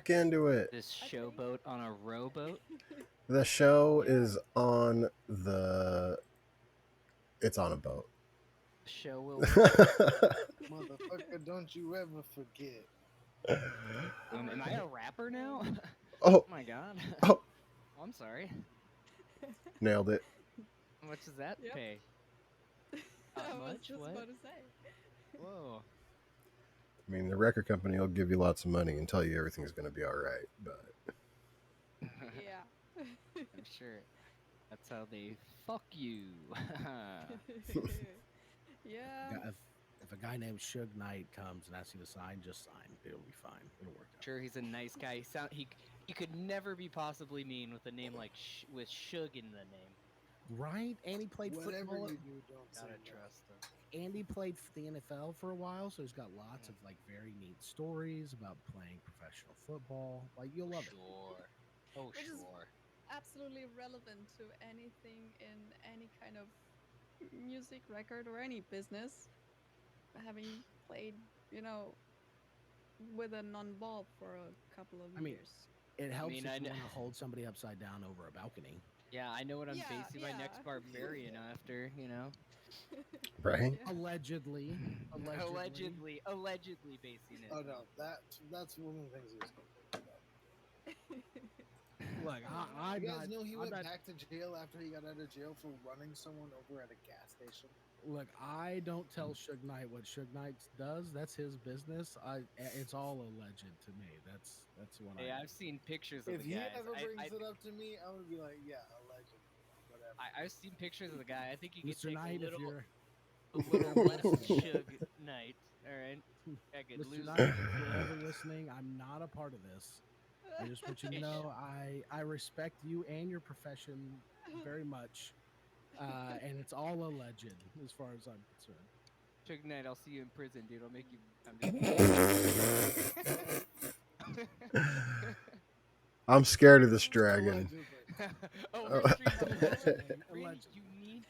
back into it. This I think- showboat on a rowboat. The show Yeah. is on the. It's on a boat. The show will. Motherfucker, don't you ever forget. Am I a rapper now? Oh, Oh my god. oh, Oh, I'm sorry. nailed it. How much does that Yep. pay? I Not was much? just What? about to say. Whoa. I mean, the record company will give you lots of money and tell you everything's going to be all right, but Yeah. I'm sure. That's how they fuck you. Yeah. If a guy named Suge Knight comes and asks you to sign, just sign. It'll be fine. It'll work out. Sure, he's a nice guy. He could never be possibly mean with a name like with Suge in the name. Right? And he played Whatever football. you do, don't say Gotta no. trust him. And he played for the NFL for a while, so he's got lots of like very neat stories about playing professional football. Like you'll love it. Sure. Oh, Which is- sure. Absolutely relevant to anything in any kind of music record or any business. Having played, with a non-ball for a couple of I mean, years. It helps mean, if I you kn- want to hold somebody upside down over a balcony. Yeah, I know what I'm Yeah, basing my next yeah. barbarian after, right? Yeah. Allegedly. Allegedly basing it. Oh no, that's one of the things he was complaining about. Look, You guys know he I'm went not- back to jail after he got out of jail for running someone over at a gas station. Look, I don't tell Suge Knight what Suge Knight does. That's his business. It's all alleged to me. That's what Hey, I. I've seen pictures of If the he guys. ever I, brings it up to me, I'm gonna be like, yeah, allegedly, whatever. I've seen pictures of the guy. I think you could Mr. take Knight, a if you're little less Suge Knight. All right, I could Mr. lose. Knight, if you're ever listening, I'm not a part of this. I just want you to know I respect you and your profession very much, and it's all alleged as far as I'm concerned. Suge Knight, I'll see you in prison, dude. I'll make you. I'm just. I'm scared of this dragon. Allegedly. Oh, Oh. we're streaming. Allegedly. Randy, you need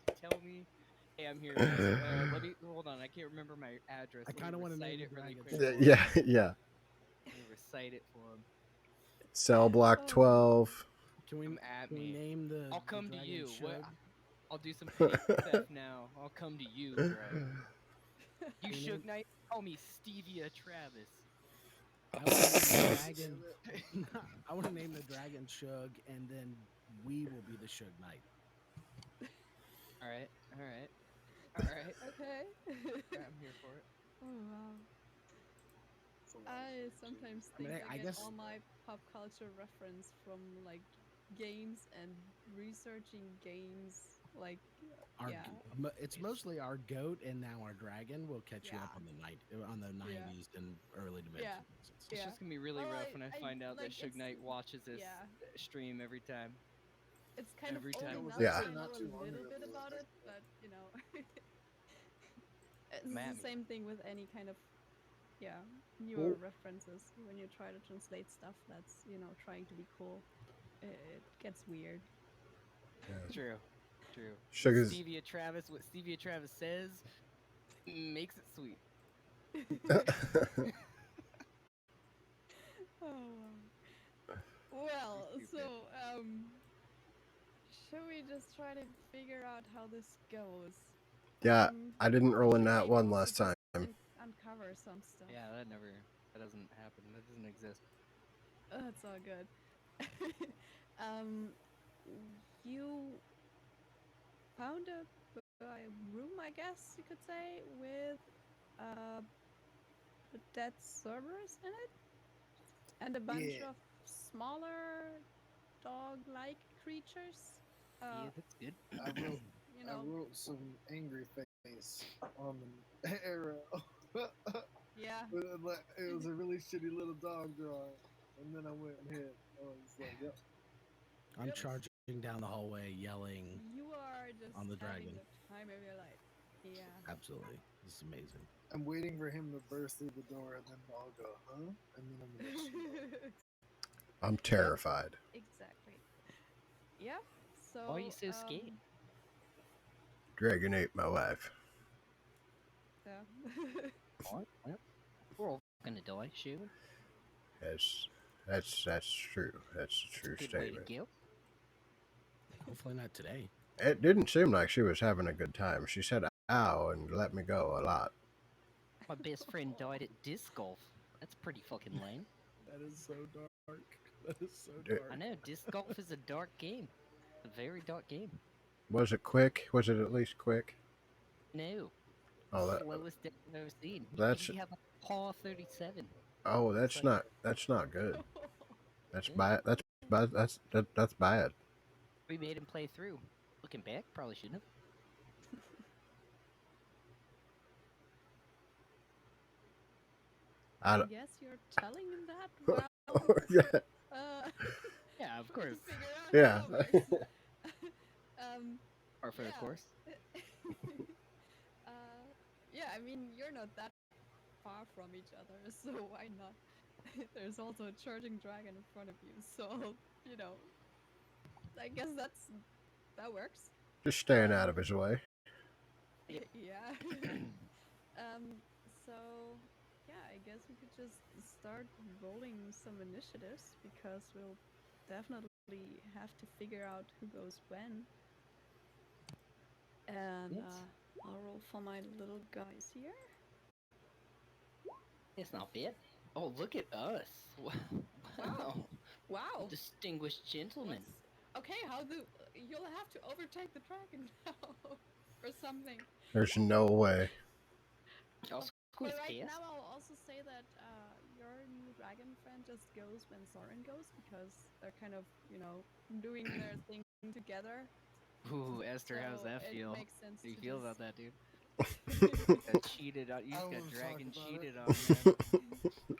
to tell me. Hey, I'm here. Guys. Let me hold on. I can't remember my address. I kind of want to recite name it the really dragon. quick. Suge. Yeah, yeah. Let me recite it for him. Cell block 12. Can we, Come at can we me. name the? I'll the come to dragon you. What? Suge? I'll do some petty theft now. I'll come to you, Greg. You Can we Suge name- Knight. Call me Stevia Travis. I want to name the Damn dragon. it. I want to name the dragon Suge, and then we will be the Suge Knight. All right. All right. All right. Okay. I'm here for it. Oh wow. It's a lot of I fun, sometimes I mean, think I I get guess- all my pop culture reference from like games and researching games. Like, yeah. It's mostly our goat and now our dragon will catch you up Yeah. on the 90s and early to mid Yeah. 2000s. It's Yeah. just gonna be really Well, rough when I find out that like, Suge it's- Knight watches this yeah. stream every time. It's kind Every of time. old was enough Yeah. that I actually know not a too long little ago bit that it was about it, like but it's Mammy. the same thing with any kind of newer references. When you try to translate stuff that's trying to be cool, it gets weird. True. True. Sugar's. Stevia Travis. What Stevia Travis says makes it sweet. Oh. Well, Pretty so stupid. should we just try to figure out how this goes? Yeah, I didn't roll in should that maybe one also last time. just uncover some stuff. Yeah, that doesn't happen. That doesn't exist. That's all good. You found a room, I guess you could say, with uh, dead Cerberus in it, and a bunch Yeah. of smaller dog-like creatures. Yeah, that's good. I wrote, You I know, wrote some angry face on the arrow. yeah. But it was a really shitty little dog drawing, and then I went and hit. I was like, yep. I'm Yep. charging down the hallway yelling. You are just On the having dragon. the time of your life. Yeah. Absolutely. This is amazing. I'm waiting for him to burst through the door, and then I'll go, huh? And then I'm gonna shoot. I'm terrified. Exactly. Yep. So. Why are you so scared? Dragon ate my wife. Yeah. What? We're all gonna die, sure. That's that's true. That's a It's a true good way to statement. go. Hopefully not today. It didn't seem like she was having a good time. She said "ow" and let me go a lot. My best friend died at disc golf. That's pretty fucking lame. That is so dark. That is so D- I dark. know, disc golf is a dark game. A very dark game. Was it quick? Was it at least quick? No. Oh, Slowest death I've ever seen. that's He had like par 37. oh, It's like, that's not good. That's yeah. bad. That's bad. That's bad. We made him play through. Looking back, probably shouldn't I, I guess you're telling him that while yeah, uh, have. Yeah, of trying course. to figure out yeah. numbers. Or for the Yeah. course. Yeah, I mean, you're not that far from each other, so why not? There's also a charging dragon in front of you, so, you know, I guess that works. Just staying out of his way. Yep. Yeah. So, yeah, I guess we could just start rolling some initiatives because we'll definitely have to figure out who goes when. And Yes. I'll roll for my little guys here. It's not bad. Oh, look at us. Wow. Wow. Distinguished gentlemen. Okay, you'll have to overtake the dragon now or something. There's no way. I'll squeeze But right past. now, I'll also say that your new dragon friend just goes when Soren goes because they're kind of, doing their thing together. Ooh, Esther, So how's that it feel? makes sense How do you to feel just... about that, dude? Got cheated on. You I just don't got wanna dragon talk about cheated it. on, man.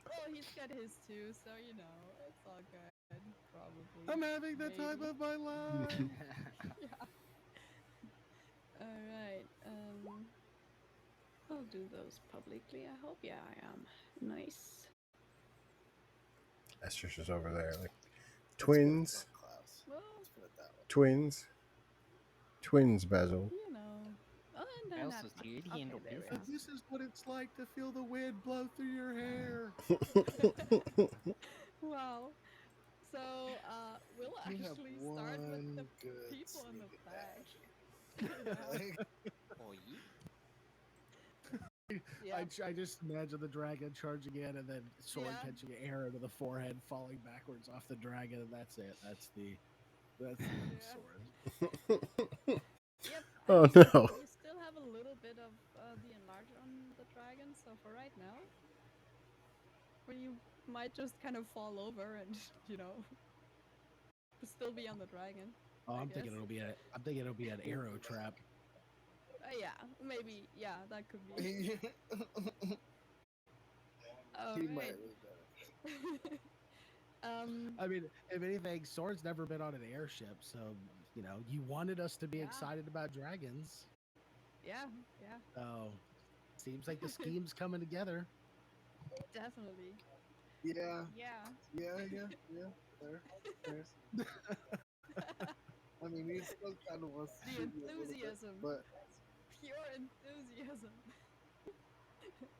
Well, he's got his too, so it's all good. Probably. I'm having the time Maybe. of my life. Yeah. All right. I'll do those publicly. I hope. Yeah, I am. Nice. Esther's just over there, like It's been a twins, fun class. Well, Let's put it that way. twins, Basil. Oh, and then Elsa's here to okay, handle there we business. This is what it's like to feel the wind blow through your hair. are. Wow. So, we'll You have actually start with the one good people in the sneak back. attack. Like, Oh, yeah. Yeah. I just imagine the dragon charging in and then sword Yeah. catching an arrow to the forehead, falling backwards off the dragon, and that's it. That's the Yeah. sword. Yep. Oh, I mean, no. you still have a little bit of the enlarge on the dragon, so for right now, where you might just kind of fall over and still be on the dragon. Oh, I I'm thinking guess. it'll be an arrow trap. Yeah, maybe. Yeah, that could be. he All might right. live better. I mean, if anything, Sword's never been on an airship, so you wanted us to be Yeah. excited about dragons. Yeah. So seems like the scheme's coming together. Definitely. Yeah, Yeah. There's. I mean, he still kind of wants to The shoot you a little bit, enthusiasm. but Pure enthusiasm.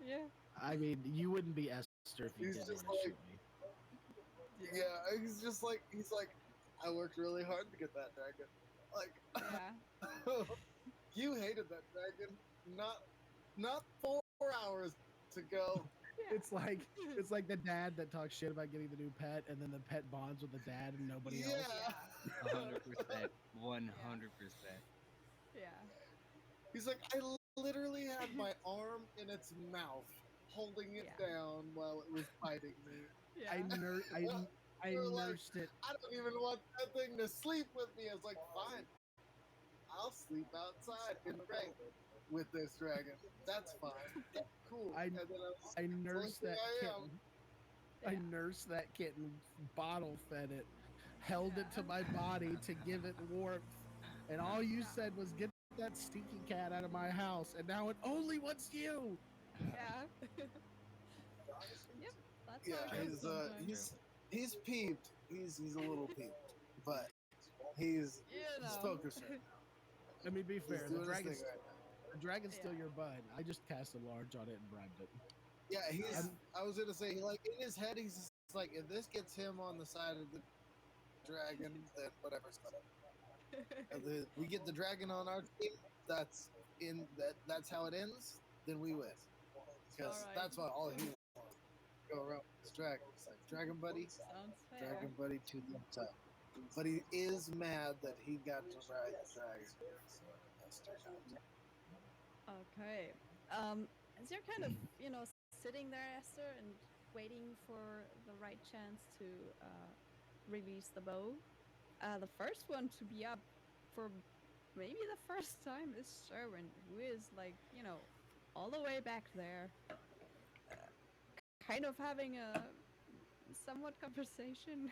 Yeah. I mean, you wouldn't be Esther if you He's didn't just want to like- shoot me. yeah, he's like, I worked really hard to get that dragon. Like, Yeah. you hated that dragon not 4 hours ago. Yeah. It's like the dad that talks shit about getting the new pet, and then the pet bonds with the dad and nobody else. Yeah. 100%. 100%. Yeah. He's like, I literally had my arm in its mouth, holding it Yeah. down while it was biting me. Yeah. I You're like, nursed it. I don't even want that thing to sleep with me. I was like, fine, I'll sleep outside in the rain with this dragon. That's fine. Cool. I And then was I like, nursed that I am. kitten. I nursed that kitten, bottle fed it, held it to Yeah. my body to give it warmth, and all you Yeah. said was, "Get that stinky cat out of my house," and now it only wants you. Yeah. Yep. That's Yeah, how it goes sometimes. he's peeved. He's a little peeved, but he's focused right now. Let me be He's fair. doing his thing right now. The dragon's still Yeah. your bud. I just cast a large on it and bribed it. Yeah, I was gonna say, like in his head, he's just like if this gets him on the side of the dragon, then whatever's we get the dragon on our team. That's how it ends. Then we win because Alright. that's what all he wants. Go around with this dragon. It's like dragon buddy, Sounds fair. dragon buddy to the top. But he is mad that he got to ride the dragon. So that's turned out. Okay. As you're kind of, sitting there, Esther, and waiting for the right chance to release the bow, the first one to be up for maybe the first time is Sherwin, who is like, all the way back there, kind of having a somewhat conversation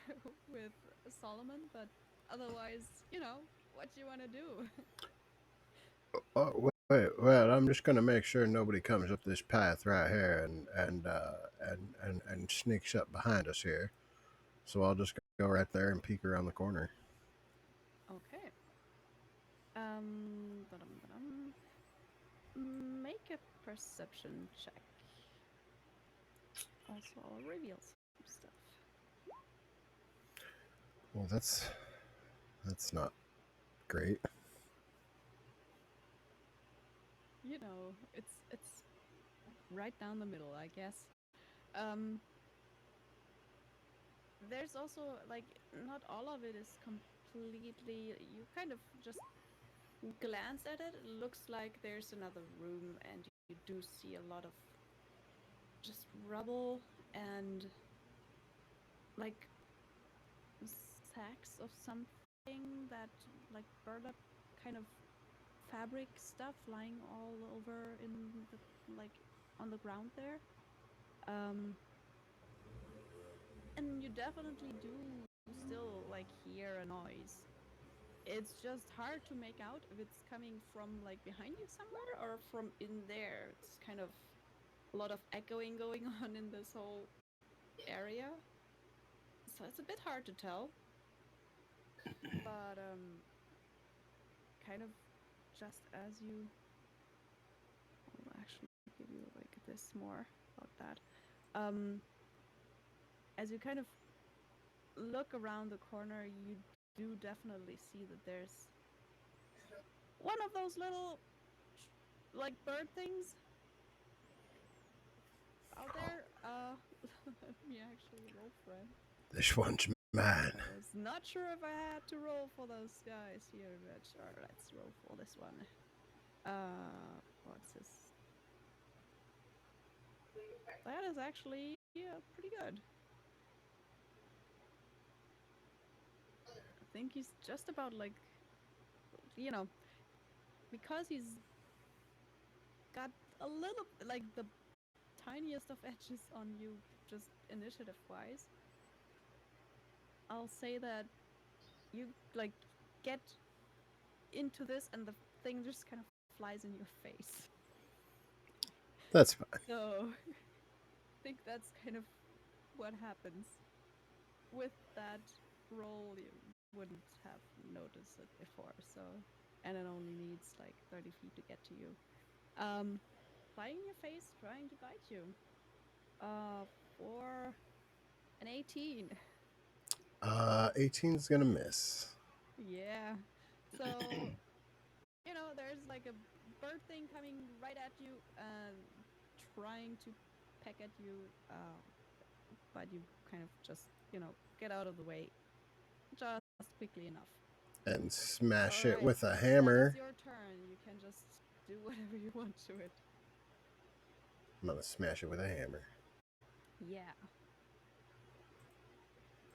with Solomon, but otherwise, what do you want to do? Oh, wait. I'm just gonna make sure nobody comes up this path right here and sneaks up behind us here. So I'll just go right there and peek around the corner. Okay. Ba-dum. Make a perception check. Also, I'll reveal some stuff. Well, that's not great. It's right down the middle, I guess. There's also like not all of it is completely. You kind of just glance at it. It looks like there's another room, and you do see a lot of just rubble and like sacks of something that like burned up kind of fabric stuff lying all over in the like on the ground there. And you definitely do still like hear a noise. It's just hard to make out if it's coming from like behind you somewhere or from in there. It's kind of a lot of echoing going on in this whole area. So it's a bit hard to tell. But kind of just as you I'll actually give you like this more about that. As you kind of look around the corner, you do definitely see that there's one of those little like bird things out there. Let me actually roll for it. This one's mine. I was not sure if I had to roll for those guys here, but sure, let's roll for this one. What's this? That is actually pretty good. I think he's just about like, because he's got a little like the tiniest of edges on you, just initiative wise. I'll say that you like get into this and the thing just kind of flies in your face. That's fine. So I think that's kind of what happens. With that roll, you wouldn't have noticed it before, so and it only needs like 30 feet to get to you. Flying in your face, trying to bite you. For an 18. 18's gonna miss. Yeah. So, there's like a bird thing coming right at you and trying to peck at you, but you kind of just, get out of the way just quickly enough. And smash All it right, with a that hammer. is your turn. You can just do whatever you want to it. I'm gonna smash it with a hammer. Yeah.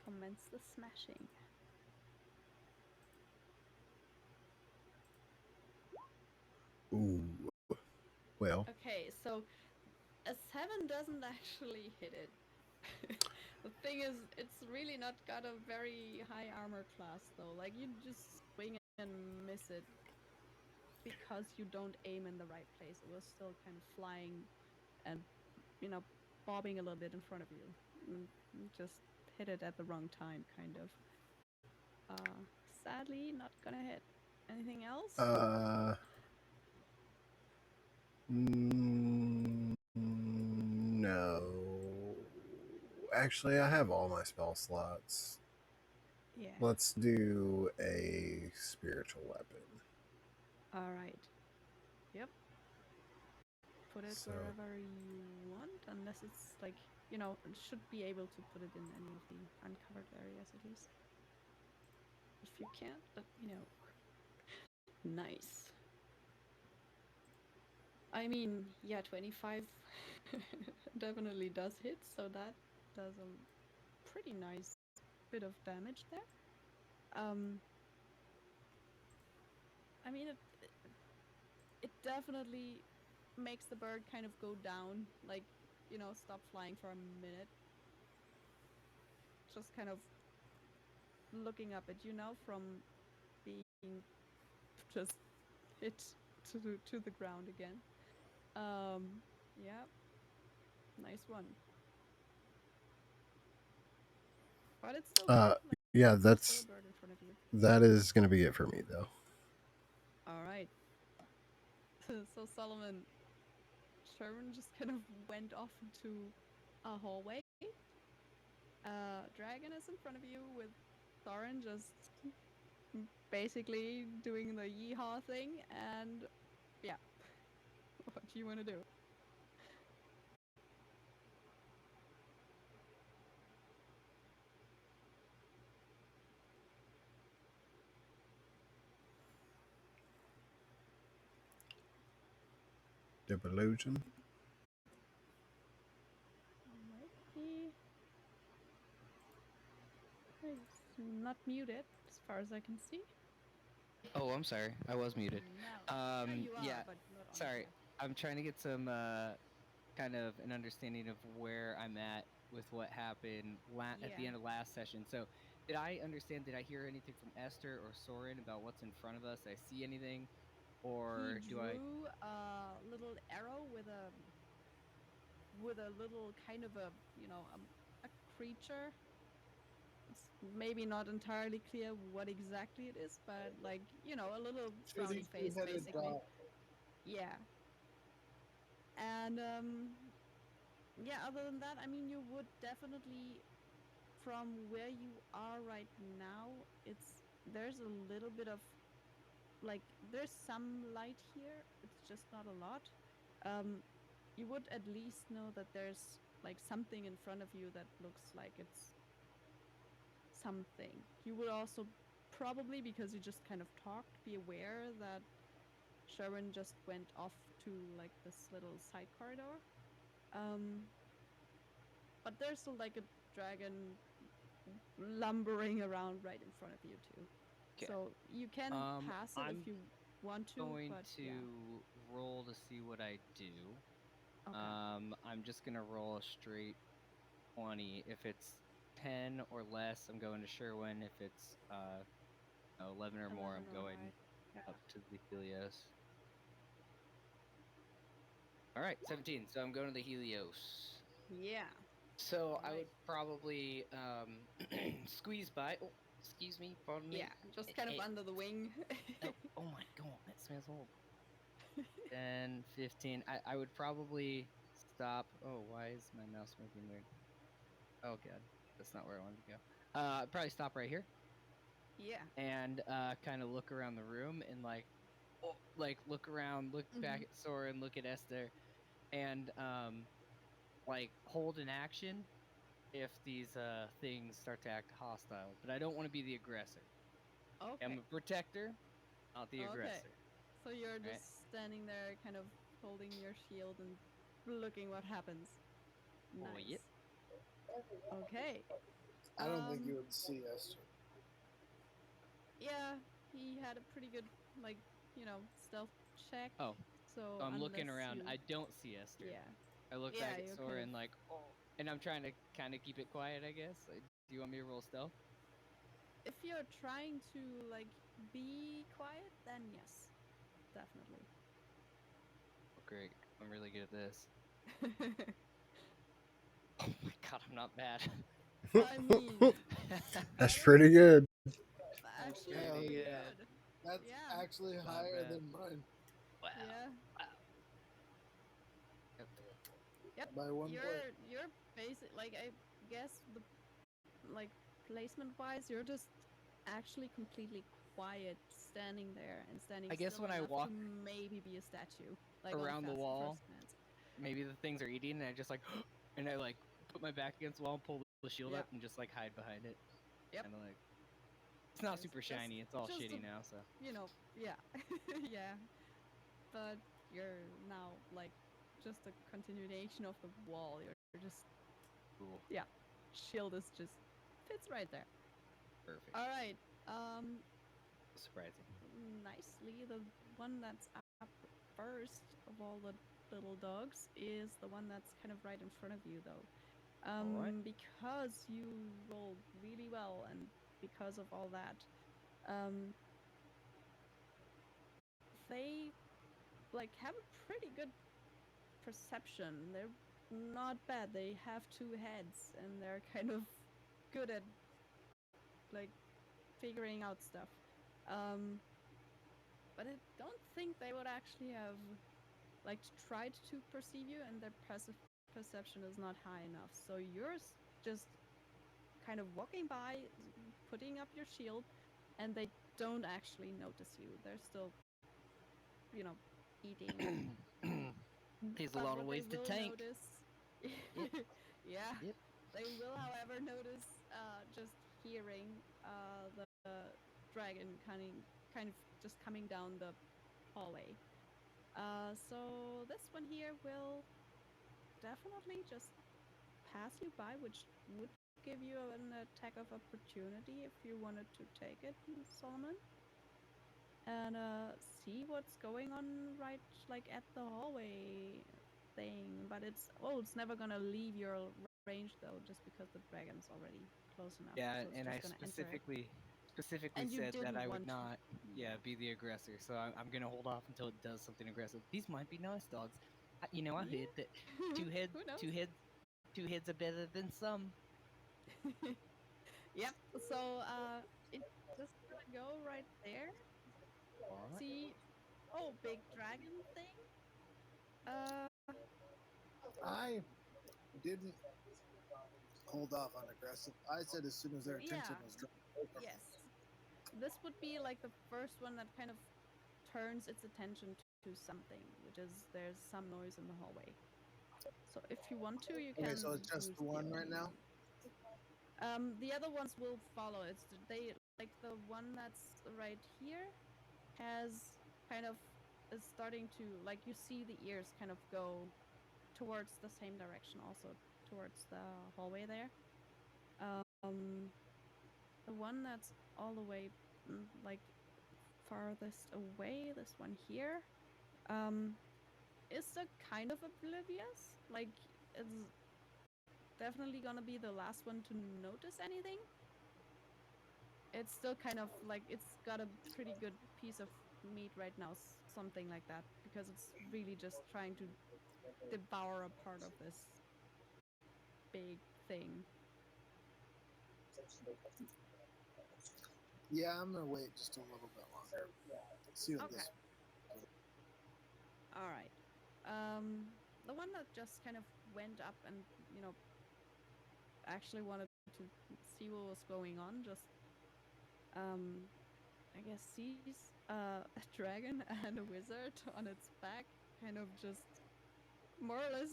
Commence the smashing. Ooh. Well, Okay, so a 7 doesn't actually hit it. The thing is, it's really not got a very high armor class, though. Like, you just swing and miss it because you don't aim in the right place. It was still kind of flying and, bobbing a little bit in front of you. You just hit it at the wrong time, kind of. Sadly, not gonna hit. Anything else? No. actually, I have all my spell slots. Yeah. Let's do a spiritual weapon. All right. Yep. Put it So, wherever you want, unless it's like, it should be able to put it in any of the uncovered areas at least. If you can't, let me know. Nice. I mean, yeah, 25 definitely does hit, so that does a pretty nice bit of damage there. I mean, it definitely makes the bird kind of go down, like, stop flying for a minute. Just kind of looking up at you now from being just hit to the ground again. Yeah, nice one. But it's still there. Like, yeah, there's still a bird in front of you. that is going to be it for me, though. All right. So Solomon, Sherman just kind of went off into a hallway. Dragon is in front of you with Thorin just basically doing the yeehaw thing, and yeah, what do you want to do? Devolution. Alright, he's not muted as far as I can see. Oh, I'm sorry. I was muted. No, you are, Yeah. but not on Sorry. here. I'm trying to get some kind of an understanding of where I'm at with what happened at the Yeah. end of last session. So, did I understand? Did I hear anything from Esther or Soren about what's in front of us? Did I see anything, He or do I? drew a little arrow with a little kind of a creature. It's maybe not entirely clear what exactly it is, but like, a little frowny Shitty face two-headed basically. dog. Yeah. And yeah, other than that, I mean, you would definitely, from where you are right now, there's a little bit of, like, there's some light here. It's just not a lot. You would at least know that there's like something in front of you that looks like it's something. You would also probably, because you just kind of talked, be aware that Sharon just went off to like this little side corridor. But there's still like a dragon lumbering around right in front of you too. Okay. So you can pass it I'm if you want to. going But to yeah. roll to see what I do. Okay. I'm just gonna roll a straight 20. If it's 10 or less, I'm going to Sherwin. If it's 11 or more, 11 I'm or going high. Yeah. up to the Helios. All right, 17. So I'm going to the Helios. Yeah. So I Alright. would probably squeeze by. Oh, excuse me, pardon me. Yeah, just kind of under the wing. Oh my god, that smells horrible. 10, 15. I would probably stop. Oh, why is my mouse moving weird? Oh god, that's not where I wanted to go. I'd probably stop right here Yeah. and kind of look around the room and like look around, look back at Sora and look at Esther, and like hold an action if these things start to act hostile. But I don't want to be the aggressor. Okay. I'm a protector, not the Okay. aggressor. So you're Right? just standing there, kind of holding your shield and looking what happens. Oh Nice. yeah. Okay. I don't think you would see Esther. Yeah, he had a pretty good, like, stealth check. Oh, So I'm looking unless around. you, I don't see Esther. yeah, I look yeah, back at you're Sora kind of, and like, oh, and I'm trying to kind of keep it quiet, I guess. Do you want me to roll stealth? if you're trying to like be quiet, then yes, definitely. Oh, great. I'm really good at this. Oh my god, I'm not bad. I mean, That's that is pretty good. actually Hell pretty yeah. good. That's Yeah. actually Not higher bad. than mine Wow. Yeah. Wow. Yep. Yep. by 1 point. You're basic, like, I guess the like placement wise, you're just actually completely quiet, standing there and standing I guess still when I enough walk to maybe be a statue, like on around the wall, first glance. maybe the things are eating, and I just like, and I like put my back against the wall and pull the shield Yep. up and just like hide behind it. Yep. Kind of like it's not It's super shiny. It's all just a, shitty now. So yeah, yeah. But you're now like just a continuation of the wall. You're just cool, yeah. Shield is just fits right there. perfect, All right. Um, surprising. nicely. The one that's up first of all the little dogs is the one that's kind of right in front of you, though. All right. Because you rolled really well, and because of all that, um, they like have a pretty good perception. They're not bad. They have two heads, and they're kind of good at like figuring out stuff. Um, but I don't think they would actually have like tried to perceive you, and their perception is not high enough. So you're just kind of walking by, putting up your shield, and they don't actually notice you. They're still, you know, eating. There's a But lot of what they ways to will tank. notice, Yep. yeah, Yep. they will, however, notice just hearing the dragon kind of just coming down the hallway. So this one here will definitely just pass you by, which would give you an attack of opportunity if you wanted to take it, Solomon, and see what's going on right like at the hallway thing. But it's never gonna leave your range though, just because the dragon's already close enough. Yeah, So it's and I just gonna enter it. specifically And you said that didn't I would want to. not, yeah, Yeah. be the aggressor. So I'm gonna hold off until it does something aggressive. These might be nice dogs. You know, I heard that Yeah. two heads, Who two knows? heads, two heads are better than some. Yep. So it's just gonna go right there. All right. See, oh, big dragon thing. Uh, I didn't hold off on aggressive. I said as soon as their attention yeah, was drawn away from me. yes. This would be like the first one that kind of turns its attention to something, which is there's some noise in the hallway. So if you want to, you Okay, can so it's just use the the one right now. opportunity. The other ones will follow. It's they like the one that's right here has kind of is starting to like you see the ears kind of go towards the same direction, also towards the hallway there. Um, the one that's all the way like farthest away, this one here, um, is a kind of oblivious. Like it's definitely gonna be the last one to notice anything. It's still kind of like it's got a pretty good piece of meat right now, something like that, because it's really just trying to devour a part of this big thing. Yeah, I'm gonna wait just a little bit longer. See what Okay. this. All right. The one that just kind of went up and actually wanted to see what was going on, just um, I guess sees a dragon and a wizard on its back, kind of just more or less,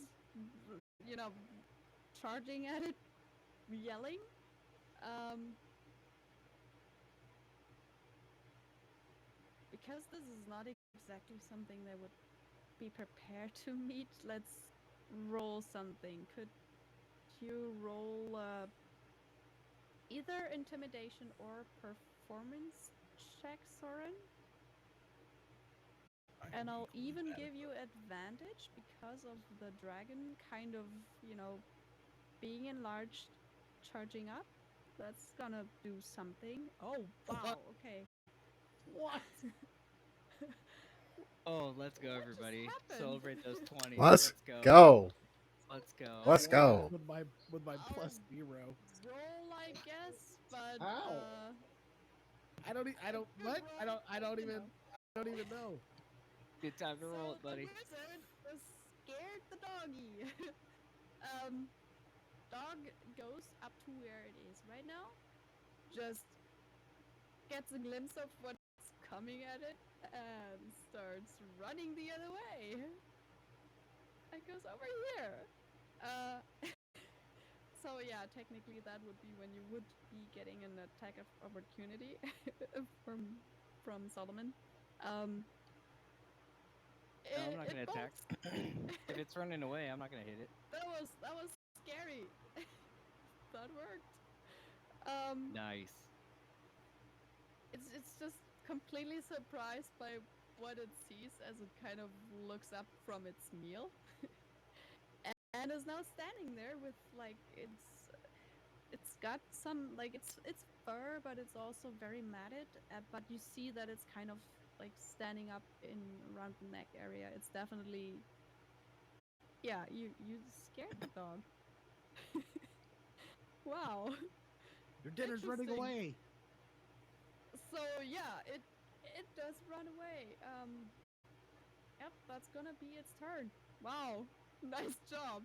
you know, charging at it, yelling. Um, because this is not exactly something they would be prepared to meet, let's roll something. Could you roll either intimidation or performance check, Soren? I can And be I'll cool with even that. give you advantage because of the dragon kind of, being enlarged, charging up. That's gonna do something. Oh, What? wow. Okay. What? Oh, let's go, What just everybody! happened? Celebrate those 20s. Let's Let's go. go. Let's go. Let's What? go. With my I'll plus 0. roll, I guess, but How? I don't good what? roll, but I don't even know. Good time to roll So it, the buddy. wizard was scared the doggy. um, dog goes up to where it is right now, just gets a glimpse of what's coming at it, and starts running the other way. And goes over here. Uh, so yeah, technically that would be when you would be getting an attack of opportunity from Solomon. Um, No, I'm not it gonna attack. bolts. If it's running away, I'm not gonna hit it. That was scary. That worked. Um, Nice. it's just completely surprised by what it sees as it kind of looks up from its meal, and is now standing there with like it's got some like it's fur, but it's also very matted. But you see that it's kind of like standing up in around the neck area. It's definitely, yeah. You scared the dog. Wow. Your dinner's running Interesting. away. So yeah, it does run away. Yep, that's gonna be its turn. Wow, nice job.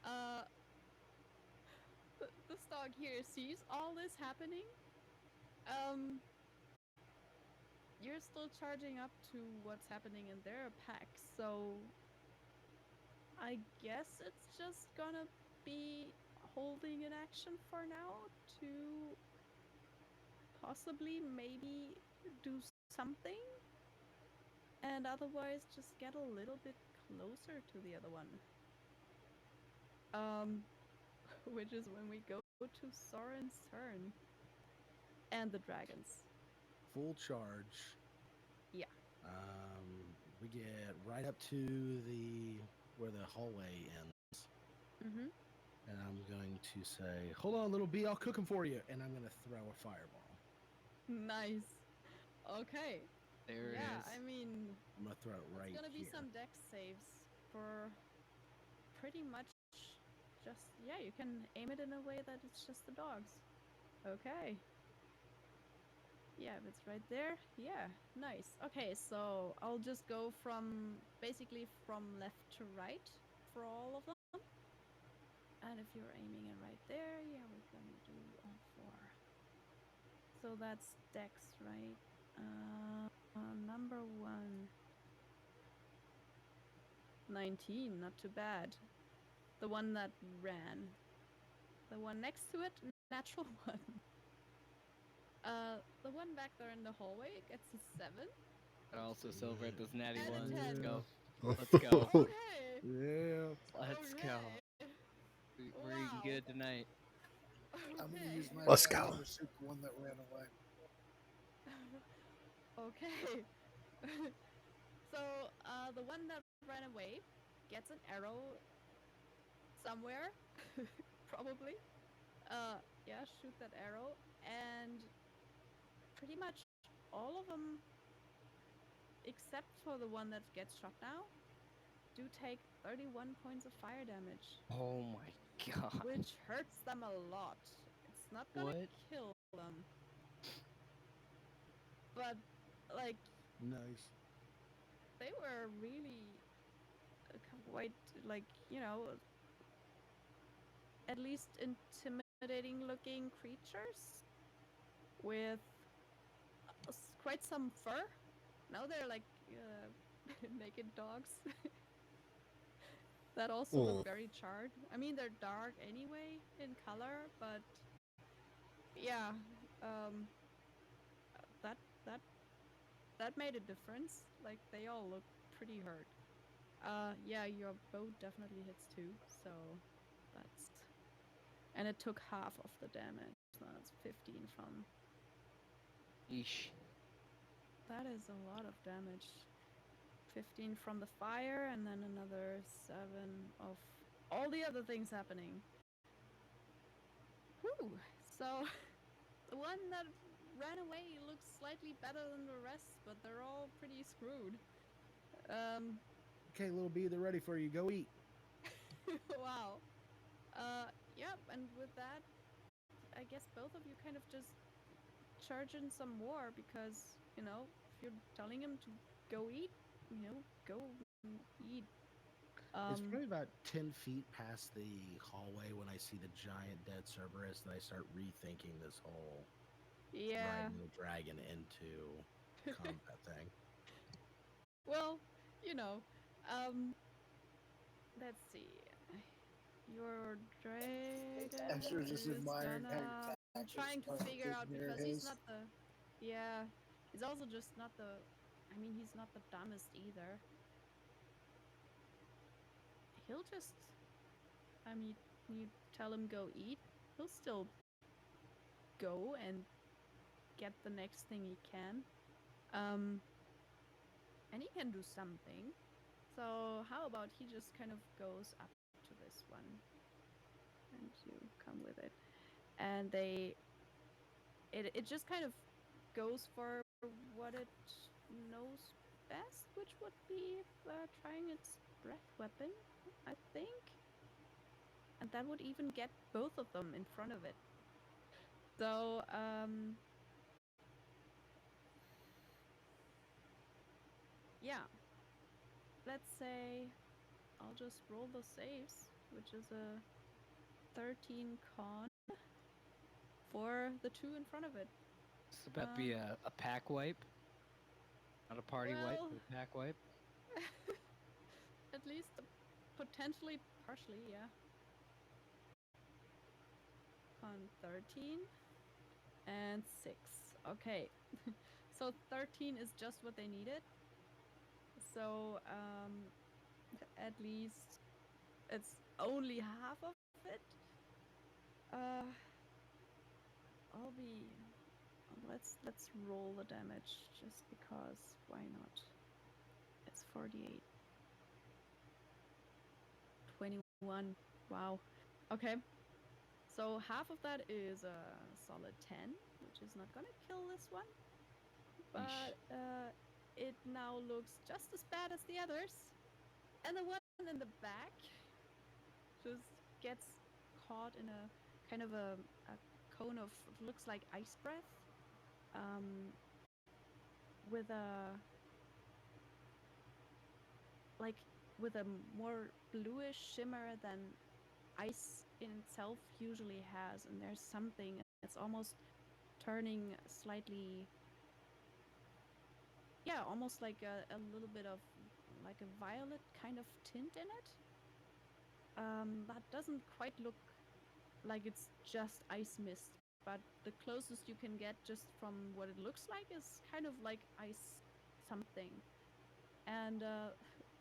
Uh, this dog here sees all this happening. Um, you're still charging up to what's happening in their pack, so I guess it's just gonna be holding an action for now to possibly maybe do something, and otherwise just get a little bit closer to the other one. Which is when we go to Soren's turn. And the dragons. Full charge. Yeah. We get right up to where the hallway ends. Mm-hmm. And I'm going to say, hold on, little bee, I'll cook them for you. And I'm going to throw a fireball. Nice. Okay. There it Yeah, is. I mean, I'm going to throw it right it's gonna be here. some dex saves for pretty much just, yeah, you can aim it in a way that it's just the dogs. Okay. Yeah, if it's right there. Yeah, nice. Okay, so I'll just go from basically from left to right for all of them. And if you're aiming it right there, yeah, we're gonna do all four. So that's dex, right? Number one. 19, not too bad. The one that ran. The one next to it, natural one. The one back there in the hallway gets a 7. I also celebrate those natty And a ones. 10. Let's go. Let's go. Okay. Yeah. Let's go. Okay. We're eating Wow. good tonight. I'm gonna Okay. use my Let's go. advantage to shoot the one that ran away. Okay. So, the one that ran away gets an arrow somewhere, probably. Yeah, shoot that arrow, and pretty much all of them, except for the one that gets shot now, do take 31 points of fire damage, Oh my god. which hurts them a lot. It's not gonna What? kill them, but like Nice. they were really quite like at least intimidating looking creatures with quite some fur. Now they're like naked dogs that also look very charred. I mean, they're dark anyway in color, but yeah, um, that that that made a difference. Like they all look pretty hurt. Yeah, your bow definitely hits too. So that's and it took half of the damage. So that's 15 from. Yeesh. That is a lot of damage. 15 from the fire, and then another 7 of all the other things happening. Whew. So the one that ran away looks slightly better than the rest, but they're all pretty screwed. Okay, little bee, they're ready for you. Go eat. Wow. Yep, and with that, I guess both of you kind of just charge in some more because, if you're telling him to go eat, go eat. It's Um, probably about 10 feet past the hallway when I see the giant dead Cerberus, and I start rethinking this whole yeah. riding the dragon into combat thing. Well, you know, um, let's see. Your Esther dragon just is admiring how your gonna. I'm tactics trying to figure perfectly out mirror because he's his. not the. Yeah, he's also just not the. I mean, he's not the dumbest either. He'll just. I mean, you tell him go eat. He'll still go and get the next thing he can. Um, and he can do something. So how about he just kind of goes up to this one, and you come with it, and it just kind of goes for what it knows best, which would be trying its breath weapon, I think, and that would even get both of them in front of it. So yeah, let's say I'll just roll the saves, which is a 13 con for the two in front of it. It's about to be a pack wipe, not a party wipe, Well, but a pack wipe. at least potentially partially, yeah. Con 13 and 6. Okay. So 13 is just what they needed. So at least it's only half of it. Uh I'll be let's roll the damage just because why not? It's 48. 21. Wow. Okay. So half of that is a solid 10, which is not gonna kill this one. But it now looks just as bad as the others. And the one in the back just gets caught in a kind of a cone of looks like ice breath. Um, with a like with a more bluish shimmer than ice in itself usually has, and there's something. It's almost turning slightly, yeah, almost like a little bit of like a violet kind of tint in it. That doesn't quite look like it's just ice mist, but the closest you can get just from what it looks like is kind of like ice something. And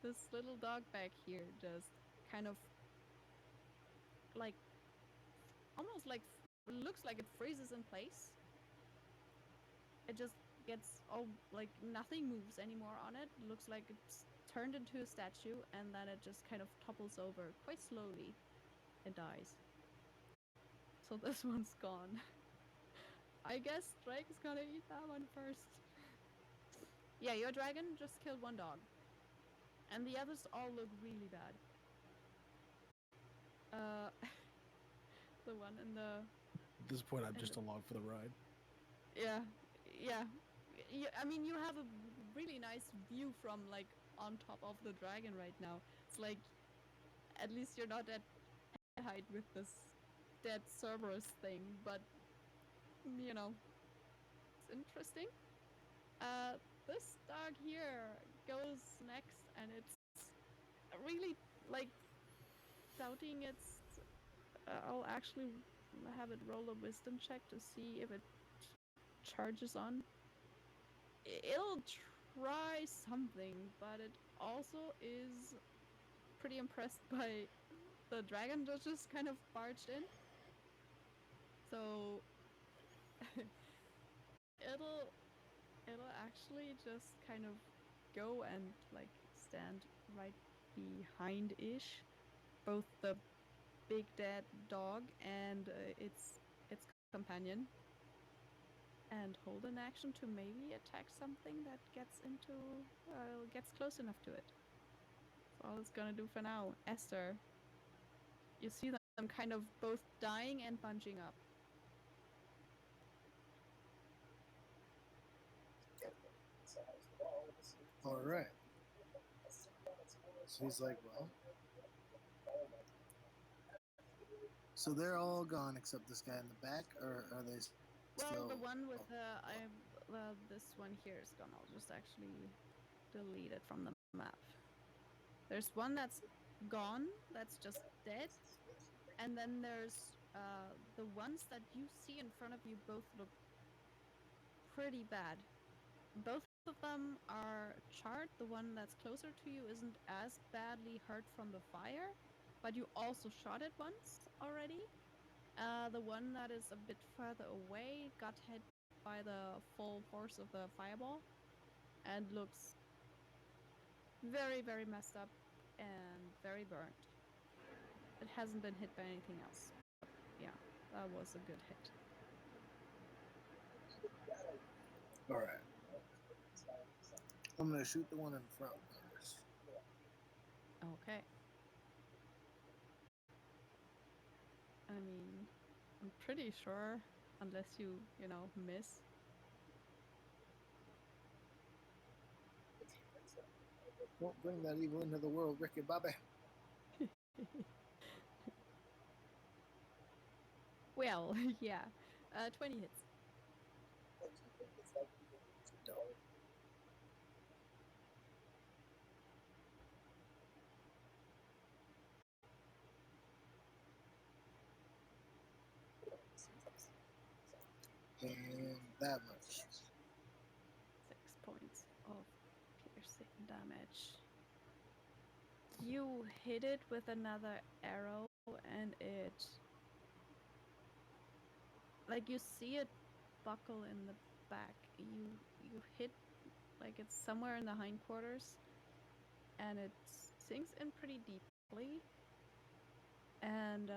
this little dog back here just kind of like almost like looks like it freezes in place. It just gets all like nothing moves anymore on it. Looks like it's turned into a statue, and then it just kind of topples over quite slowly and dies. So this one's gone. I guess Drake's gonna eat that one first. Yeah, your dragon just killed one dog. And the others all look really bad. Uh the one in the At this point, I'm in just the along for the ride. yeah. Yeah. I mean you have a really nice view from like on top of the dragon right now. It's like at least you're not at height with this dead Cerberus thing, but you know, it's interesting. Uh this dog here goes next and it's really like doubting its I'll actually have it roll a wisdom check to see if it charges on. It'll try something, but it also is pretty impressed by the dragon that just kind of barged in. So it'll it'll actually just kind of go and like stand right behind ish both the big dead dog and its companion, and hold an action to maybe attack something that gets close enough to it. That's all it's gonna do for now. Esther, you see them kind of both dying and bunching up. All right. So he's like, well, So they're all gone except this guy in the back, or are they still? Well, the one with Oh, this one here is gone. I'll just actually delete it from the map. There's one that's gone, that's just dead, and then there's the ones that you see in front of you both look pretty bad. Both of them are charred. The one that's closer to you isn't as badly hurt from the fire, but you also shot it once already. The one that is a bit further away got hit by the full force of the fireball and looks very, very messed up and very burnt. It hasn't been hit by anything else. But yeah, that was a good hit. all right. I'm gonna shoot the one in front first. Okay. I mean, I'm pretty sure, unless you know, miss. Don't bring that evil into the world, Ricky Bobby. Well, yeah. 20 hits. And that much. 6 points of piercing damage. You hit it with another arrow, and it. Like, you see it buckle in the back. You hit, like, it's somewhere in the hindquarters, and it sinks in pretty deeply. And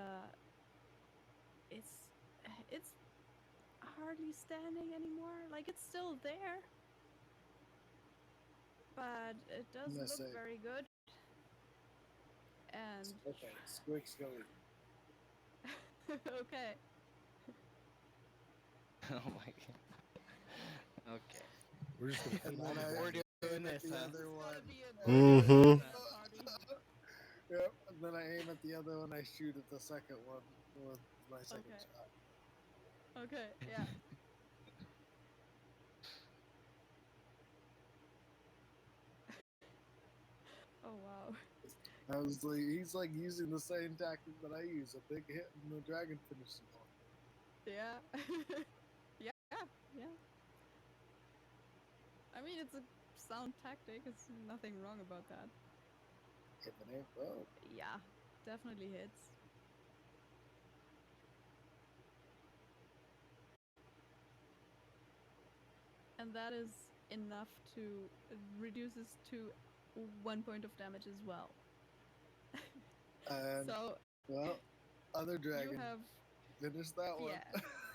it's hardly standing anymore. Like, it's still there, but it I'm doesn't gonna look say, very good. And okay, Squig's go okay, Oh my god. Okay. We're just gonna And keep then I We're doing aim at this, the huh? other one. gotta be a We're big doing Mm-hmm. this, huh? party. Yep. And then I aim at the other one. I shoot at the second one with my second Okay. shot. Okay, yeah. Oh wow. I was like, he's like using the same tactic that I use: a big hit and the dragon finishes him off. Yeah. Yeah, yeah. I mean, it's a sound tactic. It's nothing wrong about that. If it ain't broke. Yeah, definitely hits. And that is enough to reduces to 1 point of damage as well. And So well, other you dragon have finished that yeah.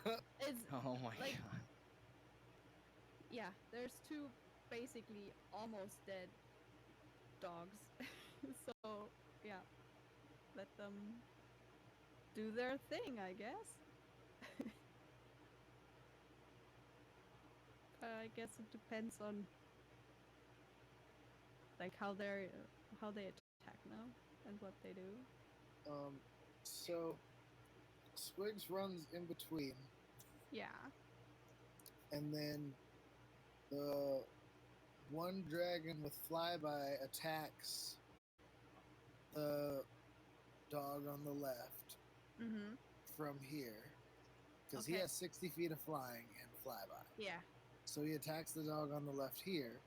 one. It's Oh my like god. yeah. There's two basically almost dead dogs. So yeah, let them do their thing, I guess. I guess it depends on like how they attack now and what they do. um, so Squigs runs in between, Yeah. and then the one dragon with flyby attacks the dog on the left Mhm. from here because he Okay. has 60 feet of flying and flyby. Yeah. So he attacks the dog on the left here,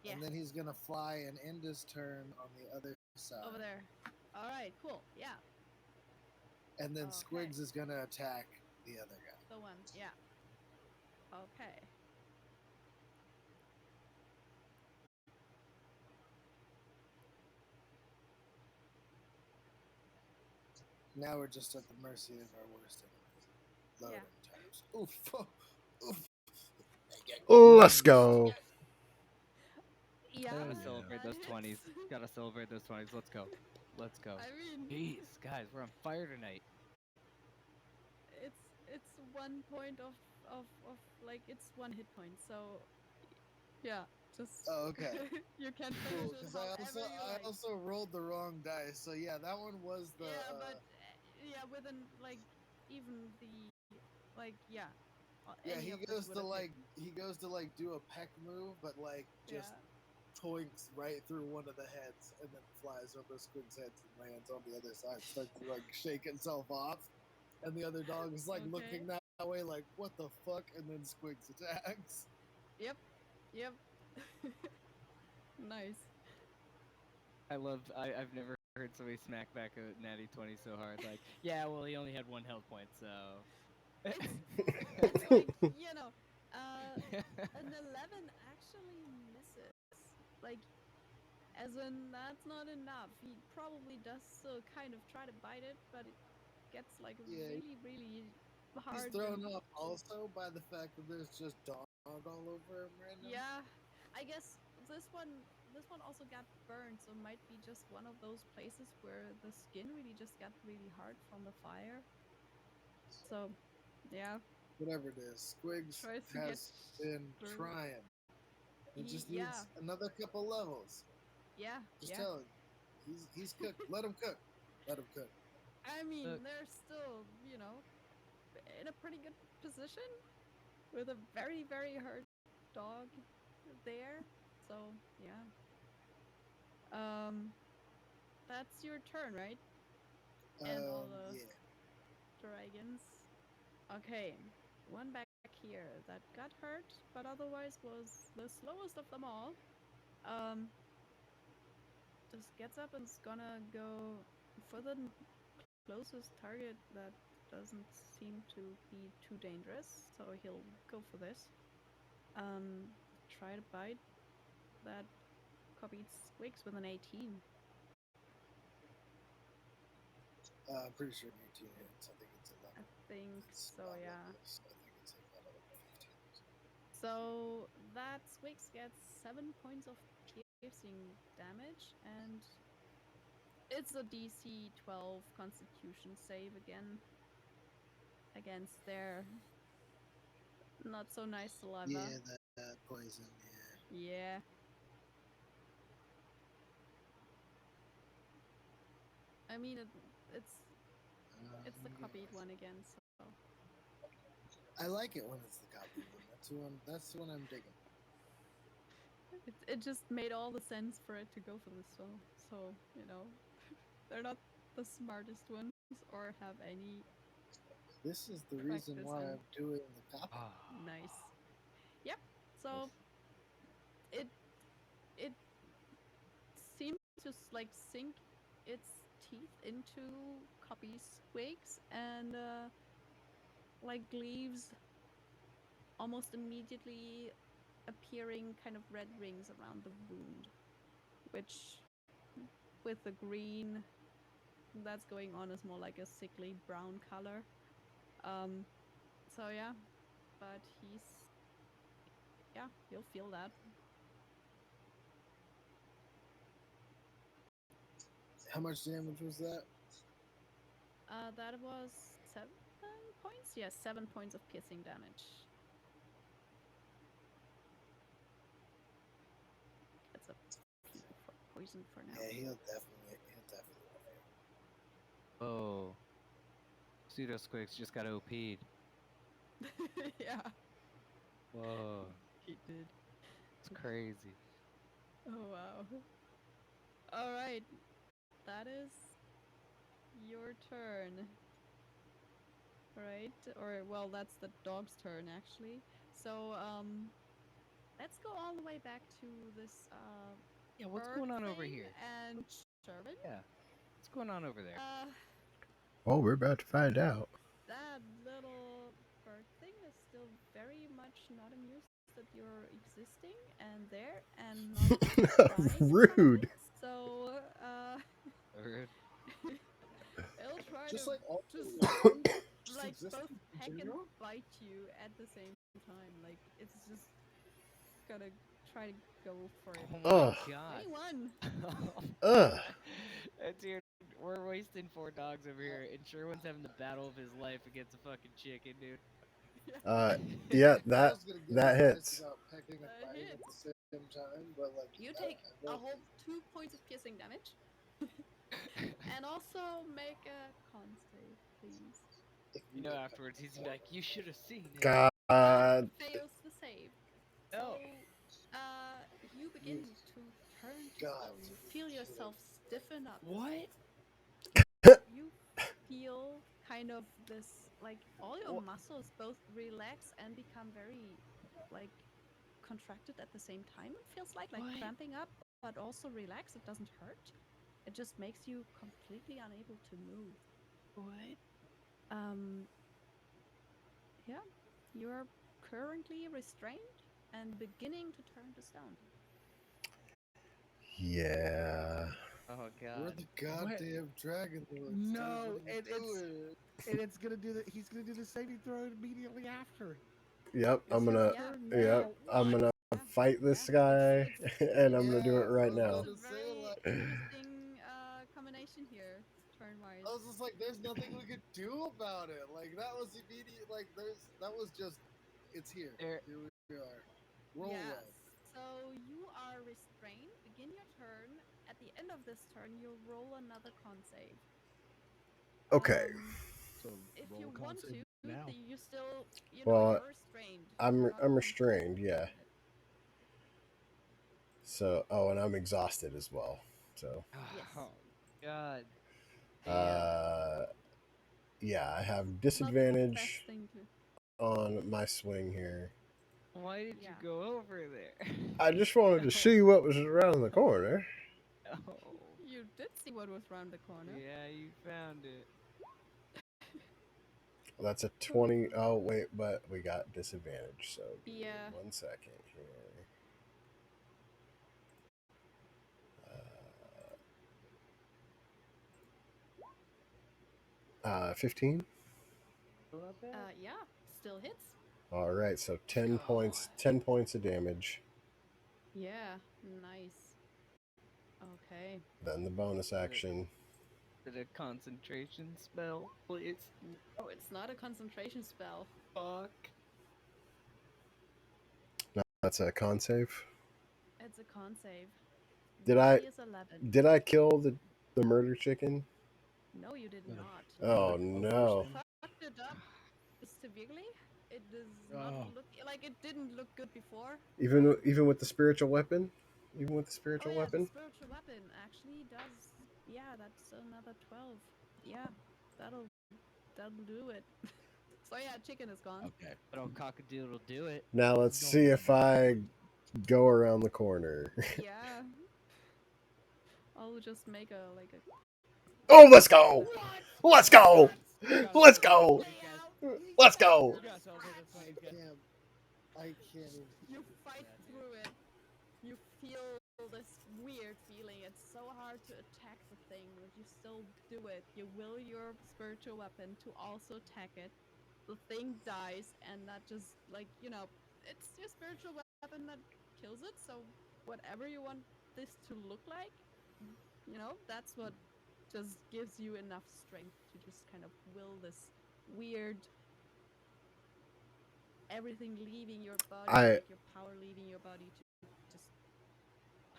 Yeah. and then he's gonna fly and end his turn on the other side. Over there. All right. Cool. Yeah. And then Okay. Squigs is gonna attack the other guy. The one. Yeah. Okay. Now we're just at the mercy of our worst enemy. Loading times. Oof. Oof. Let's go. Yeah. Gotta Yeah. celebrate That those hits. 20s. Gotta celebrate those 20s. Let's go. Let's go. I mean, Jeez, guys, we're on fire tonight. it's 1 point of like it's 1 hit point. So yeah, just Oh, okay. you can finish Cool. it Because however you I like. also rolled the wrong dice. So yeah, that one was the. Yeah, but yeah, within like even the like yeah, Yeah, any of this would have hit. he goes to like do a peck move, but like just Yeah. toinks right through one of the heads and then flies over Squig's head and lands on the other side, starts to like shake itself off. And the other dog is like Okay. looking that way, like, what the fuck? And then Squigs attacks. Yep. Yep. Nice. I've never heard somebody smack back a natty 20 so hard. Like, yeah, well, he only had 1 health point, so. It's like, you know, an 11 actually misses. Like, as in, that's not enough. He probably does still kind of try to bite it, but it gets like Yeah, really, really he's hard. thrown And off also by the fact that there's just dog all over him right now. yeah, I guess this one also got burned, so it might be just one of those places where the skin really just got really hard from the fire. So, yeah, Whatever it is, Squigs tries to get has been through. trying. It just Yeah, needs another couple levels. yeah, Just yeah. tell him. He's cooked. Let him cook. Let him cook. I mean, Look. they're still, in a pretty good position with a very, very hurt dog there. So, yeah. That's your turn, right? And all the Yeah. dragons. Okay, one back here that got hurt, but otherwise was the slowest of them all. Um, just gets up and is gonna go for the closest target that doesn't seem to be too dangerous, so he'll go for this. Try to bite that copied Squigs with an 18. I'm pretty sure 18 hits. I think it's 11. I think It's so, not yeah. like this. I think it's like not like 15. So that Squigs gets 7 points of piercing damage, and it's a DC 12 Constitution save again against their not so nice saliva. Yeah, that poison. Yeah. Yeah. I mean, it's the copied one again, so I like it when it's the copy one. That's the one I'm digging. it just made all the sense for it to go for this one. So, they're not the smartest ones or have any This is the reason practice why in. I'm doing the copy. Nice. Yep. So it it seems to like sink its teeth into Copy Squigs and like leaves almost immediately appearing kind of red rings around the wound, which with the green that's going on is more like a sickly brown color. So yeah, but he'll feel that. How much damage was that? That was 7 points. Yes, 7 points of piercing damage. That's a poison for now. Yeah, he'll definitely. Oh. Pseudo Squigs just got OP'd. Yeah, Whoa. he did. It's crazy. Oh wow. All right, that is your turn. Right? Or well, that's the dog's turn actually. So let's go all the way back to this Yeah, what's bird going on over thing here? and Shervin. Yeah. What's going on over there? Oh, we're about to find out. That little bird thing is still very much not amused that you're existing and there and not dying in front of Rude. it. So Rude. it'll try Just to like all just just like both existing in peck and general? bite you at the same time. Like it's just gonna try to go for it. Oh my Ugh. god. 21. Ugh. Dude, we're wasting 4 dogs over here, and Sherwin's having the battle of his life against a fucking chicken, dude. Yeah, I was gonna give that advice hits. about pecking and That biting at hits. the same time, but like You I take don't a know. whole 2 points of piercing damage. And also make a con save, please. You know, afterwards he's gonna be like, "You should have seen it." God. Fails the save. No. So, you begin to turn to God. stone. You feel yourself stiffen up. What? You feel kind of this, like, all your What? muscles both relax and become very, like, contracted at the same time. It feels like What? cramping up, but also relax. It doesn't hurt. It just makes you completely unable to move. What? Um, yeah, you're currently restrained and beginning to turn to stone. Yeah. Oh We're god. the goddamn dragon lords. dude. No, What are you doing? it's gonna do the. He's gonna do the saving throw immediately after. Yep. It's I'm his gonna. Yeah. turn Yep. now. I'm What? gonna Yeah. fight this Yeah. guy, and I'm gonna do it Yeah, I right was now. about It's to a say, very like, interesting combination here, turn-wise. I was just like, there's nothing we could do about it. Like, that was immediate. Like, that was just, it's here. There. Here we are. Roll Yeah. away. So you are restrained. Begin your turn. At the end of this turn, you'll roll another con save. Okay. So If roll you a con want save to, now. you still, Well, you're restrained. You're I'm not I'm completely restrained. Yeah. suspended. So, and I'm exhausted as well. So, Yes. Oh god. Damn. uh, yeah, I have Not the best disadvantage thing to. on my swing here. Why did you Yeah. go over there? I just wanted to see what was around the corner. No. You did see what was around the corner. Yeah, you found it. That's a 20. Oh, wait, but we got disadvantage. So, give me Yeah. 1 second here. 15. Not bad. Yeah. Still hits. All right, so 10 points. God. 10 points of damage. Yeah. Nice. Okay. Then the bonus action. Is it a concentration spell, please? Oh, it's not a concentration spell. Fuck. No, that's a con save. It's a con save. Did DC I is 11. did I kill the murder chicken? No, you did No. not. Oh You no! fucked it up severely. It does not Oh. look like it didn't look good before. Even with the spiritual weapon, even with the Oh spiritual yeah, the weapon. spiritual weapon actually does. Yeah, that's another 12. Yeah, that'll that'll do it. So yeah, chicken is gone. Okay. But old cockadoodle do it. Now let's Don't see worry if about I go around the corner. Yeah, I'll just make a like a. Oh, let's go! What? Let's go! Let's go! Layout. Let's go! You guys sound like a I funny guy. can't. I can't even. You fight through it. You feel this weird feeling. It's so hard to attack the thing, but you still do it. You will your spiritual weapon to also attack it. The thing dies, and that just, like, it's your spiritual weapon that kills it. So, whatever you want this to look like, that's what just gives you enough strength to just kind of will this weird everything leaving your body, I like your power leaving your body to just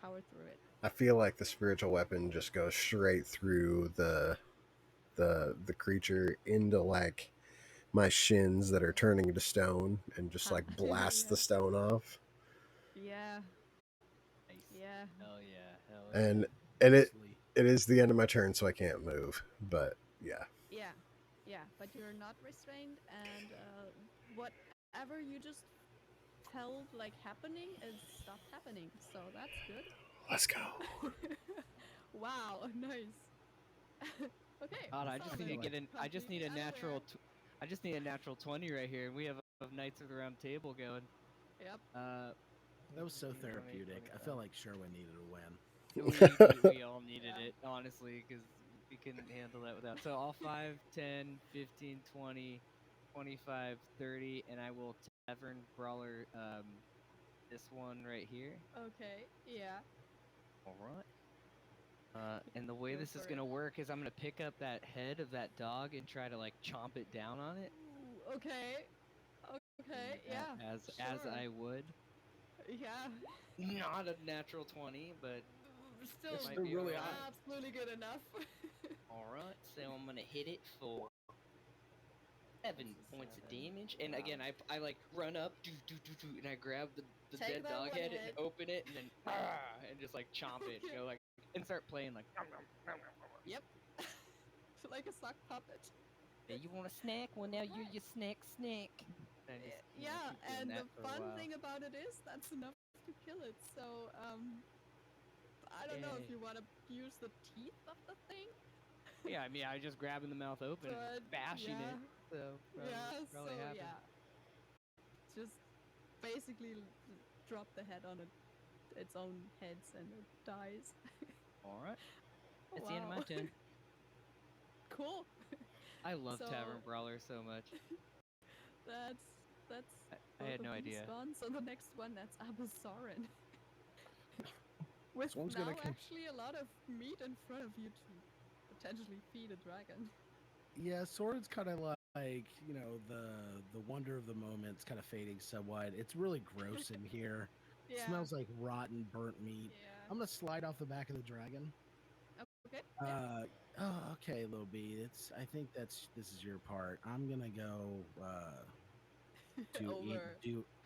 power through it. I feel like the spiritual weapon just goes straight through the creature into like my shins that are turning to stone and just like blast the Yeah. stone off. Yeah. Nice. Yeah. Hell yeah. Hell And yeah. and nicely. it is the end of my turn, so I can't move. But yeah, Yeah. Yeah. But you're not restrained, and whatever you just felt like happening is stopped happening. So that's good. let's go. Wow. Nice. Okay. God, I just need to Solomon, get in. I just need a completely natural. unaware. I just need a natural 20 right here, and we have Knights of the Round Table going. Yep. That was so 15, 20, therapeutic. I 25. feel like Sherwin needed a win. We all needed Yeah. it, honestly, because we couldn't handle that without. So all 5, 10, 15, 20, 25, 30, and I will Tavern Brawler this one right here. Okay. Yeah. All right. And the way Go this is for gonna it. work is I'm gonna pick up that head of that dog and try to like chomp it down on it. Ooh, okay. Okay. Yeah. As Sure. I would. Yeah. Not a natural 20, but Still, Might be really alright. high. absolutely good enough. Alright, so I'm gonna hit it for 7 That's a points of 7. damage. And Wow. again, I like run up, and I grab the Take dead that dog one head hit. and open it, and then and just like chomp it, like and start playing like. Yep. Like a sock puppet. Hey, you want a snack? Well, now you're your snack. And I just Yeah, keep doing and that the for a fun while. thing about it is that's enough to kill it. So, I don't know if Yay. you want to use the teeth of the thing, Yeah, I mean, I just grabbing the mouth open and but bashing yeah, it. So yeah, probably so happen. yeah, just basically drop the head on its own heads and it dies. All right, that's the end of my Wow, turn. cool. I love So Tavern Brawler so much. that's that's I both had of no these idea. gone. So the next one, that's Abasarin. With This one's gonna now actually a lot of meat in front of you to potentially feed a dragon. Yeah, Sword's kind of like, the wonder of the moment's kind of fading somewhat. It's really gross in here. It Yeah. smells like rotten, burnt meat. Yeah. I'm gonna slide off the back of the dragon. Okay. Yeah. Okay, little B. I think this is your part. I'm gonna go Over.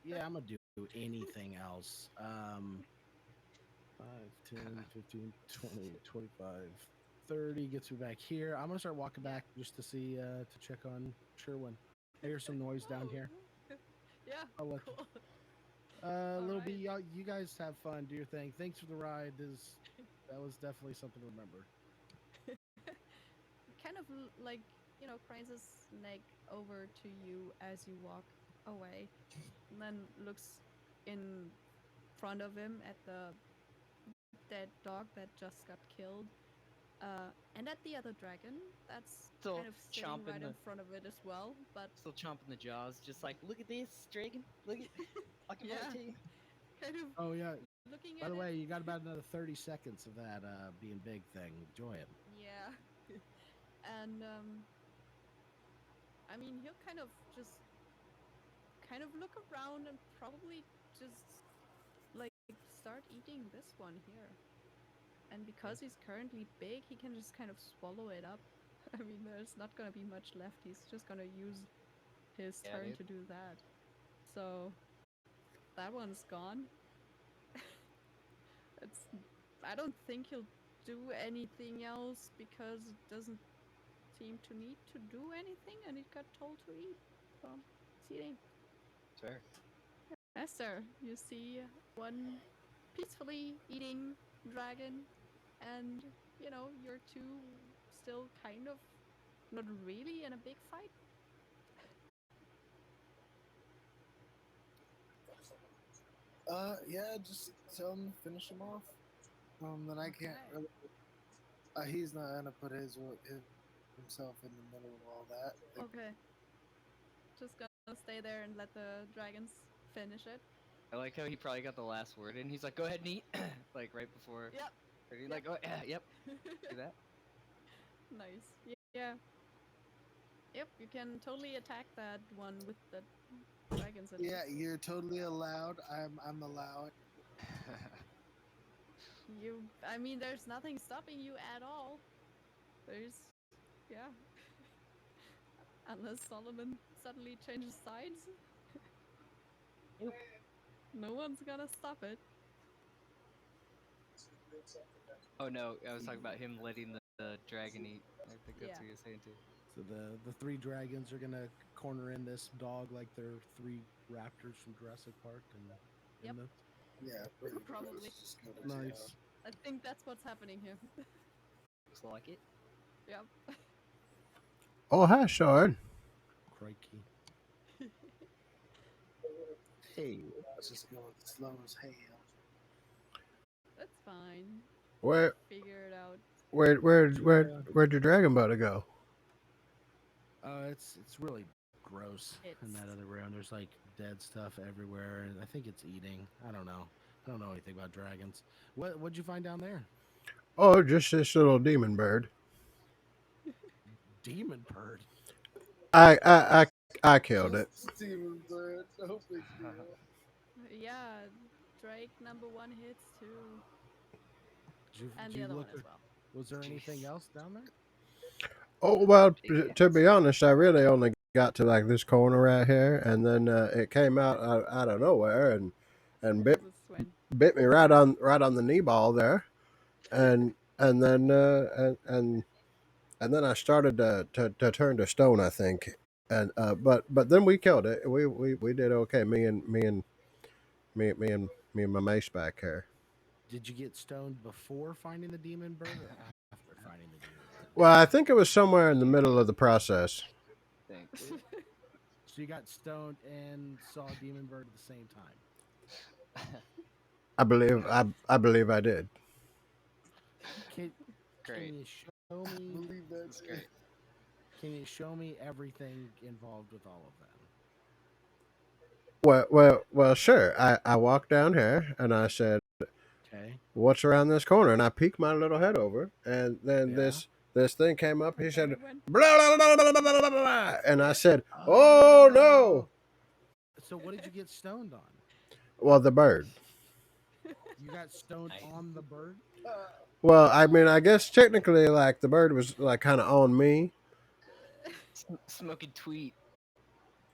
yeah, I'm gonna do anything else. 5, 10, 15, 20, 25, 30 gets me back here. I'm gonna start walking Yeah. back just to see to check on Sherwin. I hear some noise down here. Yeah. I'll let Cool. little B, Alright. you guys have fun, do your thing. Thanks for the ride. That was definitely something to remember. Kind of like, cranes his neck over to you as you walk away, and then looks in front of him at the dead dog that just got killed. And at the other dragon that's Still kind of sitting right chomping in the front of it as well. But still chomping the jaws, just like look at this dragon. Look at I can yeah, too. kind of Oh yeah. looking By at the it. way, you got about another 30 seconds of that being big thing. Enjoy it. Yeah. And I mean, he'll kind of just look around and probably just like start eating this one here. And because he's currently big, he can just kind of swallow it up. I mean, there's not gonna be much left. He's just gonna use his Yeah, turn dude. to do that. So that one's gone. It's I don't think he'll do anything else because it doesn't seem to need to do anything, and it got told to eat. So it's eating. Fair. Esther, you see one peacefully eating dragon, and you're two still kind of not really in a big fight. Yeah, just tell him to finish him off. Then I can't Okay. really. He's not gonna put himself in the middle of all that. Okay. Just gonna stay there and let the dragons finish it. I like how he probably got the last word in. He's like, "Go ahead and eat," like right before. Yep. Or he's Yep. like, "Oh yeah, yep, do that." Nice. Yeah. Yep, you can totally attack that one with the dragons at Yeah, least. you're totally allowed. I'm allowed. I mean, there's nothing stopping you at all. Yeah. Unless Solomon suddenly changes sides, Nope. no one's gonna stop it. Oh no, I was talking about him letting the dragon eat. I think that's Yeah. what you're saying too. So the three dragons are gonna corner in this dog like they're three raptors from Jurassic Park, and Yep. in the Yeah, pretty Probably. much. Just go to nice. I think that's what's happening here. Looks like it. Yep. Oh, hi, Sean. Crikey. Hey, let's just go as slow as hell. That's fine. Where, Figure it out. where'd your dragon buddy go? It's really gross in that It's other room. There's like dead stuff everywhere, and I think it's eating. I don't know. I don't know anything about dragons. What'd you find down there? Oh, just this little demon bird. Demon bird. I killed it. Just Steven Bird, no big deal. yeah. Drake number 1 hits too. and Did the you other one look? as well. Was there anything Jeez. else down there? Oh well, Big to hands. be honest, I really only got to like this corner right here, and then it came out of nowhere and There's a Swen. bit me right on the knee ball there, and then and then I started to turn to stone, I think, and but then we killed it. We did okay. Me and my mace back here. Did you get stoned before finding the demon bird or after finding the demon bird? Well, I think it was somewhere in the middle of the process. Thank you. So you got stoned and saw a demon bird at the same time. I believe I did. Can Great. you show me? Believe that That's shit. great. Can you show me everything involved with all of them? Well, sure. I walked down here and I said, Okay. "What's around this corner?" And I peeked my little head over, and then Yeah. this thing came up. He And then said, it went. "Blah blah blah blah blah blah blah," blah," and I said, "Oh no!" Oh. So what did you get stoned on? Well, the bird. You got stoned Nice. on the bird? Well, I mean, I guess technically, like the bird was like kind of on me. Smoking tweet.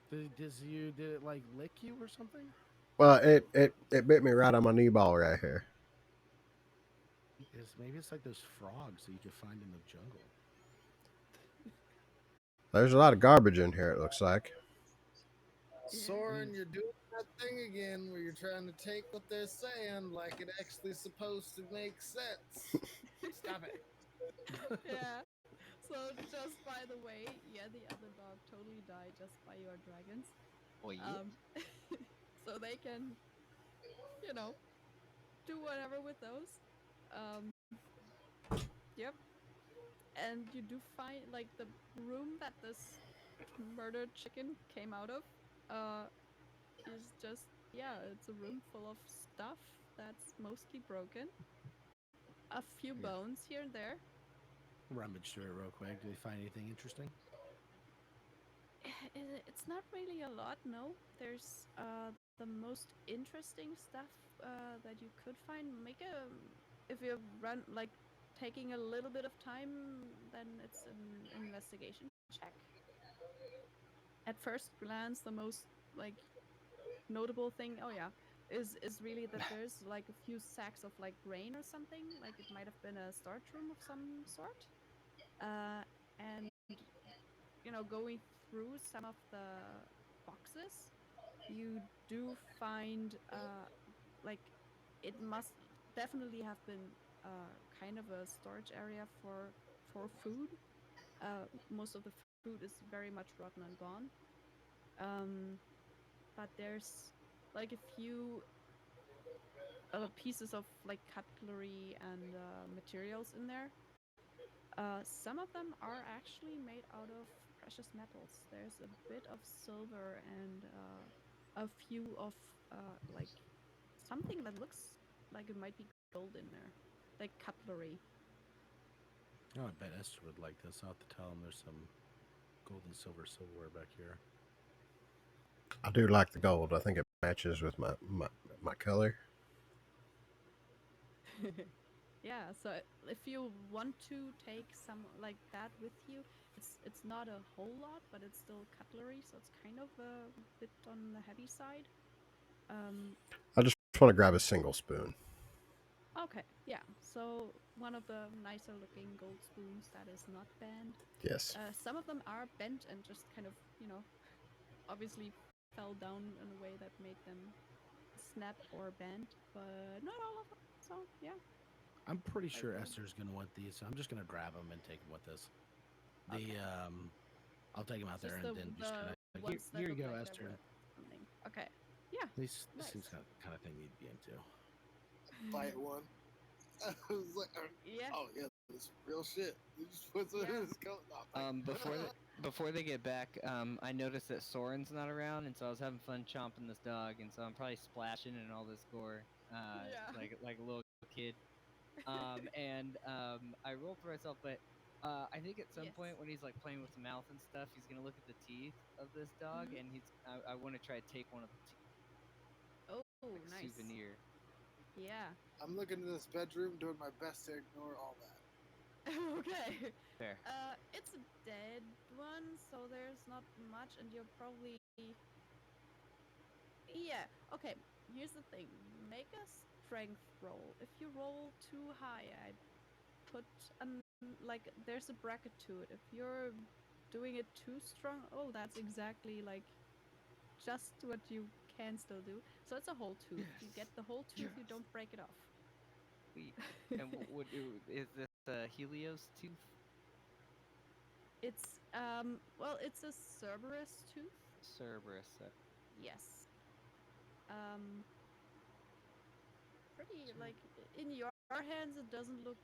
Did it like lick you or something? Well, it bit me right on my knee ball right here. Maybe it's like those frogs that you could find in the jungle. There's a lot of garbage in here. It looks like. Soren, you're doing that thing again where you're trying to take what they're saying like it actually supposed to make sense. Stop it. Yeah. So just by the way, yeah, the other dog totally died just by your dragons. Oh yeah. So they can, you know, do whatever with those. Um, yep. And you do find like the room that this murdered chicken came out of. Uh, is just yeah, it's a room full of stuff that's mostly broken. A few Yeah. bones here and there. Rummage through it real quick. Did they find anything interesting? It's not really a lot, no. There's the most interesting stuff that you could find. Make a if you run like taking a little bit of time, then it's an investigation check. At first glance, the most like notable thing, oh yeah, is really that there's like a few sacks of like grain or something. Like it might have been a storage room of some sort. And going through some of the boxes, you do find like it must definitely have been kind of a storage area for food. Most of the food is very much rotten and gone. Um, but there's like a few pieces of like cutlery and materials in there. Some of them are actually made out of precious metals. There's a bit of silver and a few of like something that looks like it might be gold in there, like cutlery. Oh, I bet Esther would like this. I'll have to tell him there's some gold and silverware back here. I do like the gold. I think it matches with my color. Yeah, so if you want to take some like that with you, it's not a whole lot, but it's still cutlery, so it's kind of a bit on the heavy side. Um, I just want to grab a single spoon. okay, yeah. So one of the nicer looking gold spoons that is not bent. Yes. Some of them are bent and just kind of, obviously fell down in a way that made them snap or bend, but not all of them. So yeah, I'm pretty like sure Esther's gonna want these, so I'm just gonna grab them and take them with us. okay. I'll take them out there Just and then just kind of here, ones that here you look go, like they're Esther. worth something. Okay. Yeah. This Nice. seems kind of thing you'd be into. Fight one. I was like, Yeah. oh yeah, this real shit. You just put some Yeah. in this coat. No, Before they get back, I noticed that Soren's not around, and so I was having fun chomping this dog, and so I'm probably splashing in all this gore, Yeah. like a little kid. And I rolled for myself, but I think at some Yes. point when he's like playing with the mouth and stuff, he's gonna look at the teeth of this dog, Mhm. and I want to try to take one of the teeth, Oh, like nice. souvenir. Yeah. I'm looking in this bedroom, doing my best to ignore all that. Okay. Fair. It's a dead one, so there's not much, and you're probably. Yeah. Okay. Here's the thing. Make a strength roll. If you roll too high, I put like there's a bracket to it. If you're doing it too strong, oh, that's exactly like just what you can still do. So it's a whole tooth. You get the whole tooth. You don't break it off. Sweet. And is this a Helios tooth? It's well, it's a Cerberus tooth. Cerberus. Yes. Um, pretty like in your hands it doesn't look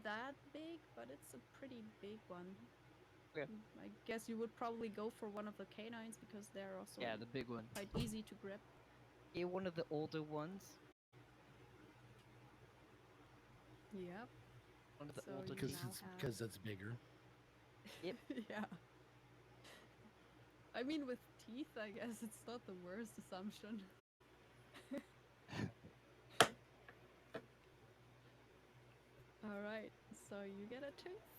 that big, but it's a pretty big one. Okay. I guess you would probably go for one of the canines because they're also Yeah, the big one. quite easy to grip. Yeah, one of the older ones. Yep. One of the So older you Because now teeth. have. because it's bigger. Yep. Yeah. I mean, with teeth, I guess it's not the worst assumption. All right, so you get a tooth.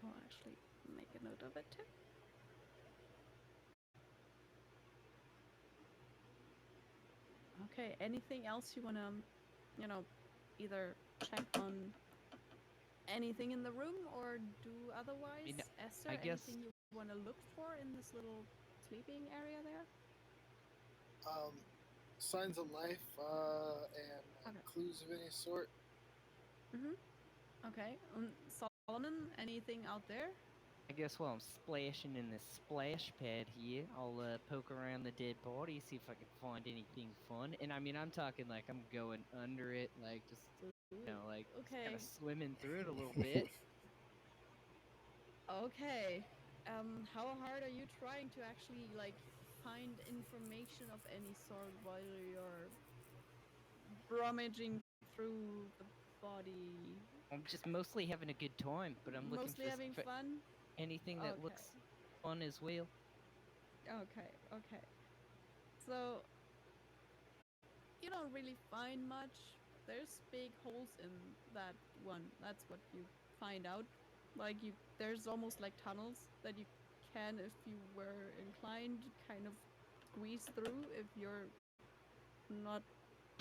I'll actually make a note of it too. Okay, anything else you want to, either check on anything in the room or do otherwise? Esther, I guess anything you want to look for in this little sleeping area there? Signs of life and Okay. clues of any sort. Okay. Solomon, anything out there? I guess while I'm splashing in this splash pad here, I'll poke around the dead body, see if I can find anything fun. And I mean, I'm talking like I'm going under it, like just like just kind Okay. of swimming through it a little bit. Okay. How hard are you trying to actually like find information of any sort while you're rummaging through the body? I'm just mostly having a good time, but I'm looking Mostly having for fun? anything that Okay. looks fun as well. Okay. So you don't really find much. There's big holes in that one. That's what you find out. Like there's almost like tunnels that you can, if you were inclined, kind of squeeze through if you're not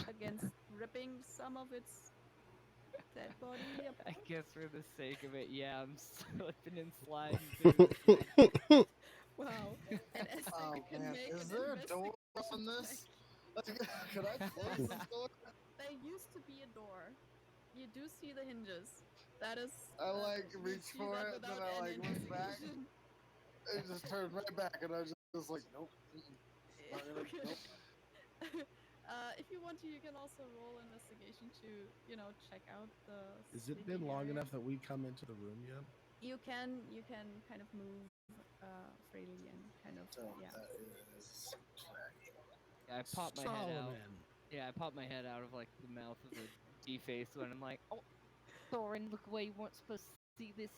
against ripping some of its dead body I apart. guess for the sake of it, yeah, I'm slipping and sliding through this thing. Wow. And Esther, Oh you can man, make is an there a door investigation on check. this? Could I close this door? There used to be a door. You do see the hinges. That is, I like you reach see for that it, then without I any like look back. investigation. It just turned right back, and I just like, nope. Not gonna, Okay. nope. If you want to, you can also roll investigation to, check out the Has it sleeping been long area. enough that we come into the room yet? You can kind of move freely and kind of So yeah. that is Yeah, I pop my head out. Solomon. Yeah, I pop my head out of like the mouth of the D-face when I'm like, oh, Thorin, look away, you weren't supposed to see this.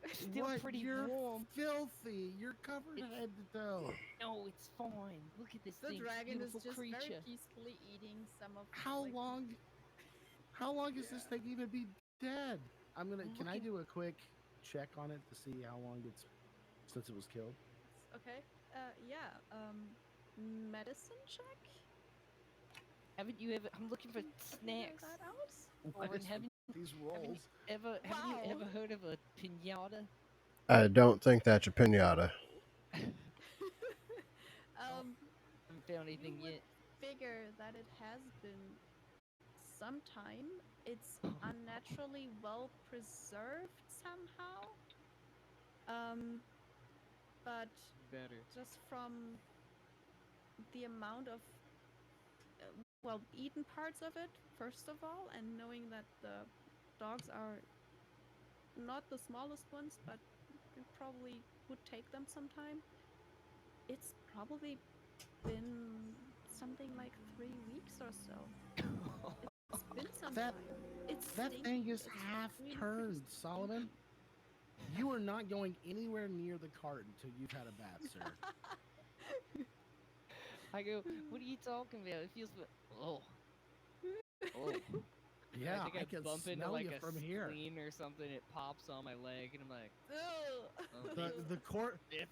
It's still What? pretty You're warm. filthy. You're covered head to toe. No, it's fine. Look at this The thing, dragon is beautiful just very creature. peacefully eating some of How like long? How long has this yeah. thing even be dead? Can Look I at do a quick check on it to see how long it's since it was killed? okay. Yeah. Medicine check. haven't you ever? I'm looking for Figure snacks. that out. What Thorin, is haven't with these haven't you rolls? haven't you Wow. ever heard of a pinata? I don't think that's a pinata. Oh, um, haven't found you anything would yet. figure that it has been some time. It's unnaturally well preserved somehow. Um, but Better. just from the amount of well eaten parts of it, first of all, and knowing that the dogs are not the smallest ones, but it probably would take them some time. It's probably been something like 3 weeks or so. It's been some That time. It's that stinky. thing is It's half really pretty turned, Solomon. stinky. You are not going anywhere near the cart until you've had a bath, sir. I go, what are you talking about? It feels, oh, oh. Yeah, I think I I can bump into smell like you a from here. spleen or something. It pops on my leg, and I'm like, Ugh. oh, it's The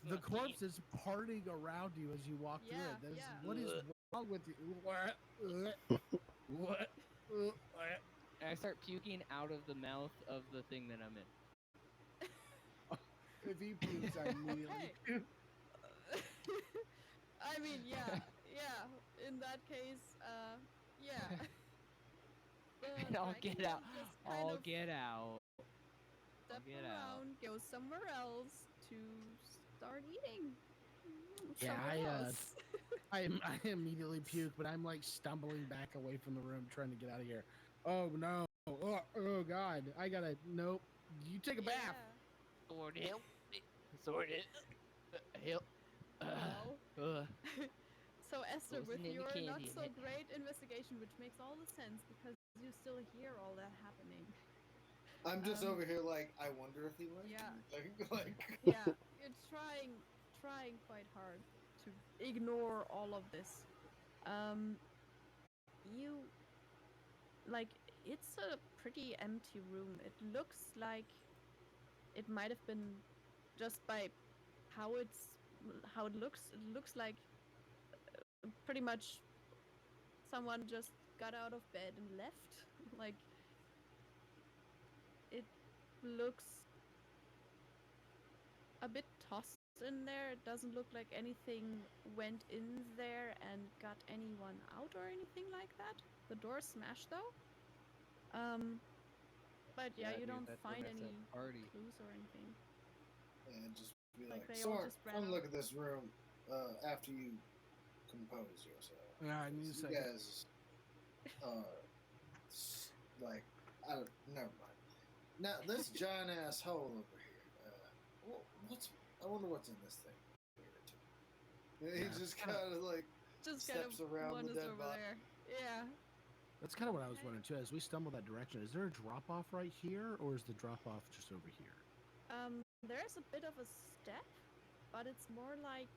not me. corpse is parting around you as you walk through Yeah, it. There's, yeah. what is Ugh. wrong with you? What? And I start puking out of the mouth of the thing that I'm in. If he pukes, I immediately Okay. puke. I mean, yeah, yeah. In that case, yeah. The And I'll dragon get out. will just kind I'll of get out. I'll step get out. around, go somewhere else to start eating. Yeah, Somewhere else. I immediately puke, but I'm like stumbling back away from the room, trying to get out of here. Oh no! Oh God! I gotta. Nope. You take a bath. Sword help. Sword help. Well, Ugh. so Esther, with Wasn't any your not candy in so it. great investigation, which makes all the sense because you still hear all that happening. I'm just Um, over here like, I wonder if he liked yeah. me. Like Yeah, you're trying quite hard to ignore all of this. Um, you like it's a pretty empty room. It looks like it might have been just by how how it looks. It looks like pretty much someone just got out of bed and left. Like it looks a bit tossed in there. It doesn't look like anything went in there and got anyone out or anything like that. The door's smashed though. Um, but yeah, you Dude, don't that door find must have any party. clues or anything. and just be Like like, they all Sorg, just ran come out. look at this room after you compose yourself. I need a You second. guys like, I don't, never mind. Now this giant ass hole over here. What's? I wonder what's in this thing. He Yeah, just kind of like Just kind of steps around the wanders dead over body. there. Yeah. that's kind of what I was wondering too. As we stumble that direction, is there a drop off right here, or is the drop off just over here? There's a bit of a step, but it's more like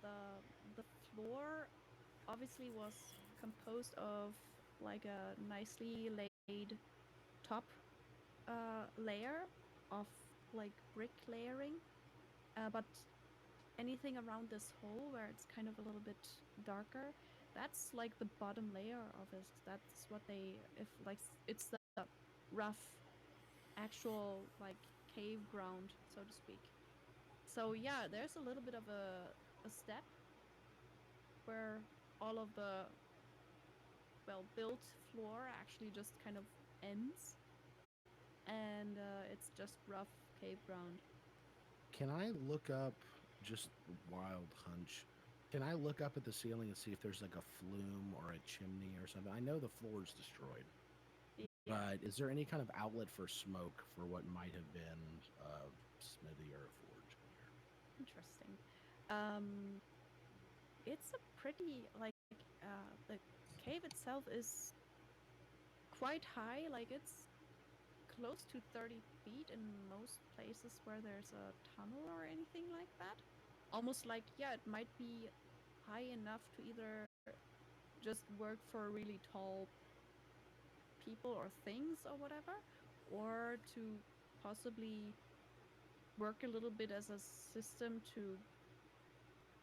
the floor obviously was composed of like a nicely laid top layer of like brick layering, but anything around this hole where it's kind of a little bit darker, that's like the bottom layer of it. That's what they, if like it's the rough actual like cave ground, so to speak. So yeah, there's a little bit of a step where all of the well built floor actually just kind of ends, and it's just rough cave ground. Can I look up, just wild hunch? Can I look up at the ceiling and see if there's like a flume or a chimney or something? I know the floor is destroyed, Yeah, but is there any kind of outlet for smoke for what might have been a smithy or a forge in here? interesting. Um, it's a pretty like the cave itself is quite high. Like it's close to 30 feet in most places where there's a tunnel or anything like that. Almost like yeah, it might be high enough to either just work for really tall people or things or whatever, or to possibly work a little bit as a system to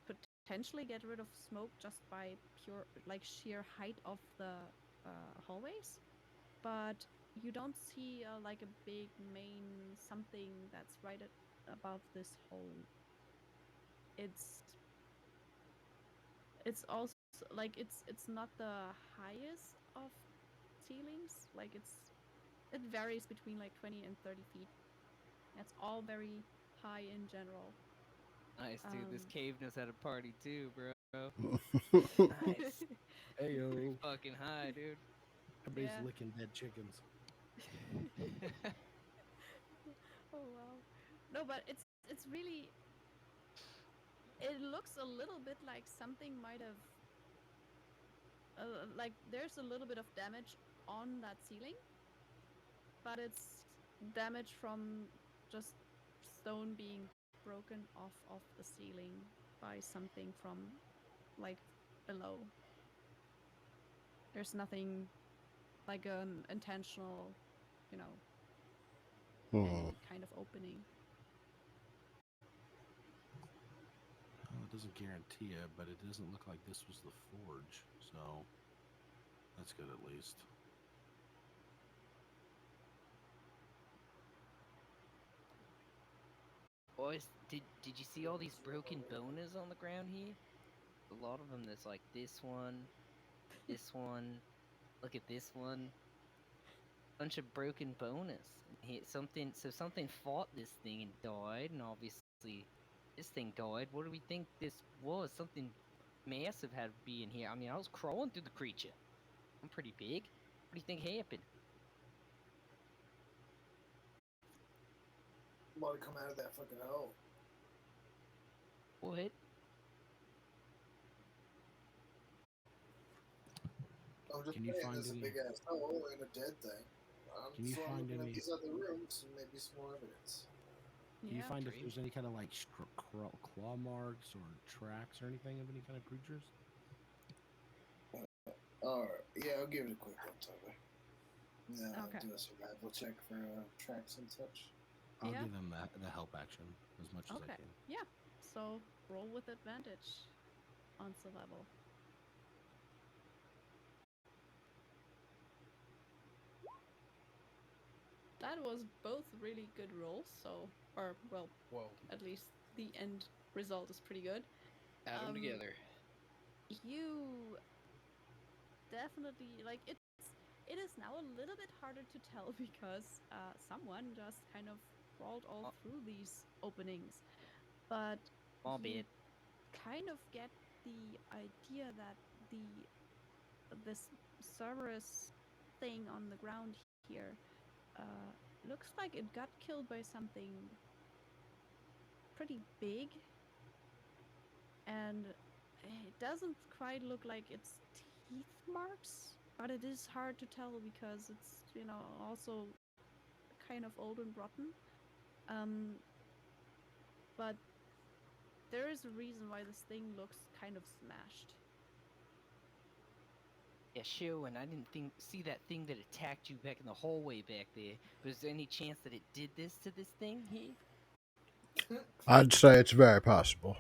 potentially get rid of smoke just by pure like sheer height of the hallways. But you don't see like a big main something that's right above this hole. it's it's also like it's not the highest of ceilings. Like it varies between like 20 and 30 feet. It's all very high in general. Nice, dude. This um cave knows how to party too, bro. Nice. Hey Pretty yo, fucking high, dude. everybody's yeah. licking dead chickens. Oh wow. No, but it's really, it looks a little bit like something might have like there's a little bit of damage on that ceiling, but it's damage from just stone being broken off of the ceiling by something from like below. There's nothing like an intentional, you know, Hmm. kind of opening. Well, it doesn't guarantee it, but it doesn't look like this was the forge, so that's good at least. Boys, did you see all these broken bones on the ground here? A lot of them. That's like this one, this one. Look at this one. Bunch of broken bonus. Something fought this thing and died, and obviously this thing died. What do we think this was? Something massive had to be in here. I mean, I was crawling through the creature. I'm pretty big. What do you think happened? Want to come out of that fucking hole? What? I'm just Can you saying, find there's a any? big ass hole and a dead thing. Can you So I'm find looking at any? these other rooms and maybe some more evidence. Can you Yeah. find if Dream. there's any kind of like claw marks or tracks or anything of any kind of creatures? All right, yeah, I'll give it a quick look, Tyler. Yeah, Okay. do a survival check for tracks and such. I'll Yeah. give them the help action as much as I Okay. can. Yeah. So roll with advantage on survival. That was both really good rolls. So, or well, Whoa. at least the end result is pretty good. Add them together. You definitely like it is now a little bit harder to tell because someone just kind of crawled all Oh. through these openings, but Small you bit. kind of get the idea that the this Cerberus thing on the ground here looks like it got killed by something pretty big, and it doesn't quite look like it's teeth marks, but it is hard to tell because it's, you know, also kind of old and rotten. Um, but there is a reason why this thing looks kind of smashed. Yeah, sure. And I didn't see that thing that attacked you back in the hallway back there. But is there any chance that it did this to this thing here? I'd say it's very possible.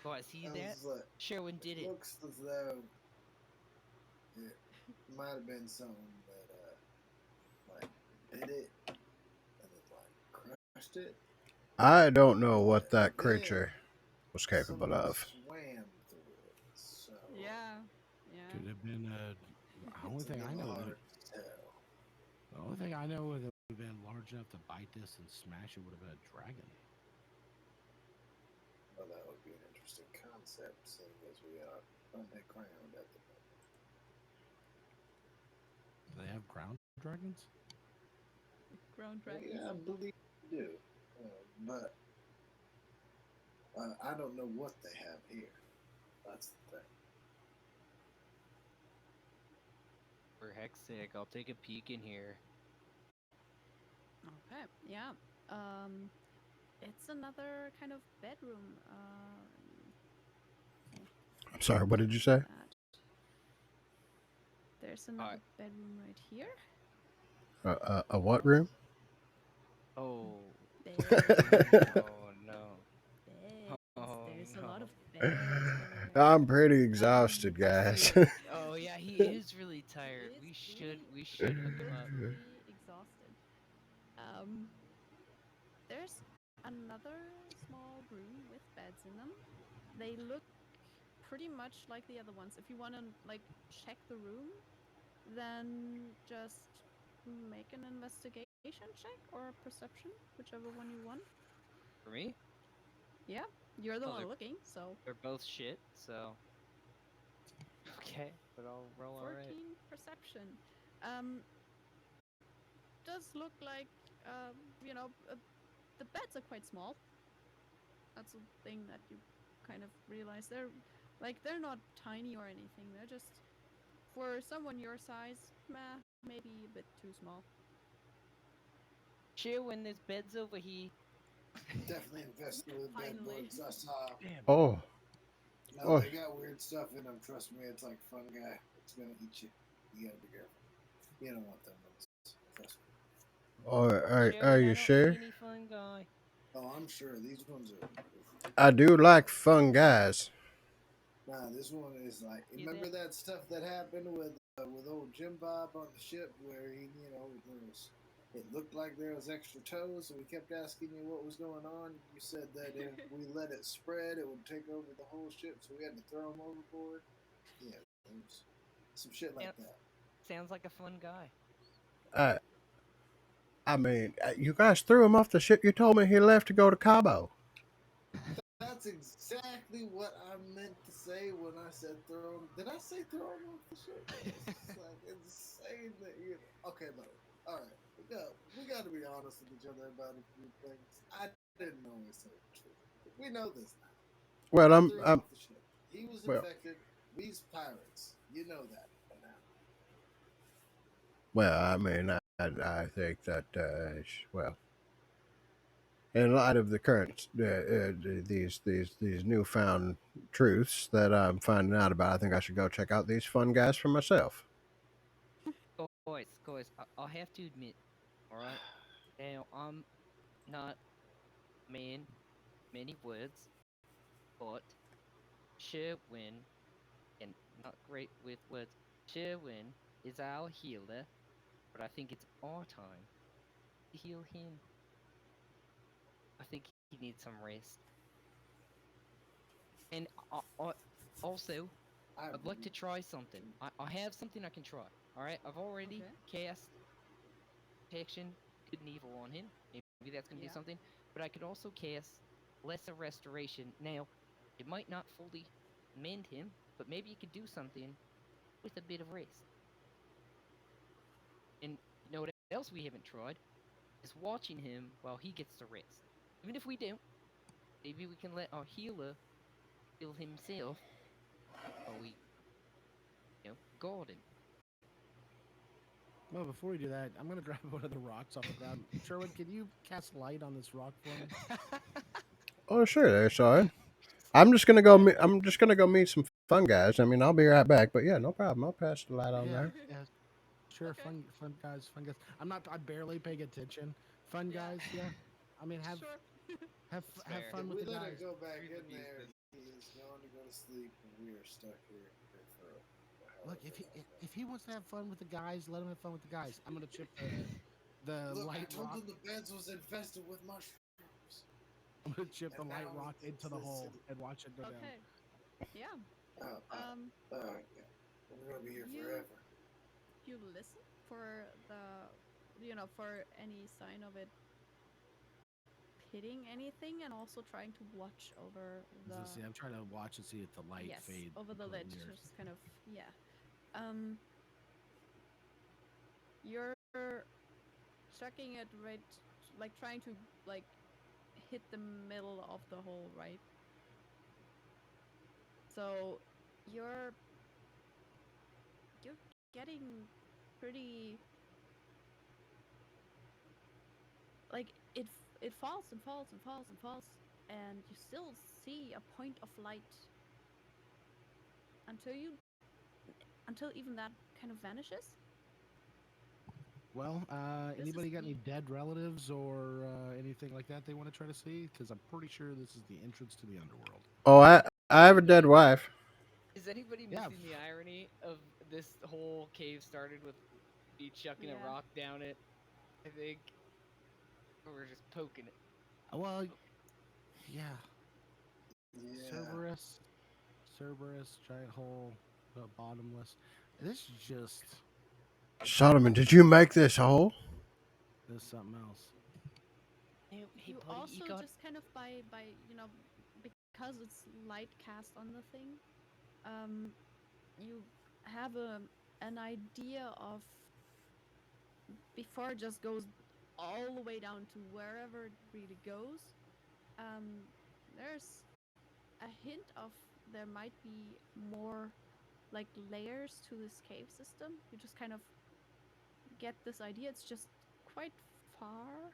Oh, I see I that. was like, Sherwin did it. looks as though it might have been something that like did it and then like crushed it. I don't know what And that then creature was capable somebody of. swam through it. So Yeah, Could yeah. have been a. The only it's a thing I little know hard to tell. the only thing I know that would have been large enough to bite this and smash it would have been a dragon. Well, that would be an interesting concept, seeing as we are underground at the moment. Do they have ground dragons? Ground dragons. Yeah, I believe we do. But I don't know what they have here. That's the thing. For heck's sake, I'll take a peek in here. Okay, yeah. Um, it's another kind of bedroom. I'm sorry, what did you say? That. There's another bedroom right here. A what room? Oh. Beds. Oh no. Beds. Oh There's a lot no. of beds over there. I'm pretty exhausted, I guys. feel. Oh yeah, he is really tired. It's We really should hook him up. physically exhausted. Um, there's another small room with beds in them. They look pretty much like the other ones. If you want to like check the room, then just make an investigation check or a perception, whichever one you want. For me? Yeah, you're the Oh, one looking, so they're both shit. So. Okay, but I'll roll all 14 right. perception. Um, does look like you know, the beds are quite small. That's a thing that you kind of realize. They're not tiny or anything. They're just for someone your size, maybe a bit too small. Sure, when there's beds over here. Definitely invested with bed Finally. bugs. I saw. Damn. Oh, No, oh, they got weird stuff in them. Trust me, it's like fungi. It's gonna eat you. You gotta be careful. You don't want them ones. Trust me. Are Sherman, I you don't see sure? any fungi. Oh, I'm sure these ones are. I do like fun guys. Nah, this one is like. You Remember there? that stuff that happened with old Jim Bob on the ship, where he, there was. It looked like there was extra toes, and we kept asking you what was going on. You said that if we let it spread, it would take over the whole ship, so we had to throw them overboard. Yeah, it was some shit like Sound- that. Sounds like a fun guy. I I mean, you guys threw him off the ship. You told me he left to go to Cabo. That's exactly what I meant to say when I said throw him. Did I say throw him off the ship? It's like insane that Okay, buddy. All right, we got to be honest with each other about a few things. I didn't always tell you the truth. We know this now. Well, I threw him I'm off the ship. He was well, infected. We's pirates. You know that now. I mean, I think that well, in light of the current these newfound truths that I'm finding out about, I think I should go check out these fun guys for myself. Guys, I'll have to admit, all right. Now I'm not man many words, but Sherwin, and not great with words. Sherwin is our healer, but I think it's our time to heal him. I think he needs some rest. And also, I I'd like to try something. I have something I can try. All right, I've already Okay. cast protection, good and evil on him. Maybe that's gonna do Yeah. something. But I could also cast lesser restoration. Now, it might not fully mend him, but maybe you could do something with a bit of rest. And you know what else we haven't tried is watching him while he gets to rest. Even if we don't, maybe we can let our healer heal himself while we, guard him. Well, before we do that, I'm gonna grab one of the rocks off the ground. Sherwood, can you cast light on this rock for me? Oh, sure, there, sorry. Just I'm just gonna go meet some fun guys. I mean, I'll be right back. But yeah, no problem. I'll pass the light on Yeah, there. yeah, sure. Okay. Fun guys, fun guys. I'm barely paying attention. Fun Yeah. guys, yeah. I mean, Sure. it's have fair. fun If with we the let it guys. go back Freedom in of use there, business. he is going to go to sleep, and we are stuck here for Look, however long. if he wants to have fun with the guys, let him have fun with the guys. I'm gonna chip the Look, I light told rock. them the beds was infested with mushrooms, I'm gonna chip the and light now rock it's into the this. hole and watch it go down. Okay. Yeah. Oh, Um, yeah. We're gonna be here you forever. you listen for for any sign of it hitting anything, and also trying to watch over So the see, I'm trying to watch and see if the light yes, fades over the until it ledge, nears. just kind of, yeah. Um, you're checking it right, like trying to like hit the middle of the hole, right? So you're you're getting pretty, like it falls and falls and falls and falls, and you still see a point of light until you until even that kind of vanishes. Well, This is anybody got any the dead relatives or anything like that they want to try to see? Because I'm pretty sure this is the entrance to the underworld. Oh, I have a dead wife. Is anybody Yeah, missing the irony of this whole cave started with me chucking a yeah. rock down it? I think we're just poking it. well, Poke yeah. Yeah. Cerberus, Cerberus, giant hole, bottomless. This is just Solomon, did you make this hole? this is something else. it. Hey, You buddy, you also got. just kind of by because it's light cast on the thing, um, you have an idea of, before it just goes all the way down to wherever it really goes. Um, there's a hint of there might be more like layers to this cave system. You just kind of get this idea. It's just quite far.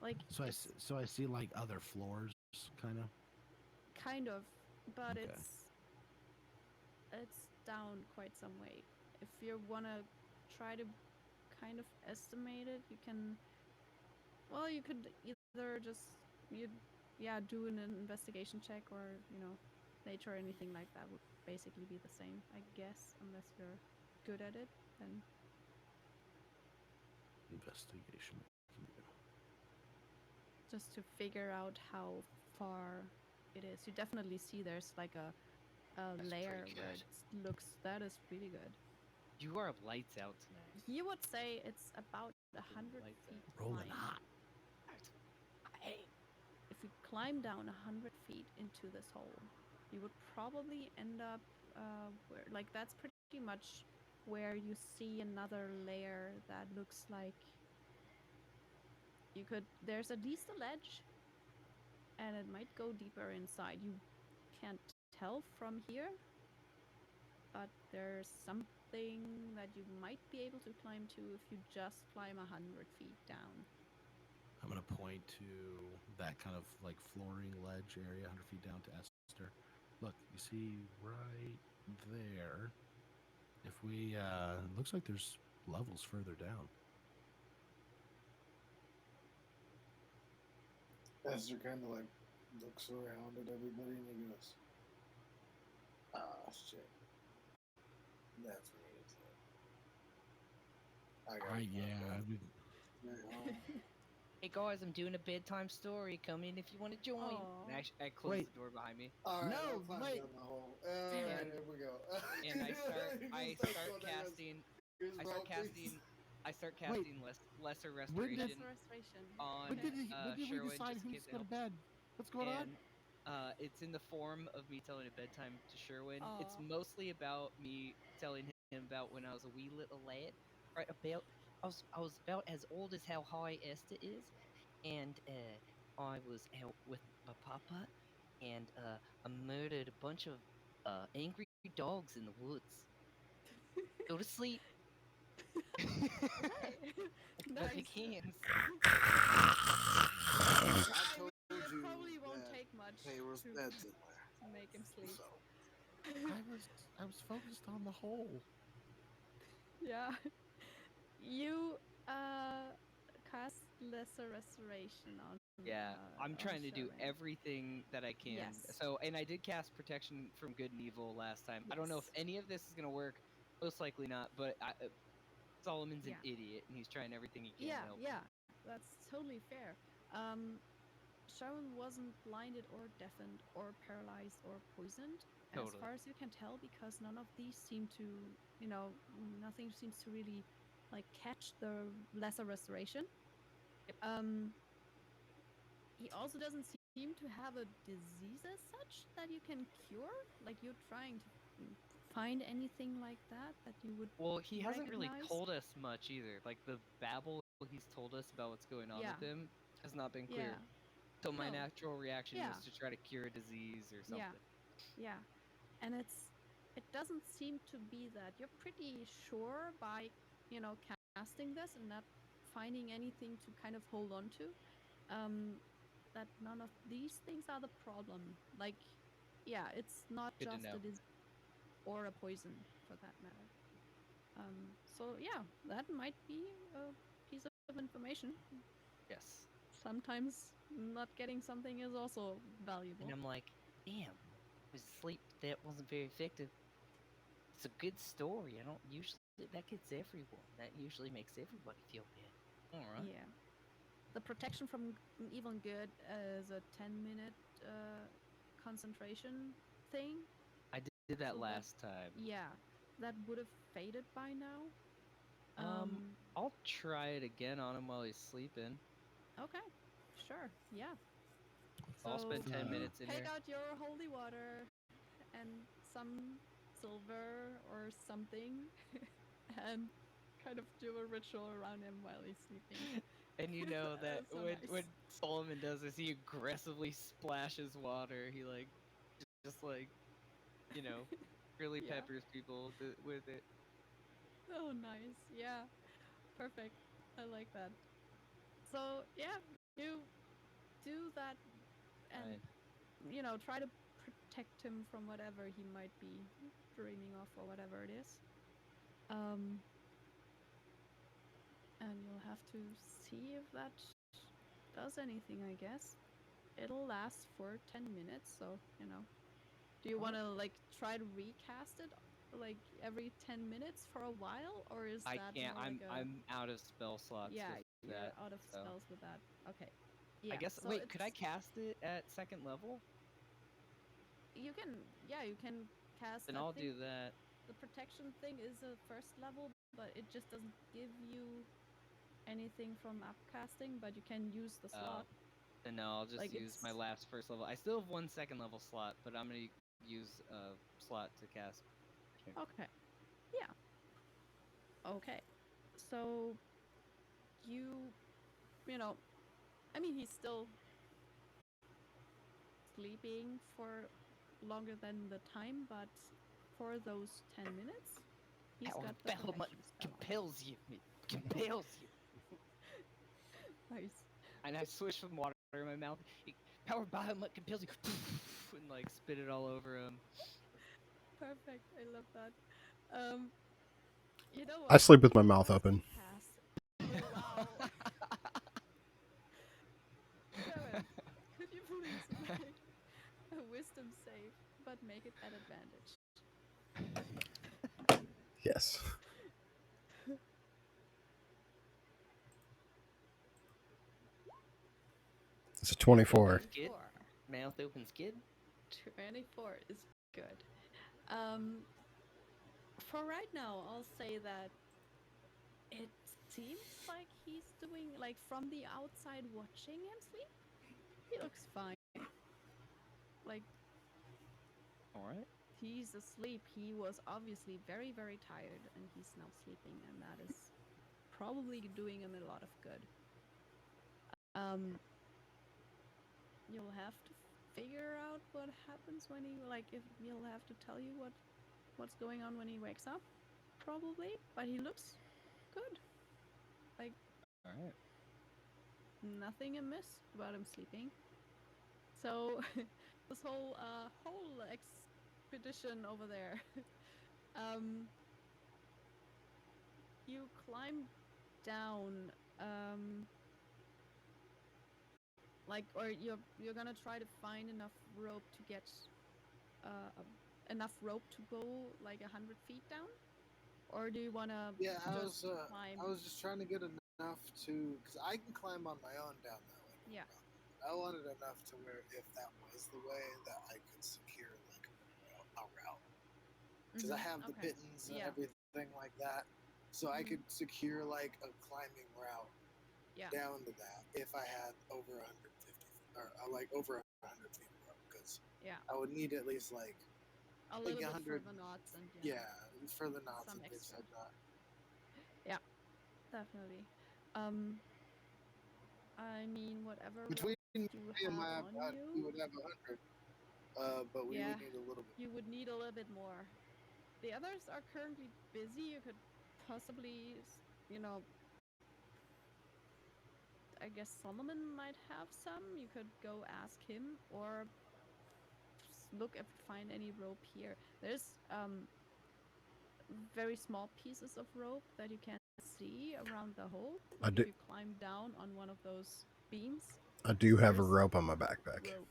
Like it's So I see like other floors, kind of. kind of, but Okay. it's down quite some way. If you wanna try to kind of estimate it, you can. Well, you could either just you yeah do an investigation check, or nature or anything like that would basically be the same, I guess, unless you're good at it. Then Investigation. just to figure out how far it is, you definitely see there's like a That's layer pretty where good. it looks that is pretty good. You are lights out tonight. You would say it's about Fucking 100 lights feet out. Rolling climb. hot. Hey, If you climb down 100 feet into this hole, you would probably end up where, like, that's pretty much where you see another layer that looks like there's at least a ledge, and it might go deeper inside. You can't tell from here, but there's something that you might be able to climb to if you just climb 100 feet down. I'm gonna point to that kind of like flooring ledge area, 100 feet down to Esther. Look, you see right there. If we, it looks like there's levels further down. Esther kind of like looks around at everybody and he goes, "Ah, shit. That's what it is. I gotta Yeah, I mean, hey guys, I'm doing a bedtime story. Come in if you want to join. Aw. And I close Wait. the door behind me. All right, No, I'll climb wait. down the hole. All Damn right, it. here we go. And I start He starts going down, he goes, casting "Here's I roll, start please." casting I start Wait. casting lesser When did- That's restoration restoration. on when did we Sherwin decide just in who case needs it to go to helps. bed? What's going on? And it's in the form of me telling a bedtime to Sherwin. It's Aw. mostly about me telling him about when I was a wee little lad. Right about I was about as old as how high Esther is, and I was out with my papa, and I murdered a bunch of angry dogs in the woods. Go to sleep. Okay. My big Nice. hands. I I told mean, it you probably won't that take much there was to beds in there. make him sleep. So I was focused on the hole. Yeah. You cast lesser restoration Yeah, I'm on trying to do Sherwin. everything that I can. Yes. So, and I did cast protection from good and evil last time. I don't know if Yes. any of this is gonna work. Most likely not. But Solomon's an Yeah. idiot, and he's trying everything he can to Yeah, help. yeah. That's totally fair. Um Sharon wasn't blinded or deafened or paralyzed or poisoned, as Totally. far as you can tell, because none of these seem to, nothing seems to really like catch the lesser restoration. Yep. He also doesn't seem to have a disease as such that you can cure. Like, you're trying to find anything like that you would Well, he hasn't really recognize. told us much either. Like the babble he's told us about what's going on Yeah, with him has not been yeah, clear. So my no, natural reaction yeah, was to try to cure a disease or yeah, something. yeah. And it doesn't seem to be that. You're pretty sure by, casting this and not finding anything to kind of hold on to, um, that none of these things are the problem. Like, yeah, it's not Good to just a know. disease or a poison for that matter. So yeah, that might be a piece of information. Yes. Sometimes not getting something is also valuable. And I'm like, damn, I was asleep. That wasn't very effective. It's a good story. I don't usually that gets everyone. That usually makes everybody feel bad. All right. Yeah. The protection from evil and good is a 10-minute concentration thing. I did that So that, last time. yeah, that would have faded by now. I'll try it again on him while he's sleeping. Okay, sure, yeah. I'll So spend 10 minutes in take there. out your holy water and some silver or something and kind of do a ritual around him while he's sleeping. And you know that That's so when nice. when Solomon does this, he aggressively splashes water. He like just like you know really Yeah. peppers people with it. Oh, nice. Yeah. Perfect. I like that. So, yeah, you do that and, Fine. try to protect him from whatever he might be dreaming of or whatever it is. Um, And you'll have to see if that does anything, I guess. It'll last for 10 minutes, so, you know. Do you want to, like, try to recast it, like, every 10 minutes for a while? Or is I that can't. more like a. I'm out of spell slots Yeah, with you're that. out of So spells with that. Okay. I Yeah, guess. so Wait, could I it's. cast it at second level? You can. Yeah, you can cast. Then I I'll think do that. the protection thing is a first level, but it just doesn't give you anything from upcasting, but you can use the Oh, slot. then no, I'll just Like use my it's. last first level. I still have one second level slot, but I'm gonna use a slot to cast. Okay. Yeah. Okay. So you know, I mean, he's still sleeping for longer than the time, but for those 10 minutes, he's Power got the battle protection spell on. compels you. It compels you. Nice. And I swish some water in my mouth. Power biomutt compels you, and like spit it all over him. Perfect. I love that. Um, you know I what? sleep with my mouth Let's open. pass. Oh, wow. Kevin, could you please make a wisdom save, but make it at advantage? Yes. It's a 24. Skid? Mouth open skid? 24 is good. Um, for right now, I'll say that it seems like he's doing, like, from the outside watching him sleep, he looks fine. Like, Alright. he's asleep. He was obviously very, very tired, and he's now sleeping, and that is probably doing him a lot of good. Um, you'll have to figure out what happens when he, like, if he'll have to tell you what's going on when he wakes up, probably. But he looks good. Like, Alright. nothing amiss about him sleeping. So this whole expedition over there, um, you climb down, like, or you're gonna try to find enough rope to get enough rope to go like 100 feet down, or do you wanna Yeah, just climb? I was just trying to get enough to, because I can climb on my own down that way. Yeah. I wanted enough to where if that was the way that I could secure like a route, because I have the Okay. pittance and Yeah. everything like that, so I could secure like a climbing route Yeah. down to that if I had over 150 or like over 100 feet of rope, because Yeah. I would need at least like A little bit 100. for the knots and Yeah, for the knots some and things extra. like that. Yeah, definitely. I mean, whatever Between rope me you and have my on we you, would have 100, but we yeah, would need a little bit. you would need a little bit more. The others are currently busy. You could possibly, you know, I guess Solomon might have some. You could go ask him, or look if you find any rope here. There's very small pieces of rope that you can see around the hole. I Like do. if you climb down on one of those beams, I do have a there's rope on my backpack. rope.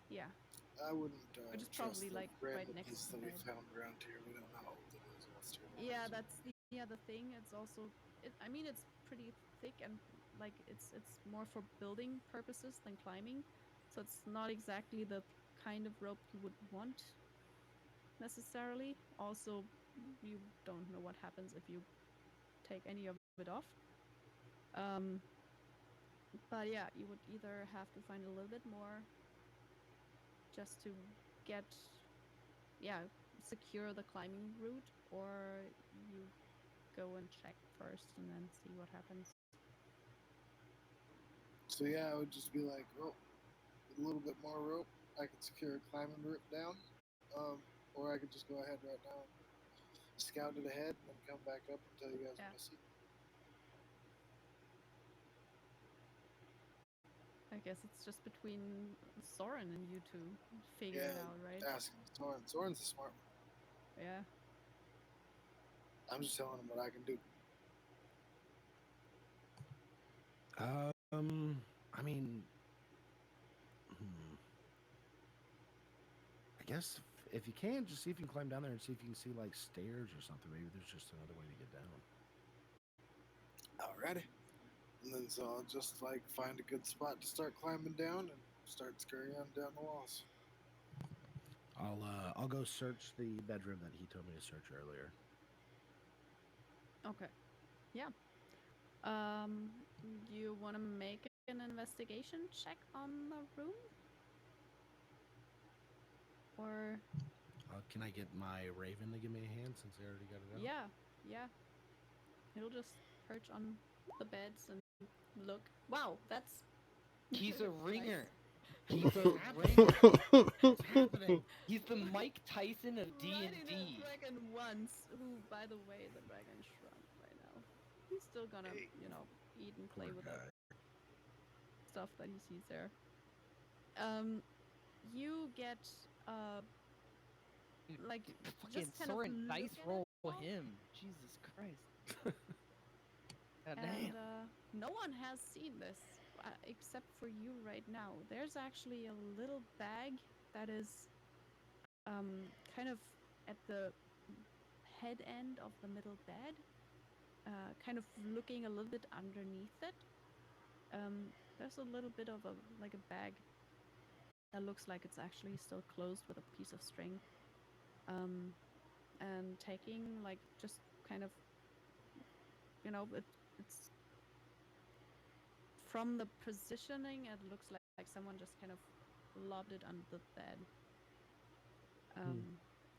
Yeah, I wouldn't which is trust probably the like right random next piece to that the we bed. found around here. We don't know how old it is. What's too old. Yeah, that's the other thing. It's also, I mean, it's pretty thick and like it's more for building purposes than climbing, so it's not exactly the kind of rope you would want necessarily. Also, you don't know what happens if you take any of it off. Um, but yeah, you would either have to find a little bit more just to get, yeah, secure the climbing route, or you go and check first and then see what happens. So yeah, I would just be like, oh, with a little bit more rope, I could secure a climbing route down, or I could just go ahead right now, scout it ahead, and then come back up and tell you guys Yeah. what I see. I guess it's just between Soren and you two figure Yeah, it out, right? ask Soren. Soren's a smart one. Yeah. I'm just telling him what I can do. I mean, hmm, I guess if you can, just see if you can climb down there and see if you can see like stairs or something. Maybe there's just another way to get down. Alrighty. And then so I'll just like find a good spot to start climbing down and start scurrying on down the walls. I'll go search the bedroom that he told me to search earlier. Okay. Yeah. You want to make an investigation check on the room? Or Can I get my raven to give me a hand since I already got it out? yeah. He'll just perch on the beds and look. Wow, that's He's a nice. ringer. He's a ringer. What's happening? He's the Mike Tyson of Riding the D&D. dragon once, who, by the way, the dragon shrunk right now. He's still gonna, eat and play Poor with guy. the stuff that he sees there. You get, Dude, like, fucking just kind of Soren look dice at roll it all, him. Jesus Christ. God and damn. no one has seen this except for you right now. There's actually a little bag that is kind of at the head end of the middle bed, kind of looking a little bit underneath it. There's a little bit of a bag that looks like it's actually still closed with a piece of string. And taking like just kind of, it's from the positioning, it looks like someone just kind of lobbed it under the bed.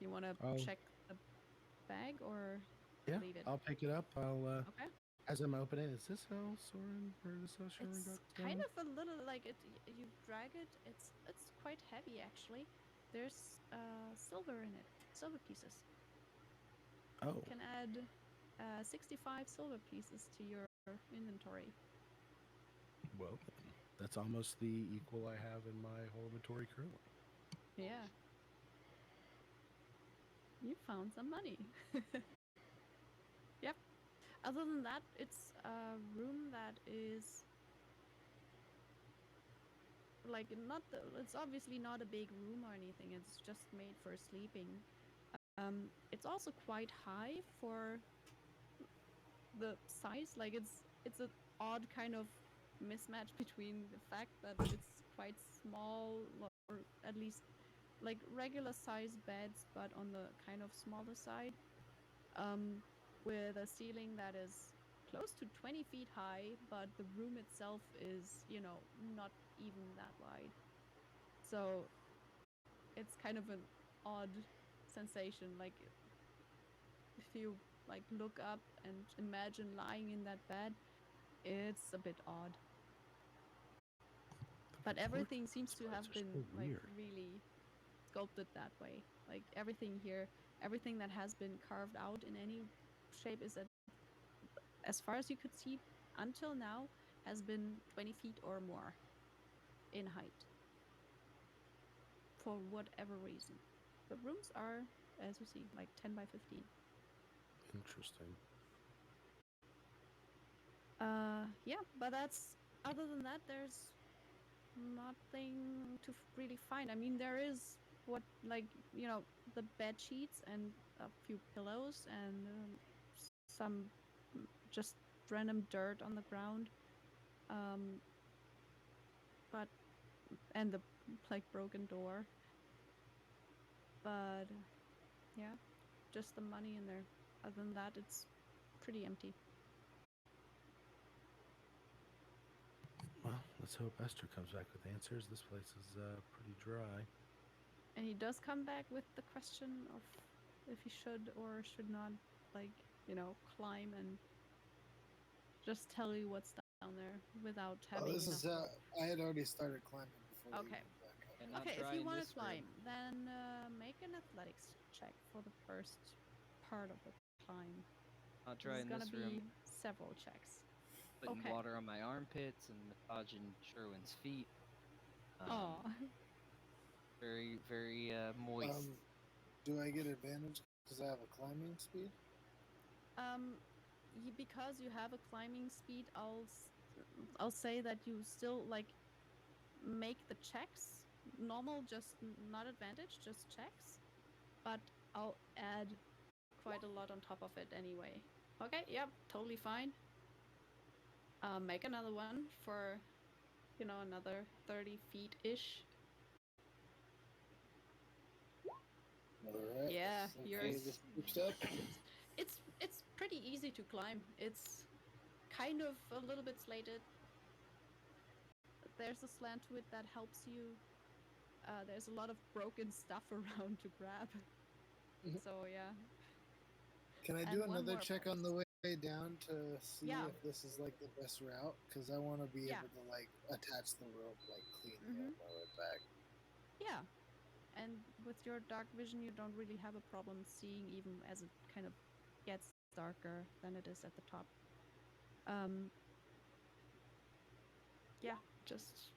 You want to Oh, check the bag or yeah. leave it? I'll pick it up. Okay. As I'm opening, is this how Soren or is this how Soren got It's kind down? of a little like it. You drag it. It's quite heavy actually. There's silver in it, silver pieces. Oh, You can add 65 silver pieces to your inventory. well, that's almost the equal I have in my whole inventory currently. Yeah, you found some money. Yep. Other than that, it's a room that is like it's obviously not a big room or anything. It's just made for sleeping. It's also quite high for the size. Like it's an odd kind of mismatch between the fact that it's quite small, or at least like regular size beds, but on the kind of smaller side, with a ceiling that is close to 20 feet high, but the room itself is, not even that wide. So it's kind of an odd sensation. Like if you like look up and imagine lying in that bed, it's a bit odd. But everything seems to have been So like weird. really sculpted that way. Like everything here, everything that has been carved out in any shape is as far as you could see until now, has been 20 feet or more in height for whatever reason. The rooms are, as you see, like 10 by 15. Interesting. Yeah, but that's, other than that, there's nothing to really find. I mean, there is what, like, the bed sheets and a few pillows and some just random dirt on the ground. But, and the like broken door. But yeah, just the money in there. Other than that, it's pretty empty. Well, let's hope Esther comes back with answers. This place is pretty dry. And he does come back with the question of if he should or should not, like, climb and just tell you what's down there without Oh, having this enough. is. I had already started climbing before you Okay. went back up. And not Okay, if dry you in want to this room. climb, then make an athletics check for the first part of the climb. Not This dry is in gonna this room. be several checks. Putting Okay. water on my armpits and massaging Sherwin's feet. Oh. Very, very moist. Do I get advantage because I have a climbing speed? Because you have a climbing speed, I'll I'll say that you still like make the checks normal, just not advantage, just checks. But I'll add quite a lot on top of it anyway. Okay, yep, totally fine. Make another one for, another 30 feet ish. All right. Yeah, Okay, yours. this keeps up. It's pretty easy to climb. It's kind of a little bit slated. There's a slant to it that helps you. There's a lot of broken stuff around to grab. Mhm. So yeah. Can I And do one another more check on the way down to see Yeah. if this is like the best route? Because I want to be Yeah. able to like attach the rope like cleanly Mm-hmm. on my way back. Yeah. And with your dark vision, you don't really have a problem seeing even as it kind of gets darker than it is at the top. Um, yeah, just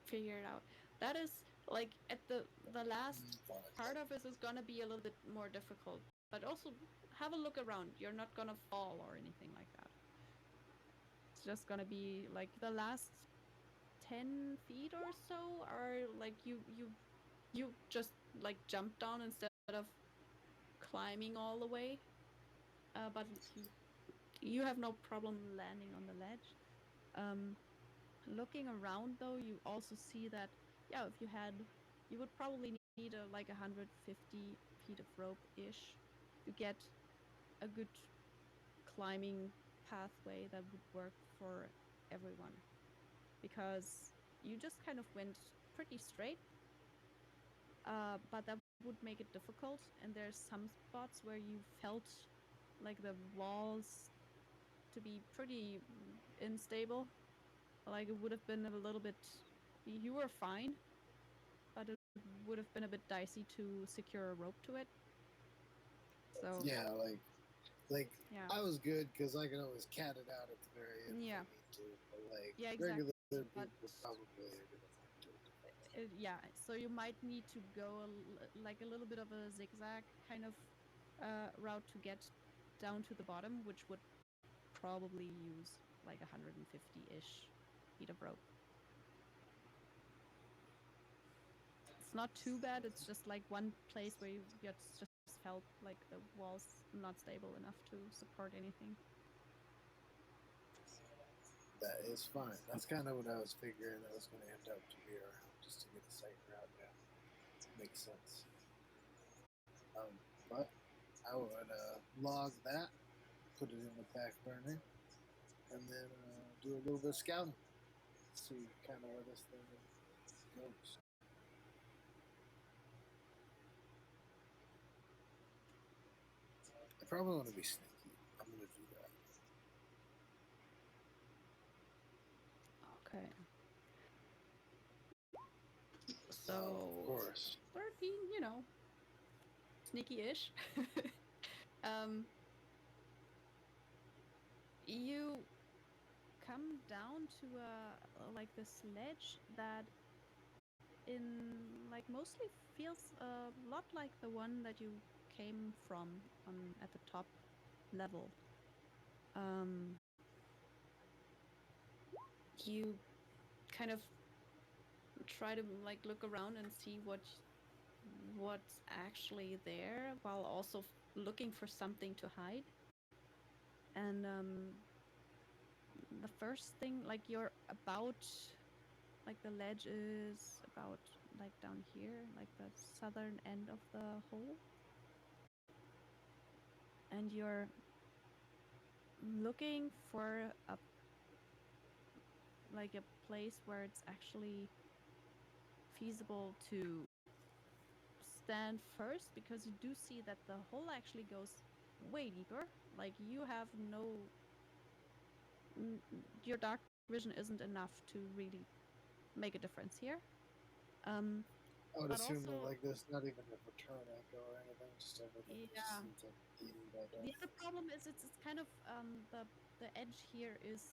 figure it out. That is like at the last part of it is gonna be a little bit more difficult, but also have a look around. You're not gonna fall or anything like that. It's just gonna be like the last 10 feet or so are like you just like jump down instead of climbing all the way. But you have no problem landing on the ledge. Um, Looking around though, you also see that yeah, if you would probably need like 150 feet of rope ish to get a good climbing pathway that would work for everyone, because you just kind of went pretty straight, but that would make it difficult. And there's some spots where you felt like the walls to be pretty unstable. Like it would have been a little bit. You were fine, but it would have been a bit dicey to secure a rope to it. So Yeah, like yeah, I was good because I could always cat it out at the very end if yeah, I need to. But like yeah, regular exactly. But people probably are gonna find it difficult. yeah, so you might need to go like a little bit of a zigzag kind of route to get down to the bottom, which would probably use like 150-ish feet of rope. It's not too bad. It's just like one place where you just felt like the walls not stable enough to support anything. That is fine. That's kind of what I was figuring it was going to end up to be around, just to get a safe route down. Makes sense. But I would log that, put it in the back burner, and then do a little bit of scouting, see kind of where this thing goes. I probably want to be sneaky. I'm going to do that. Okay. Of So course. 13, sneaky-ish. um, you come down to like this ledge that in like mostly feels a lot like the one that you came from on at the top level. Um, you kind of try to like look around and see what's actually there while also looking for something to hide. And the first thing, like you're about, like the ledge is about like down here, like the southern end of the hole, and you're looking for a like a place where it's actually feasible to stand first, because you do see that the hole actually goes way deeper. Like you have no your dark vision isn't enough to really make a difference here. Um, I would but assume that also, like there's not even a return echo or anything, just everything just yeah, seems like eaten by the death. other problem is it's kind of the edge here is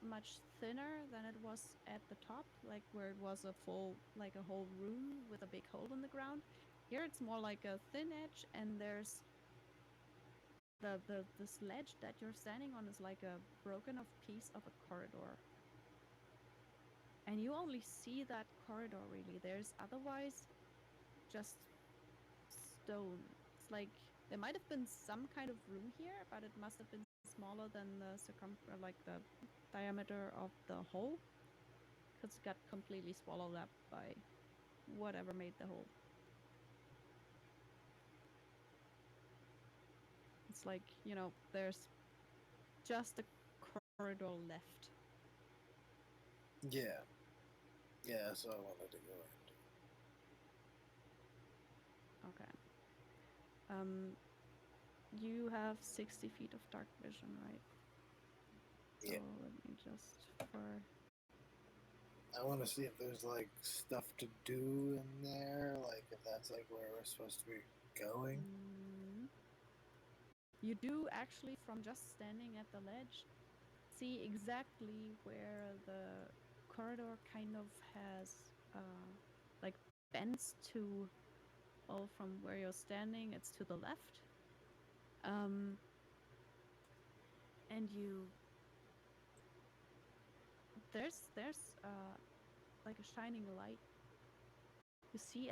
much thinner than it was at the top, like where it was a full like a whole room with a big hole in the ground. Here it's more like a thin edge, and there's this ledge that you're standing on is like a broken off piece of a corridor. And you only see that corridor really. There's otherwise just stone. It's like there might have been some kind of room here, but it must have been smaller than the like the diameter of the hole, because it got completely swallowed up by whatever made the hole. It's like, there's just a corridor left. Yeah. Yeah, so I wanted to go in. Okay. You have 60 feet of dark vision, right? So Yeah. let me just for. I want to see if there's like stuff to do in there, like if that's like where we're supposed to be going. You do actually, from just standing at the ledge, see exactly where the corridor kind of has like bends to. Well, from where you're standing, it's to the left. And there's like a shining light. You see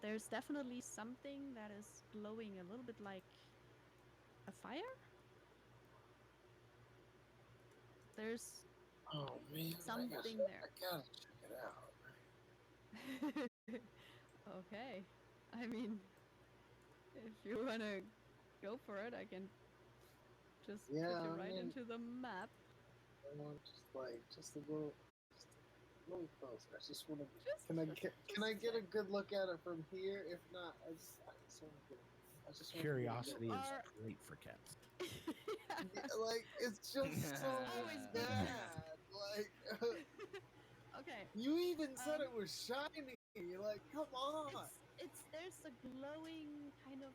there's definitely something that is glowing a little bit like a fire. There's man, something there. I gotta check it out. Okay. I mean, if you wanna go for it, I can just put you right into the map. I want just a little closer. I just want to. Can I get a good look at it from here? If not, I just want to get. I just want Curiosity to is great for cats. yeah, like it's just so Always good. bad. Like Okay. you even said it was shiny. Like come on. There's a glowing kind of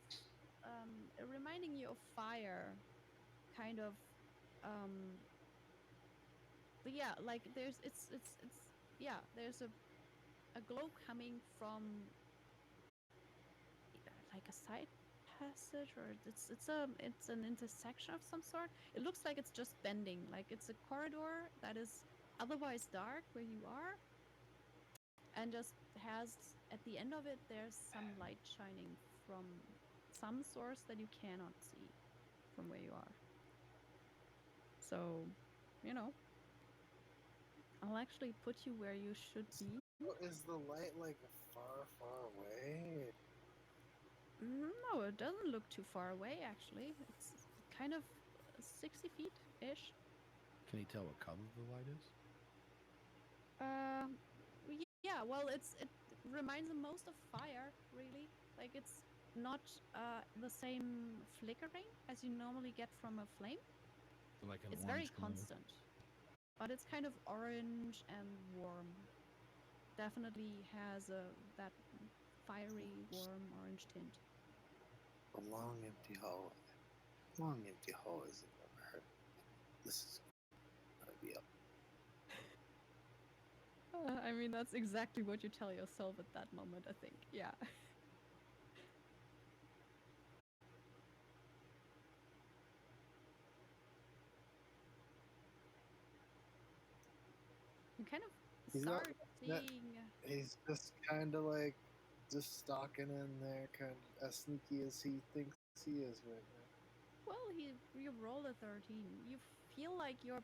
reminding you of fire, kind of. But yeah, like there's yeah, there's a glow coming from like a side passage, or it's an intersection of some sort. It looks like it's just bending, like it's a corridor that is otherwise dark where you are, and just has at the end of it there's some light shining from some source that you cannot see from where you are. So, I'll actually put you where you should be. Is the light like far away? No, it doesn't look too far away, actually. It's kind of 60 feet-ish. Can you tell what color the light is? Yeah, well, it reminds them most of fire, really. Like, it's not the same flickering as you normally get from a flame. Like an It's orange very glow. constant. But it's kind of orange and warm. Definitely has that fiery, warm orange tint. A long empty hallway. Long empty hallways have never heard. This is gonna be up. I mean, that's exactly what you tell yourself at that moment, I think. Yeah. You kind of start seeing. He's just kind of like just stalking in there, kind of as sneaky as he thinks he is right now. Well, you rolled a 13. You feel like you're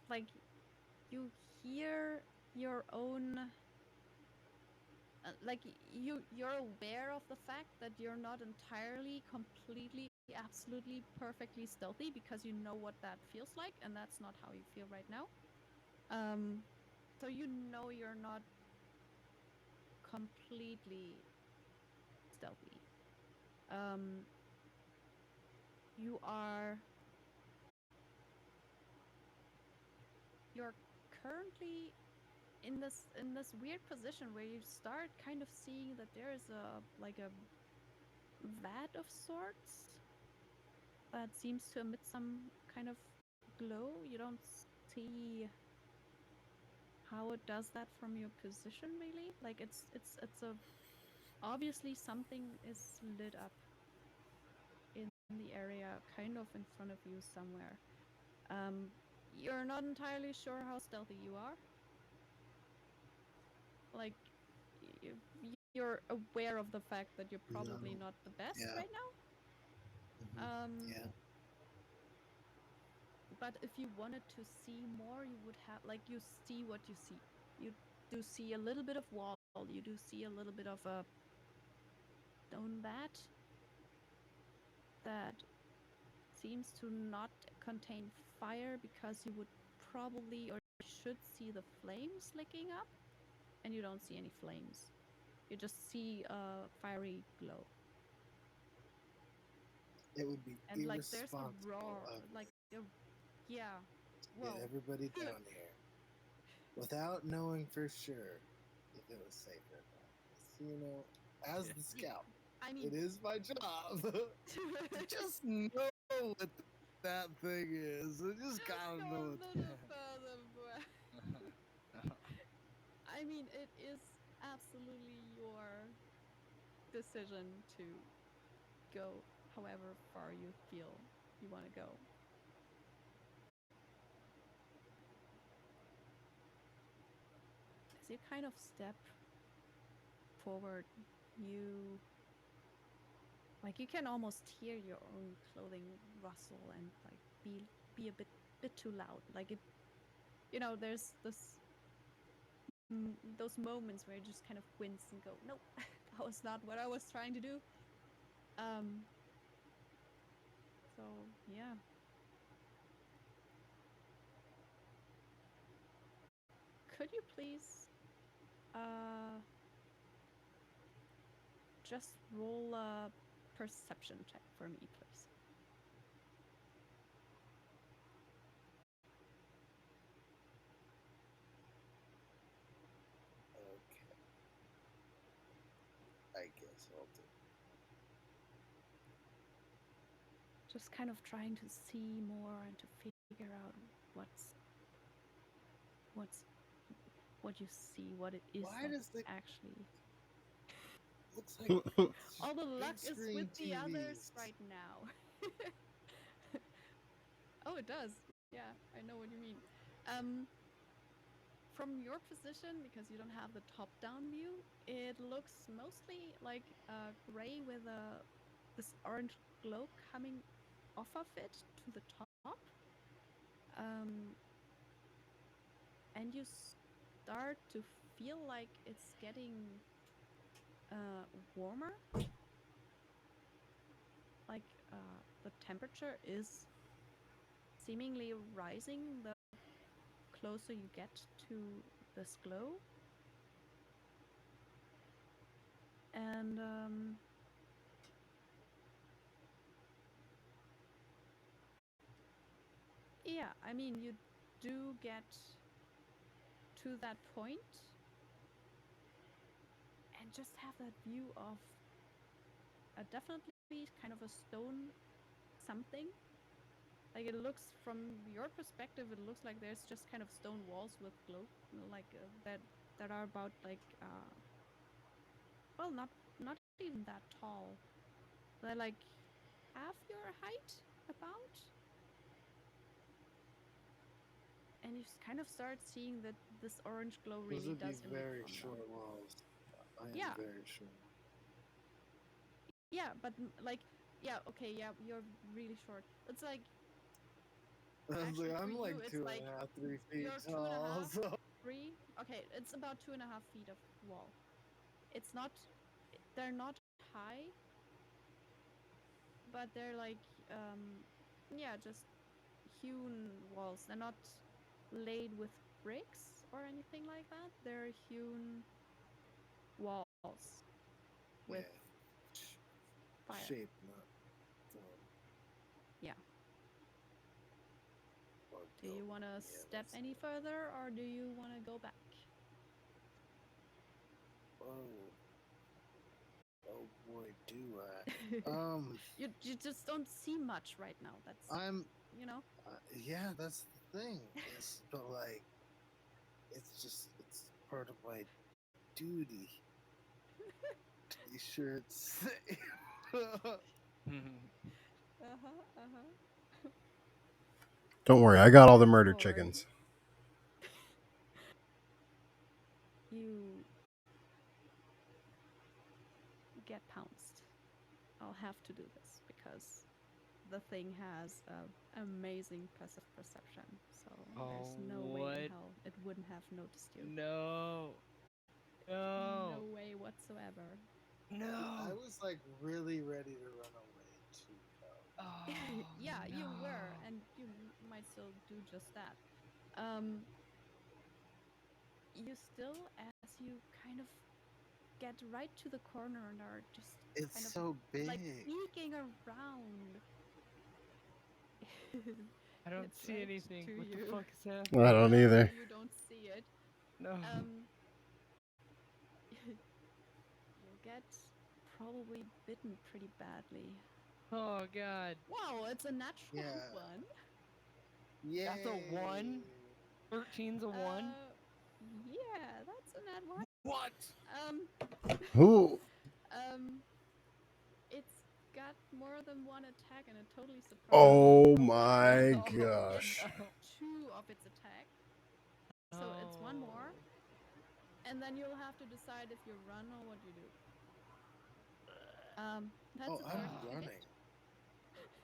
like you hear your own like you're aware of the fact that you're not entirely, completely, absolutely, perfectly stealthy, because you know what that feels like, and that's not how you feel right now. So you're not completely stealthy. You are. You're currently in this weird position where you start kind of seeing that there is a vat of sorts that seems to emit some kind of glow. You don't see how it does that from your position, really. Like it's a obviously something is lit up the area, kind of in front of you somewhere. You're not entirely sure how stealthy you are. Like, you're aware of the fact that you're probably No. not the best Yeah. right now. Yeah. But if you wanted to see more, you would have, like, you see what you see. You do see a little bit of wall. You do see a little bit of a stone bat that seems to not contain fire, because you would probably, or should, see the flames licking up, and you don't see any flames. You just see a fiery glow. It would be And like there's a irresponsible roar, of like yeah. get Well, everybody down here without knowing for sure if it was safe or not. You know, as the scout, I mean, it is my job to just know what that thing is. I just gotta go a know. little further, bro. I mean, it is absolutely your decision to go however far you feel you want to go. As you kind of step forward, you you can almost hear your own clothing rustle and like be a bit too loud. Like it, there's those moments where you just kind of wince and go, nope, that was not what I was trying to do. So yeah. Could you please just roll a perception check for me, please? Okay, I guess I'll do. Just kind of trying to see more and to figure out what you see, what it is Why that does the actually. looks like All the big luck is screen with the others TVs? right now. Oh, it does. Yeah, I know what you mean. From your position, because you don't have the top-down view, it looks mostly like gray with this orange glow coming off of it to the top. And you start to feel like it's getting warmer. Like the temperature is seemingly rising the closer you get to this glow. And yeah, I mean, you do get to that point and just have that view of definitely kind of a stone something. Like it looks, from your perspective, it looks like there's just kind of stone walls with glow, like that are about like well, not even that tall. They're like half your height about. And you kind of start seeing that this orange glow Those really would be does emit very from them. short walls. I am Yeah, very short. yeah, but like, yeah, okay, yeah, you're really short. It's like, I was actually like, for I'm you, like it's two like and a half, 3 feet you're tall. 2.5, So 3. Okay, it's about 2.5 feet of wall. It's not, they're not high, but they're like, yeah, just hewn walls. They're not laid with bricks or anything like that. They're hewn walls with yeah, fire. shape, not form. Yeah. Or Do you built. want to Yeah, step that's any it. further, or do you want to go back? Oh, oh boy, do I? You just don't see much right now. That's, I'm. you know. Yeah, that's the thing. Is but like, it's part of my duty to be sure it's safe. Don't worry, I got all the murder Alrighty. chickens. You get pounced. I'll have to do this because the thing has amazing passive perception. So there's no way in what? hell it wouldn't have noticed you. No. No No. way whatsoever. No. I was like really ready to run away too. Oh, Yeah, you were, no. and you might still do just that. You still, as you kind of get right to the corner and are just It's kind of so big. like sneaking around. I don't It's see right anything. to What the you. fuck is happening? I don't either. You don't see it. No. You'll get probably bitten pretty badly. Oh god. Wow, it's a natural Yeah. one. Yeah. That's a 1? 13's a 1? Yeah, that's a nat one. What? Who? It's got more than one attack and it totally surprised Oh me. my Oh, gosh. no. 2 of its attack. So it's 1 more. And then you'll have to decide if you run or what you do. That's Oh, a I'm 30 to hit. running.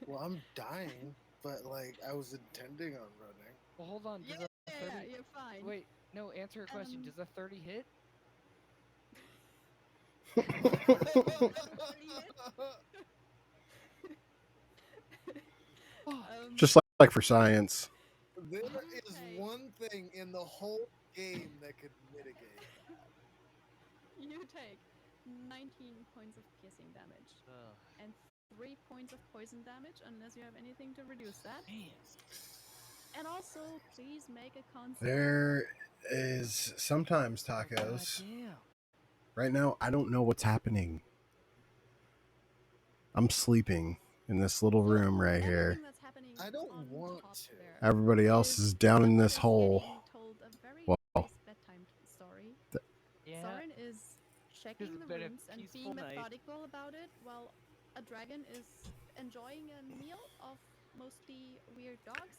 Well, I'm dying, but like I was intending on running. Well, hold on. Does Yeah, a 30... yeah, you're fine. Wait, no, answer a question. Does a 30 hit? Does a 30 hit? Just like for science. There You is take- one thing in the whole game that could mitigate that. You take 19 points of piercing damage Ugh. and 3 points of poison damage unless you have anything to reduce that. Man. And also, please make a con save. There is sometimes Oh, tacos. goddamn. Right now, I don't know what's happening. I'm sleeping in this little room right here. Everything that's happening I don't on want top to. there Everybody else is down in this Soren is hole. getting told a very Well, nice bedtime story. Yeah. Soren is checking It's the been a rooms and peaceful being night. methodical about it while a dragon is enjoying a meal of mostly weird dogs.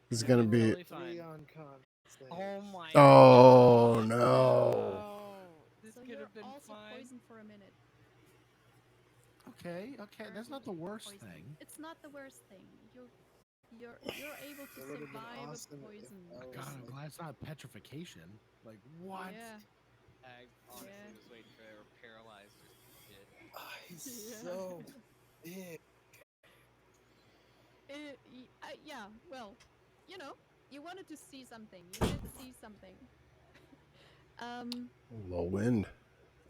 this is It's gonna been be. totally 3 fine. on con save. Oh my Oh god. no! No. This So could you're have been also fine. poisoned for a minute. Okay, that's not the worst Poison. thing. It's not the worst thing. You're able to It would have been survive awesome a if poison. I was God, I'm like, glad it's not petrification. Like what? Yeah. I honestly Yeah. was waiting for they were paralyzed or some shit. he's Yeah. so big. Yeah, well, you wanted to see something. You did see something. Low wind,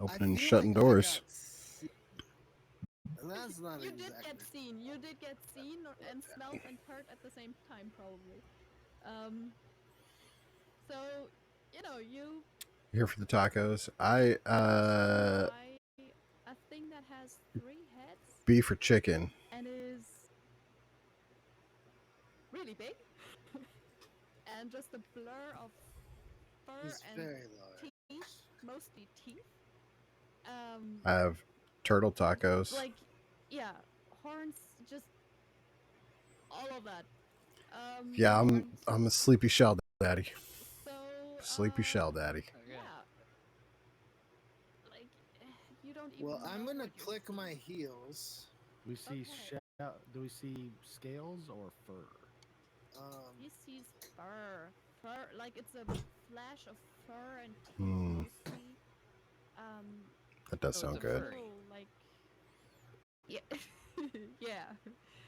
I opening and feel shutting like I doors. got seen. And that's not You exactly. did get seen. You did get seen and smelled and heard at the same time, probably. So, you Here for the tacos. I buy a thing that has 3 heads beef or chicken. and is really big and just a blur of fur He's and very large. teeth, mostly teeth. I have turtle tacos. Like, yeah, horns, just all of that. Yeah, horns. I'm a sleepy shell daddy. So, Sleepy shell daddy. Okay. yeah. Like, you don't even Well, I'm know gonna what you're click my seeing. heels. Do we see Okay. do we see scales or fur? He sees fur. Fur, like it's a flash of fur and teeth mostly. That does So sound it's a good. furry. Little, like, yeah, yeah.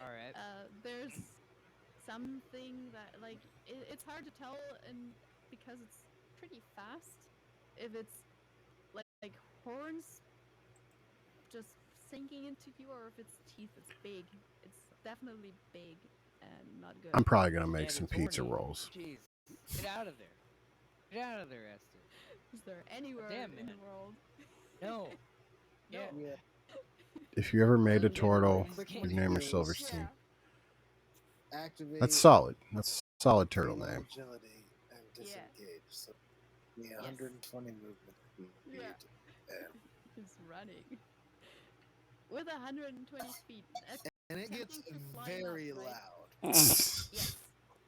All right. There's something that, like, it's hard to tell, and because it's pretty fast, if it's like horns just sinking into you, or if it's teeth. It's big. It's definitely big and not good. I'm probably gonna make And some it's pizza horny. rolls. Jeez. Get out of there. Get out of there, Esther. Is there anywhere Damn, in the man. world? No. No. Yeah. If you ever made a Click turtle, my your name is heels. Silverstein. Yeah. Activate. That's solid. That's a solid turtle female name. Agility and Yeah. disengage. So, 120 movement speed. Yeah. And He's running with 120 feet. and it gets things and are flying up, very right? loud. Yes.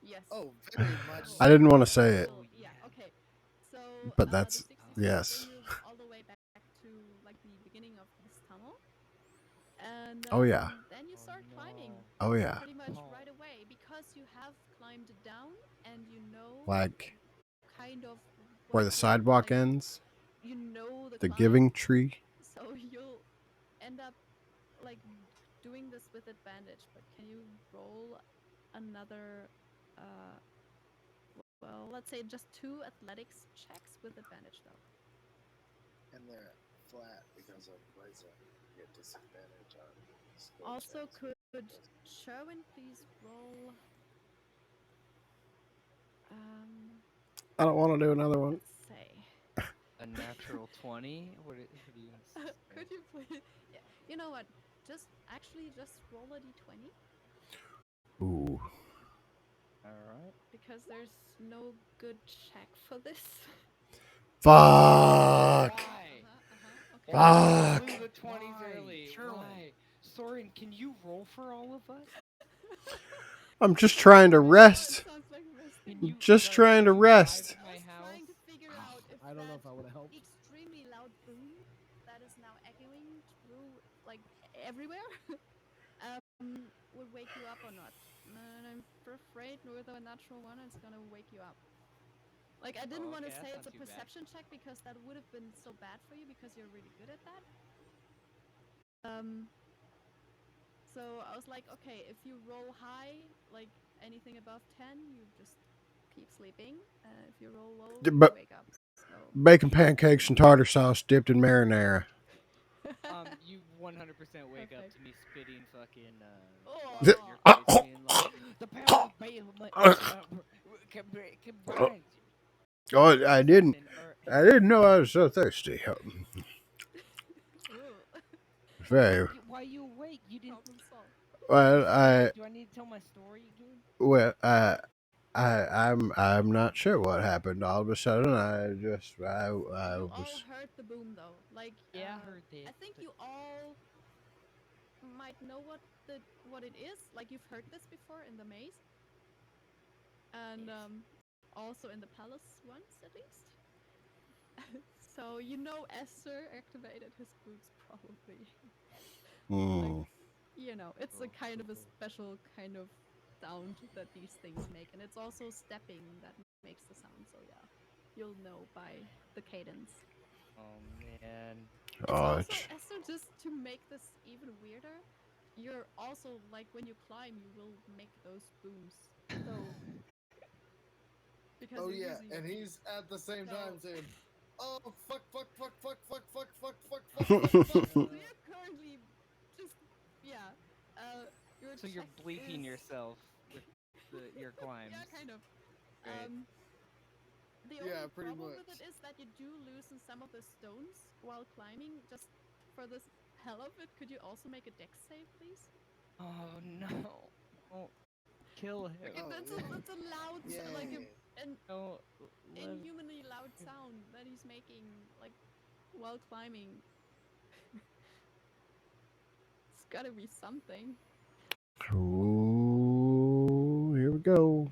Yes. Oh, very much Oh. I so. didn't want to say it, Oh, Yeah. yeah. Okay. So but the that's 60 seconds yes. bring you all the way back to like the beginning of this tunnel, and Oh yeah. then you Oh, start climbing no. Oh yeah. pretty much Oh. right away because you have climbed down and you know Like kind of where what's the in sidewalk like ends, you know the the climb, giving tree. so you'll end up like doing this with advantage. But can you roll another well, let's say just 2 athletics checks with advantage though. And they're flat because of poison. You get disadvantage on skill Also, checks. could Sherwin please roll I don't want to do another one. let's say A natural 20? What are you gonna say? could you please, yeah, you know what, just roll a d20 Ooh. All right. because there's no good check for this. Fuck. Why? Okay. Why? Fuck. Blew the 20s Why? early. Sherwin. Why? Soren, can you roll for all of us? I'm just trying to I know, rest. it sounds like resting. Can you Just trying to can you drive rest. to my I was house? trying to figure out if I don't know that if I would have helped. extremely loud boom that is now echoing through like everywhere would wake you up or not. And I'm afraid with a natural one, it's gonna wake you up. Like I didn't Oh, want to okay, say that's it's not a too bad. perception check because that would have been so bad for you because you're really good at that. So I was like, okay, if you roll high, like anything above 10, you just keep sleeping. If you roll low, you But wake up. So bacon pancakes and tartar sauce dipped in marinara. You 100% wake up Perfect. to me spitting fucking Oh. water in your face, being like, "The power of Bailey combines." Oh, I didn't. Something or I didn't know I was so thirsty. Very why you awake? You didn't. Problem solved. well. Do I need to tell my story again? Well, I'm not sure what happened. All of a sudden, I just I You all was. heard the boom though. Like Yeah, I heard I that. think But you all might know what it is. Like you've heard this before in the maze, and yes. also in the palace once at least. So you know Esther activated his boots probably. Like Mm. it's a kind of a special kind of sound that these things make, and it's also stepping that makes the sound. So yeah, you'll know by the cadence. Oh man. It's Oh, also it's, Esther, just to make this even weirder. You're also like when you climb, you will make those booms. So because Oh you're yeah, using your and feet. he's at the same So time saying, "Oh fuck, fuck, fuck, fuck, fuck, fuck, fuck, fuck, fuck, fuck, fuck." so you're currently just yeah. Your So you're check bleeping is yourself with your climbs, yeah, kind of. right? The Yeah, only pretty problem with it much. is that you do loosen some of the stones while climbing. Just for the hell of it, could you also make a dex save, please? Oh no! Don't kill him. Okay, Oh that's a loud, yeah, like yay. an Don't let inhumanly loud sound that he's making, like while climbing. It's gotta be something. Ooh, here we go.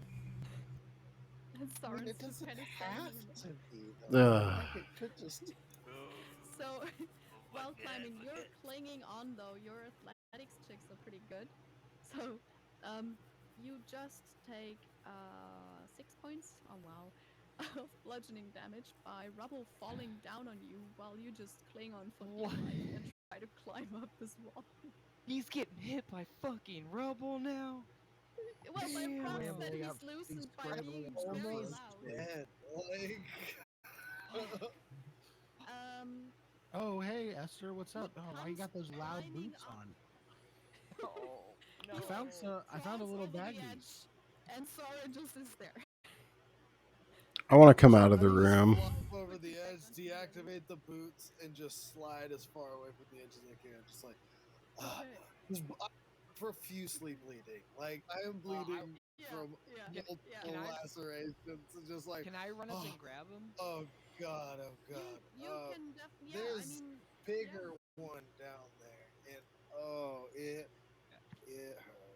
And I mean, Soren's it just doesn't kind of have standing in to there. be though. Ugh. Like it could just. So while climbing, you're clinging on though. Your athletics checks are pretty good. So you just take 6 points. Oh wow. Of bludgeoning damage by rubble falling down on you while you just cling on for dear what? life and try to climb up this wall. He's getting hit by fucking rubble now. Well, by props Damn. that Scrambling he's up, loosened by scrambling being up very stairs. Almost loud. dead. Like. Um, Oh, hey Esther, what's what up? Oh, why you comes got those loud climbing boots up? on? Oh no. I found a Crawls little over the baggies. edge, and Sora just is there. I want to come So out of I the just room. walk over Quickly the check edge, on healing. deactivate the boots, and just slide as far away from the edge as I can. Just like, ah, Okay. I'm profusely bleeding. Like I am I bleeding Yeah, from yeah, can yeah. can multiple I lacerations. And just like, can I run up oh, and grab him? oh god, oh god. You can definitely, yeah. I There's mean, yeah. bigger one down there, and oh, it hurts.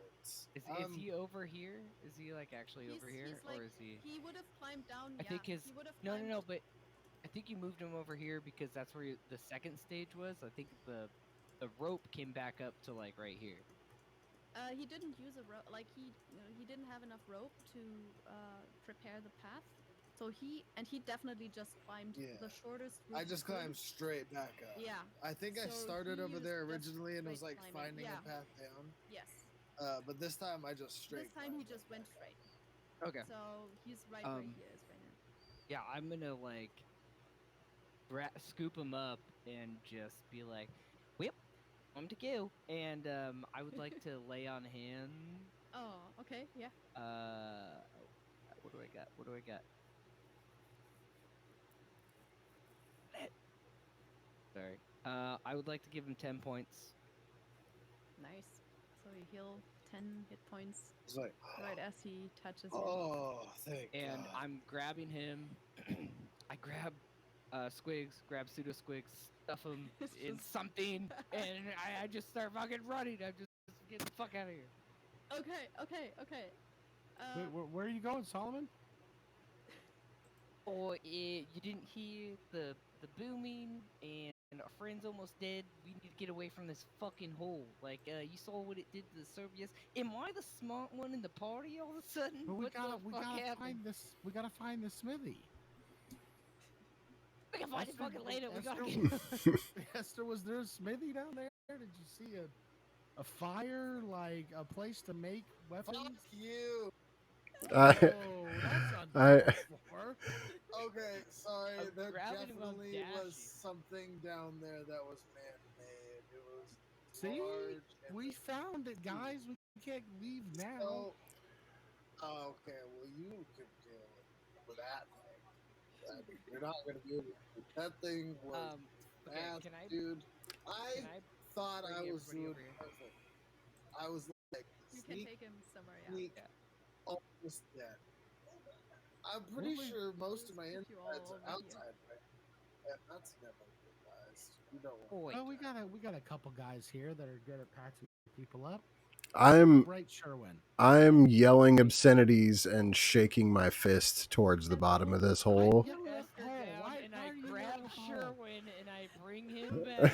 Is he over here? Is he like actually over here, He's or like is he? he would have climbed down. I Yeah, think his he would have no, no, climbed. no. But I think you moved him over here because that's where the second stage was. I think the rope came back up to like right here. He didn't use a rope. Like he didn't have enough rope to prepare the path. So he definitely just climbed Yeah. the shortest route I he just could. climbed straight back up. Yeah. I think I So he started over used there just originally and straight was like climbing. finding Yeah. a path down. Yes. But this time I just This straight time he climbed just right went back up. straight. Okay. So he's right where Um. he is right now. Yeah, I'm gonna like scoop him up and just be like, "Whip, time to go." And I would like to lay on hands. Oh, okay. Yeah. Oh, what do I got? What do I got? Eh, Sorry. I would like to give him 10 points. Nice. So you heal 10 hit points It's like, right as he touches you. oh, thank And God. I'm grabbing him. I grab Squigs, grab Pseudo Squigs, stuff him It's in just something, and I just start fucking running. I'm just getting the fuck out of here. okay. Okay. Okay. Wait, where are you going, Solomon? Or you didn't hear the booming, and our friend's almost dead. We need to get away from this fucking hole. Like you saw what it did to the Serbians. Am I the smart one in the party all of a sudden? But What the we fuck gotta happened? find this. We gotta find the smithy. We can find it Esther, fucking later. We gotta Esther, get. Esther, was there a smithy down there? Did you see a fire, like a place to make Fuck weapons? you. I Oh, that's I uncalled for. Okay, sorry. I'm There grabbing him. I'm definitely was dashing. something down there that was man-made. It was See, large and we found it, huge. guys. We can't leave now. So, okay, well, you can deal with that thing. I mean, you're not gonna be able to. That thing was Um. Okay. fast, dude. Can I I thought I bring was everybody doing over here? perfect. I was like you can sneak, take him somewhere. Yeah. sneak, Yeah. almost dead. I'm What pretty we sure We'll most of just my put you insides all are over here. outside, right? And that's never realized. You don't want Oh to wait. Well, do that. we got a couple guys here that are good at patching people up. I'm Right, Sherwin. I'm yelling obscenities and shaking my fist towards the And bottom of who this Why hole. Put yell at Esther hole? down, and Why I are you grab yelling at hole? Sherwin and I bring him back.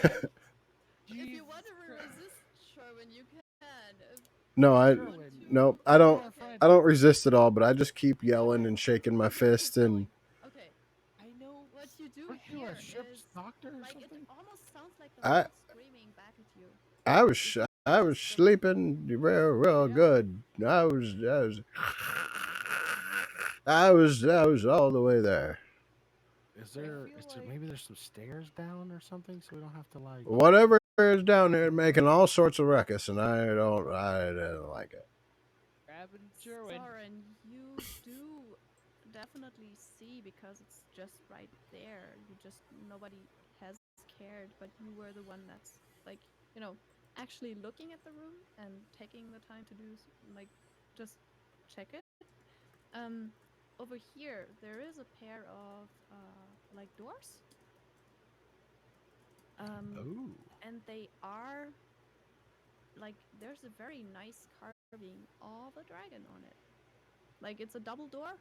if you Jesus want to Christ. resist Sherwin, you can. No, If I you want Sherwin, to. nope. I you're don't our Okay. friend. I don't resist at all, but I just keep yelling Okay, and shaking my You just fist keep going. and Okay. I know. What you do aren't you a here is ship's doctor or like it something? almost sounds like the I wall screaming back at you. If you I was just go. sleeping real Yeah. good. I was all the way there. I feel Is there like maybe there's some stairs down or something so we don't have to like Whatever is down there making all sorts of ruckus, and I don't like it. grabbing Sherwin. Soren, you do definitely see because it's just right there. You just nobody has cared, but you were the one that's like, you know, actually looking at the room and taking the time to do like just check it. Um over here there is a pair of like doors. oh. And they are like there's a very nice carving of a dragon on it. Like it's a double door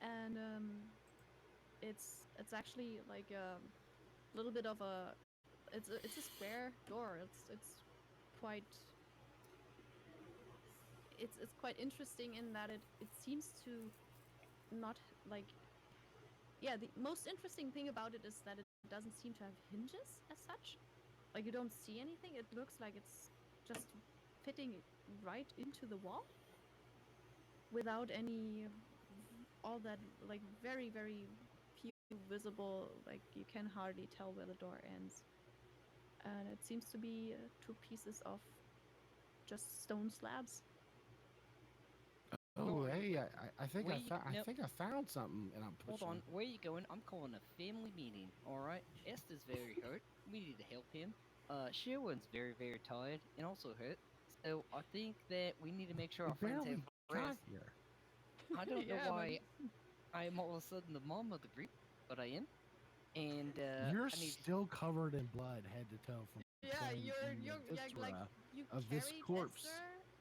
and it's actually like a little bit of a it's a square door. It's quite it's quite interesting in that it seems to not like yeah, the most interesting thing about it is that it doesn't seem to have hinges as such. Like you don't see anything. It looks like it's just fitting right into the wall without any all that like very few visible like you can hardly tell where the door ends. And it seems to be two pieces of just stone slabs. Oh, Soren, hey, where you? I No, think I found something and I'm hold pushing. on. Where you going? I'm calling a family meeting. All right. Esther's very hurt. We need to help him. Sherwin's very tired and also hurt. So I think that we need to make sure We our friends have barely got rest. here. I don't know Yeah, but why I am all of a sudden the mom of the group, but I am. And You're I need. still covered in blood head to toe from yeah, pulling you're the yeah, like viscera you of this carried corpse.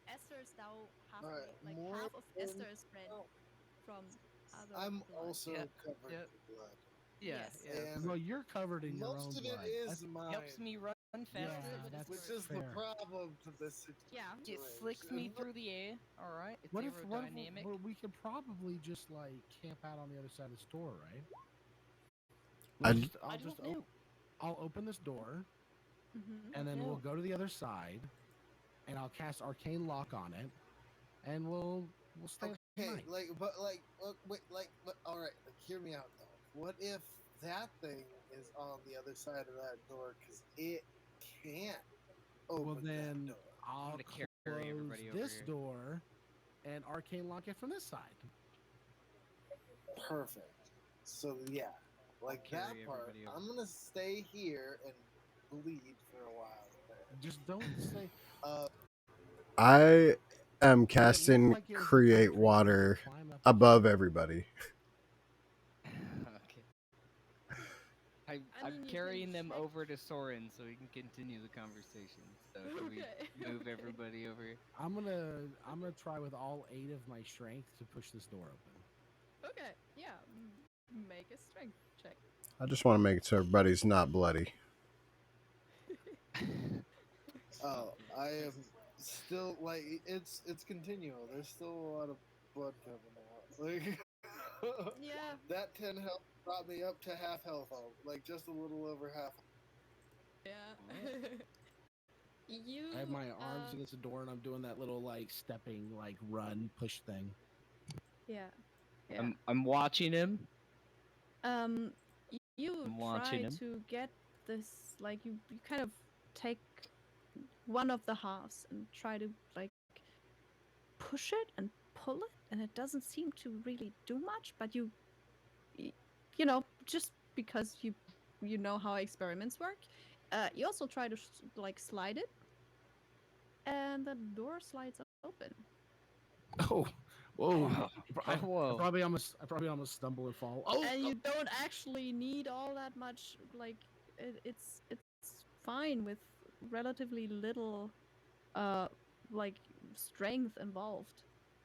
Esther is now All right, halfway, like more half of than- Esther is red oh, from other I'm blood. also Yep, covered yep. in blood, Yeah, Yes. yeah. and Well, you're covered in your own most of it blood. is mine. Helps me run Yeah, faster. Most of it is that's Which yours. is the fair. problem to this Yeah. It slicks me situation. through the air. All right, it's What if aerodynamic. well, we could probably just like camp out on the other side of the store, right? I I don't know. I'll open this door, Mm-hmm. and then we'll No. go to the other side, and I'll cast arcane lock on it, and we'll stay the Okay, night. wait, all right, like, hear me out though. What if that thing is on the other side of that door because it can't open Well, that then door? I'll gonna carry close everybody over this here. door and arcane lock it from this side. Perfect. So yeah, like that carry part, everybody over. I'm gonna stay here and bleed for a while. There. Just don't say. I am Look casting like it was the kind of create creature that would water climb up above everybody. Okay. I I'm mean, you carrying can them check. over to Soren so we can continue the conversation. So can we Okay. move Okay. everybody over here? I'm gonna try with all 8 of my strength to push this door open. Okay. Yeah. Make a strength check. I just want to make sure everybody's not bloody. Oh, I am still like it's continual. There's still a lot of blood coming out. Like Yeah. that 10 health brought me up to half health, like just a little over half. Yeah. You. I have my arms against the door and I'm doing that little like stepping like run push thing. Yeah. Yeah. I'm watching him. You I'm watching try him. to get this, like you kind of take one of the halves and try to like push it and pull it, and it doesn't seem to really do much. But you know, just because you know how experiments work, you also try to like slide it, and the door slides open. Oh, whoa! Whoa. I probably almost stumble and fall. Oh, And you don't actually need all that much. Like it's fine with relatively little like strength involved.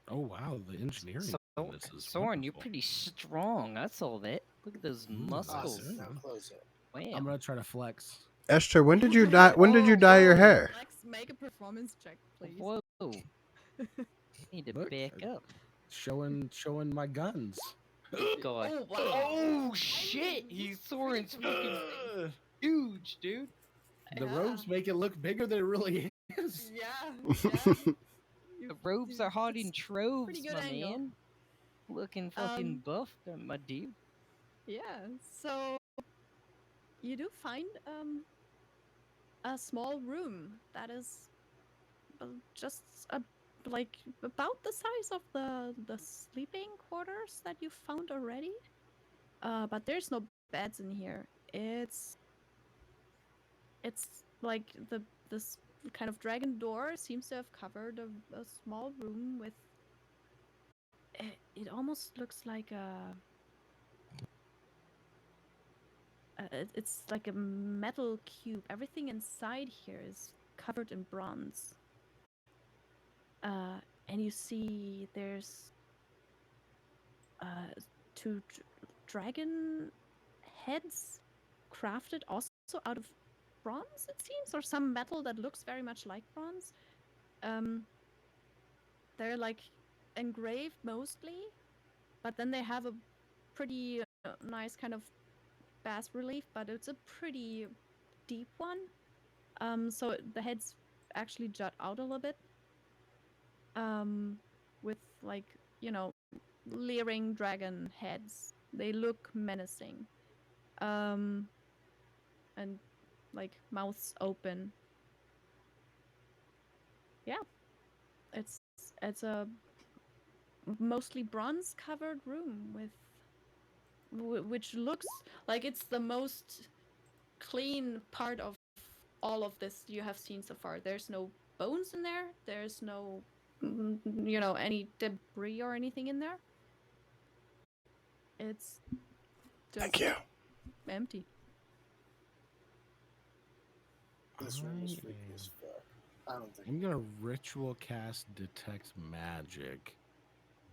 oh wow! The engineering on this is Soren, you're wonderful. pretty strong. That's all that. Look at those muscles. Awesome. Now close it. I'm Wow. gonna try to flex. Esther, when did you dye? When did you dye your hair? Lex, make a performance check, please. Whoa. Need to Look, back up. showing my guns. This guy. Oh wow! Oh I shit! mean, He's pretty Soren's fucking convincing. huge, dude. The Yeah. robes make it look bigger than it really is. Yeah, yeah. The robes are hot in It's troves, pretty good my angle. man. Looking fucking Um, buff, my dude. yeah. So you do find a small room that is just like about the size of the sleeping quarters that you found already. But there's no beds in here. It's like this kind of dragon door seems to have covered a small room with. It almost looks like it's like a metal cube. Everything inside here is covered in bronze. And you see there's two dragon heads crafted also out of bronze, it seems, or some metal that looks very much like bronze. They're like engraved mostly, but then they have a pretty nice kind of bas relief, but it's a pretty deep one. So the heads actually jut out a little bit. With like, leering dragon heads. They look menacing. And like mouths open. Yeah. It's it's a mostly bronze covered room with which looks like it's the most clean part of all of this you have seen so far. There's no bones in there. There's no any debris or anything in there. It's Thank just you. empty. This room is I freaky am- as fuck. I don't think I'm gonna ritual cast detect magic.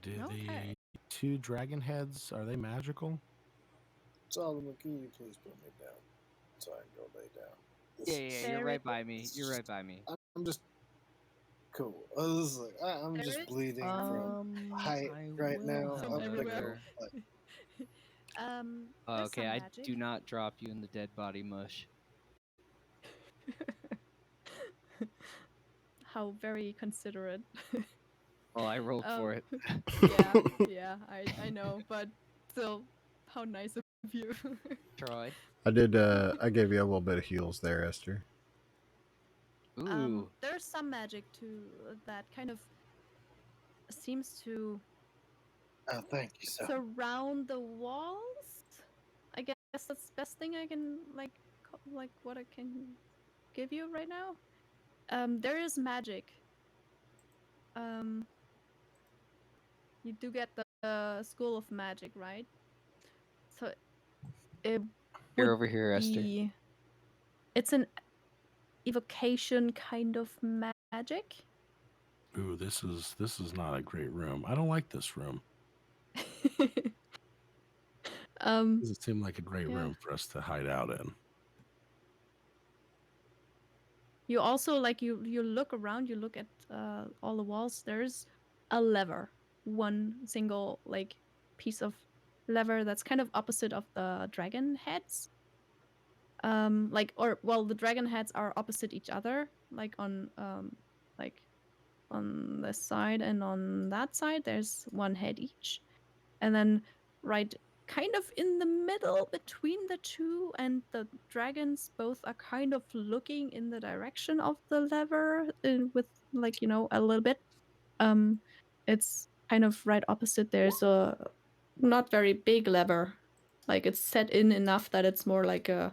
Do Okay. the two dragon heads are they magical? Solomon. Can you please put me down so I can go lay down? Yeah, This yeah, is you're There is right by me. this is You're right just. by me. I'm just cool. I'm there just is bleeding from height I right will, now. some I'm gonna go. everywhere. however. Oh, There's okay, some I magic. do not drop you in the dead body mush. How very considerate. Well, I rolled for um, it. yeah, yeah, I know, but still, how nice of you. Troy. I did. I gave you a little bit of heals there, Esther. Ooh. There's some magic too that kind of seems to Oh, thank you, sir. surround the walls. I guess that's the best thing I can like what I can give you right now. There is magic. Um, you do get the school of magic, right? So it You're would over here, Esther. be. It's an evocation kind of magic. Ooh, this is not a great room. I don't like this room. um, Doesn't seem like a great yeah. room for us to hide out in. You also you look around, you look at all the walls. There's a lever, one single like piece of lever that's kind of opposite of the dragon heads. Like or well, the dragon heads are opposite each other, like on this side and on that side. There's one head each, and then right kind of in the middle between the two and the dragons both are kind of looking in the direction of the lever with like a little bit it's kind of right opposite. There's a not very big lever, like it's set in enough that it's more like a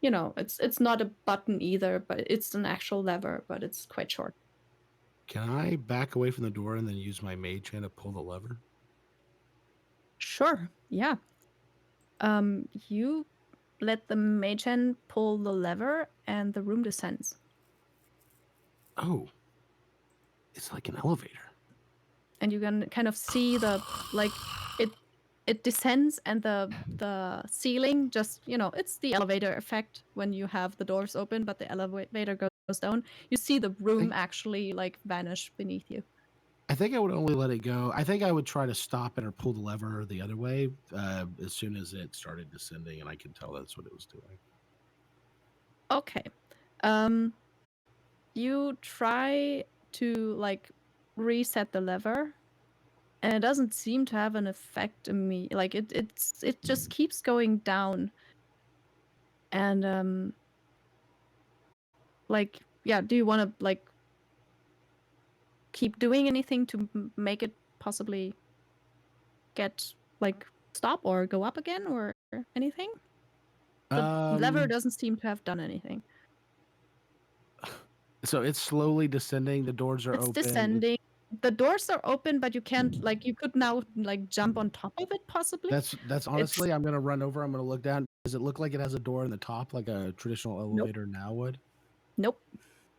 it's not a button either, but it's an actual lever, but it's quite short. Can I back away from the door and then use my mage hand to pull the lever? Sure, yeah. You let the mage hand pull the lever and the room descends. Oh, it's like an elevator. And you can kind of see the like it descends and the ceiling just it's the elevator effect when you have the doors open but the elevator goes down. You see the I room think actually like vanish beneath you. I think I would only let it go. I think I would try to stop it or pull the lever the other way as soon as it started descending, and I could tell that's what it was doing. Okay. um you try to like reset the lever and it doesn't seem to have an effect on me. Like it just keeps going down. And like yeah, do you want to like keep doing anything to make it possibly get like stop or go up again or anything? The lever Um, doesn't seem to have done anything. so it's slowly descending. The doors are It's open. descending. The doors are open, but you can't like you could now like jump on top of it possibly. That's It's honestly, I'm gonna run over. I'm gonna look down. Does it look like it has a door in the top, like a traditional nope, elevator now would? nope,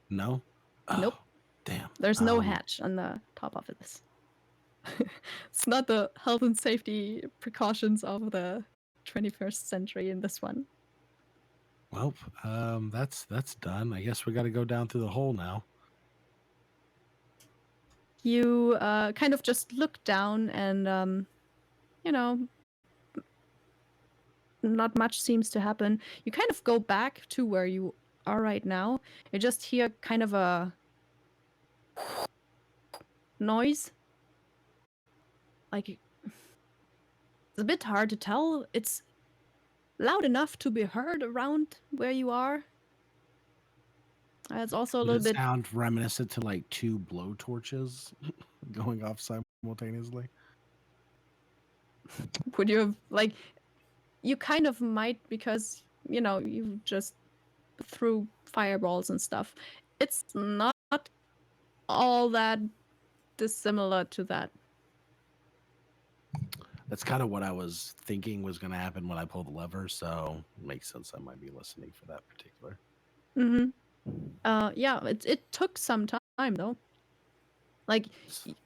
No. nope. Oh, damn. There's no hatch on the top of this. It's not the health and safety precautions of the 21st century in this one. Well, that's done. I guess we got to go down through the hole now. You kind of just look down and you know not much seems to happen. You kind of go back to where you are right now. You just hear kind of a noise. Like it's a bit hard to tell. It's loud enough to be heard around where you are. It's also a Does little it bit. sound reminiscent to like two blowtorches going off simultaneously? Would you have like? You kind of might because you just threw fireballs and stuff. It's not all that dissimilar to that. That's kind of what I was thinking was going to happen when I pulled the lever. So it makes sense I might be listening for that particular. Mm-hmm. Yeah, it took some time though. Like,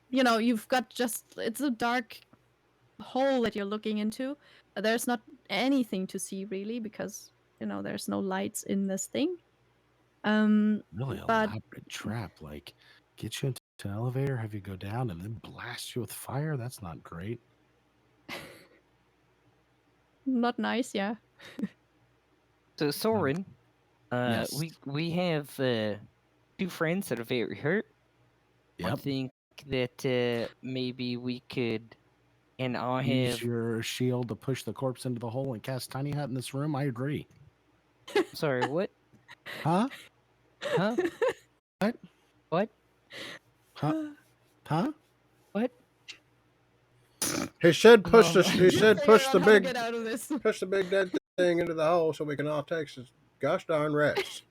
you've got it's a dark hole that you're looking into. There's not anything to see really because there's no lights in this thing. Really But elaborate trap. Like, get you into an elevator, have you go down, and then blast you with fire. That's not great. not nice, yeah. So Soren, Yes. we have 2 friends that are very hurt. I Yep. think that maybe we could, and I Use have. your shield to push the corpse into the hole and cast Tiny Hut in this room. I agree. Sorry, what? Huh? Huh? What? What? Huh? Huh? What? He said push the. Um, He said push the Figure out how to big. get out of this. Push the big dead thing into the hole so we can all take some gosh darn rest.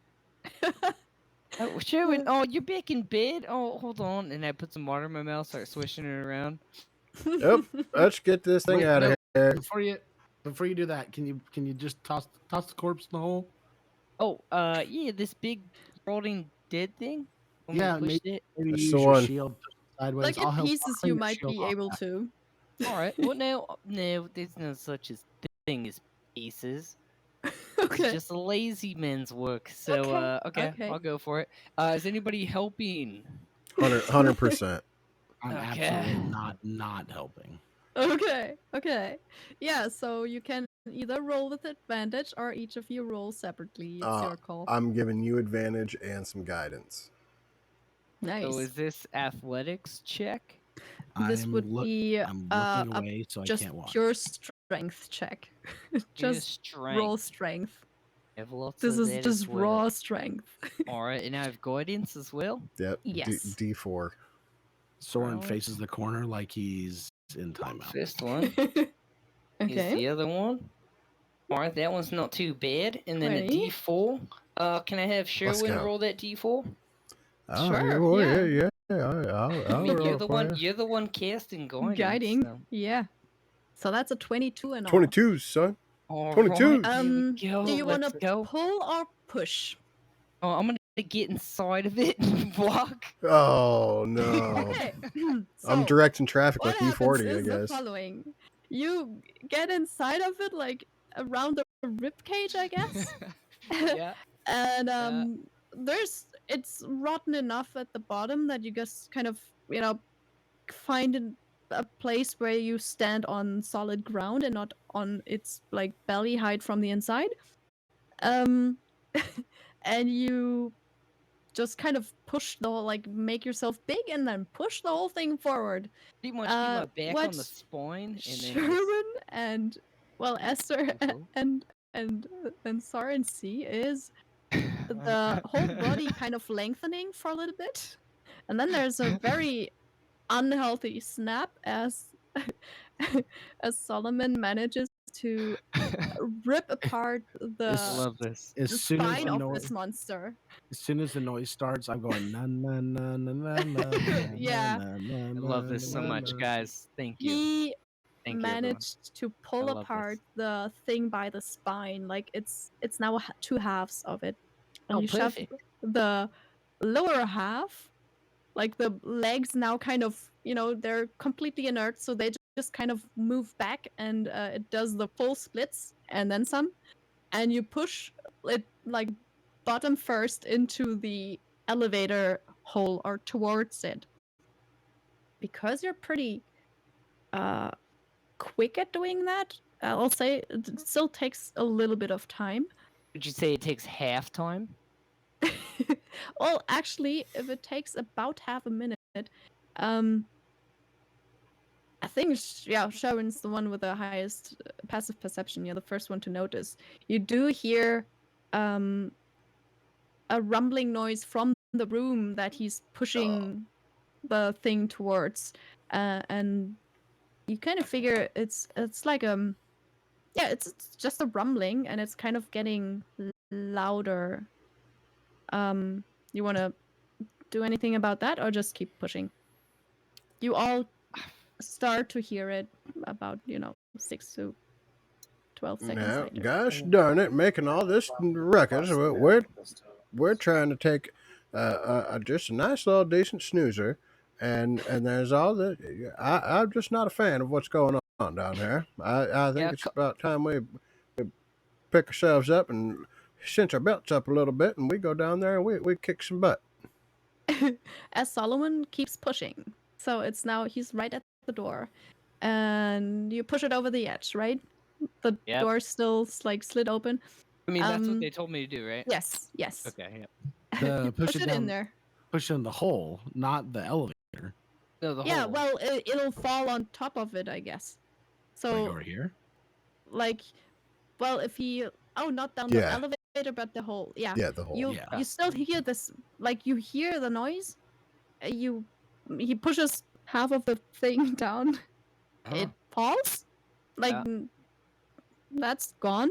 Oh, Sherwin, oh, you're back in bed? Oh, hold on. And I put some water in my mouth, start swishing it around. Yep. Let's get this thing Wait, out of no. here. Before you do that, can you just toss the corpse in the hole? Oh, yeah, this big rotting dead thing. Want me to Yeah, push maybe it? That's use the your one. shield sideways. Like in I'll pieces, clean you your might shield be off able after. to. All right. Well, no, there's no such as thing as pieces. It's Okay. just a lazy man's work. So, okay, Okay. I'll go for it. Is anybody helping? 100%. I'm Okay. absolutely not helping. Okay. Yeah, so you can either roll with advantage or each of you roll separately. It's your call. I'm giving you advantage and some guidance. Nice. So is this athletics check? This would be I'm looking away, so I just can't watch. pure strength check. Just roll strength. Have lots This of is that just as well. raw strength. All right, and I have guidance as well. Yep. Yes. D4. Soren Right. faces the corner like he's in timeout. First one is Okay. the other one. All right, that one's not too bad. And then a 20. D4. Can I have Sherwin go. roll that D4? Oh, Sure, well, yeah. yeah. I'll I mean, roll you're it the for one. you. You're the one casting guidance. Guiding. So. Yeah. So that's a 22 and all. 22, son. All 22. right, here we go. Do you want Let's to go. pull or push? Oh, I'm gonna get inside of it and walk. Oh, no. Okay. I'm So, directing traffic what like happens E40, I is the guess. following. You get inside of it, like around the rib cage, I guess. Yeah. And it's rotten enough at the bottom that you just kind of find a place where you stand on solid ground and not on its like belly height from the inside. And you just kind of push make yourself big and then push the whole thing forward. Pretty much keep my back on the What spine and then Sherman and Esther Go. and Soren see is the whole body kind of lengthening for a little bit, and then there's a very unhealthy snap as as Solomon manages to rip apart the love this. spine of this monster. As soon as the noise starts, I'm going na na na na na na. Yeah. I love this so much, guys. Thank you. He Thank you, everyone. managed to pull I love apart this. the thing by the spine. Like it's now two halves of it, and Oh, you shove perfect. the lower half. Like the legs now kind of, they're completely inert, so they just kind of move back, and it does the full splits and then some. And you push it like bottom first into the elevator hole or towards it. Because you're pretty quick at doing that, I'll say it still takes a little bit of time. Would you say it takes half time? Well, actually, if it takes about half a minute, I think, Sharon's the one with the highest passive perception. You're the first one to notice. You do hear a rumbling noise from the room that he's pushing the thing towards, and you kind of figure it's like it's just a rumbling, and it's kind of getting louder. You want to do anything about that, or just keep pushing? You all start to hear it about 6 to 12 seconds Now, later. gosh darn it, making all this ruckus. Where we're trying to take just a nice little decent snoozer, and there's all the. I'm just not a fan of what's going on down here. I think Yeah, it's about time we pick ourselves up and cinch our belts up a little bit, and we go down there and we kick some butt. As Solomon keeps pushing. So it's now he's right at the door. And you push it over the edge, right? The Yep. door's still like slid open. I mean, that's what they told me to do, right? Yes, yes. Okay, yep. The Push it in there. Push it in the hole, not the elevator. No, the Yeah, hole. well, it'll fall on top of it, I guess. Like So, over here. like, well, if he, not down Yeah. the elevator, but the hole. Yeah, Yeah, the hole. you still hear this, like you hear the noise. He pushes half of the thing down. It falls, like that's gone.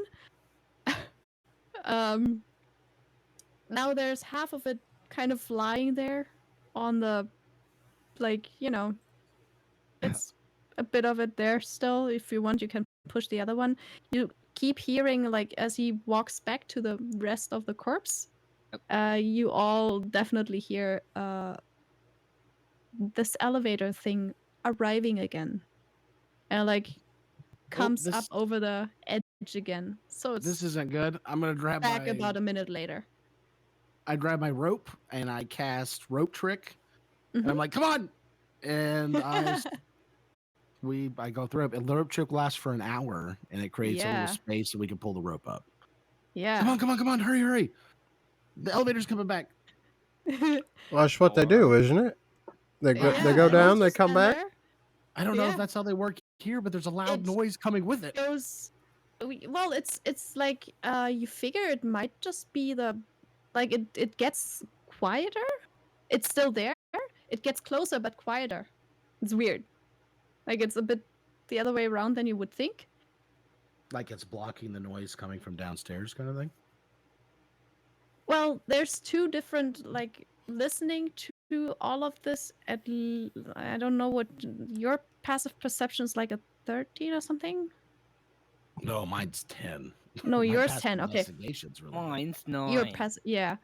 Now there's half of it kind of lying there on the, like, it's a bit of it there still. If you want, you can push the other one. You keep hearing, like, as he walks back to the rest of the corpse, you all definitely hear this elevator thing arriving again. And, like, comes up over the edge again. So it's This isn't good. I'm gonna grab back about a minute later. I grab my rope and I cast rope trick, and I'm like, "Come on!" And I go through it. And the rope trick lasts for an hour, and it creates a little space so we can pull the rope up. Yeah. Come on! Hurry! The elevator's coming back. Well, that's what they do, isn't it? They go down, they come back. There. I don't know if that's how they work here, but there's a loud noise coming with it. Well, it's like you figure it might just be like it gets quieter. It's still there. It gets closer but quieter. It's weird. Like it's a bit the other way around than you would think. Like it's blocking the noise coming from downstairs, kind of thing. Well, there's two different, like, listening to all of this I don't know what your passive perception's like, a 13 or something. No, mine's 10. No, yours 10. Okay. Really mine's 9. Your yeah.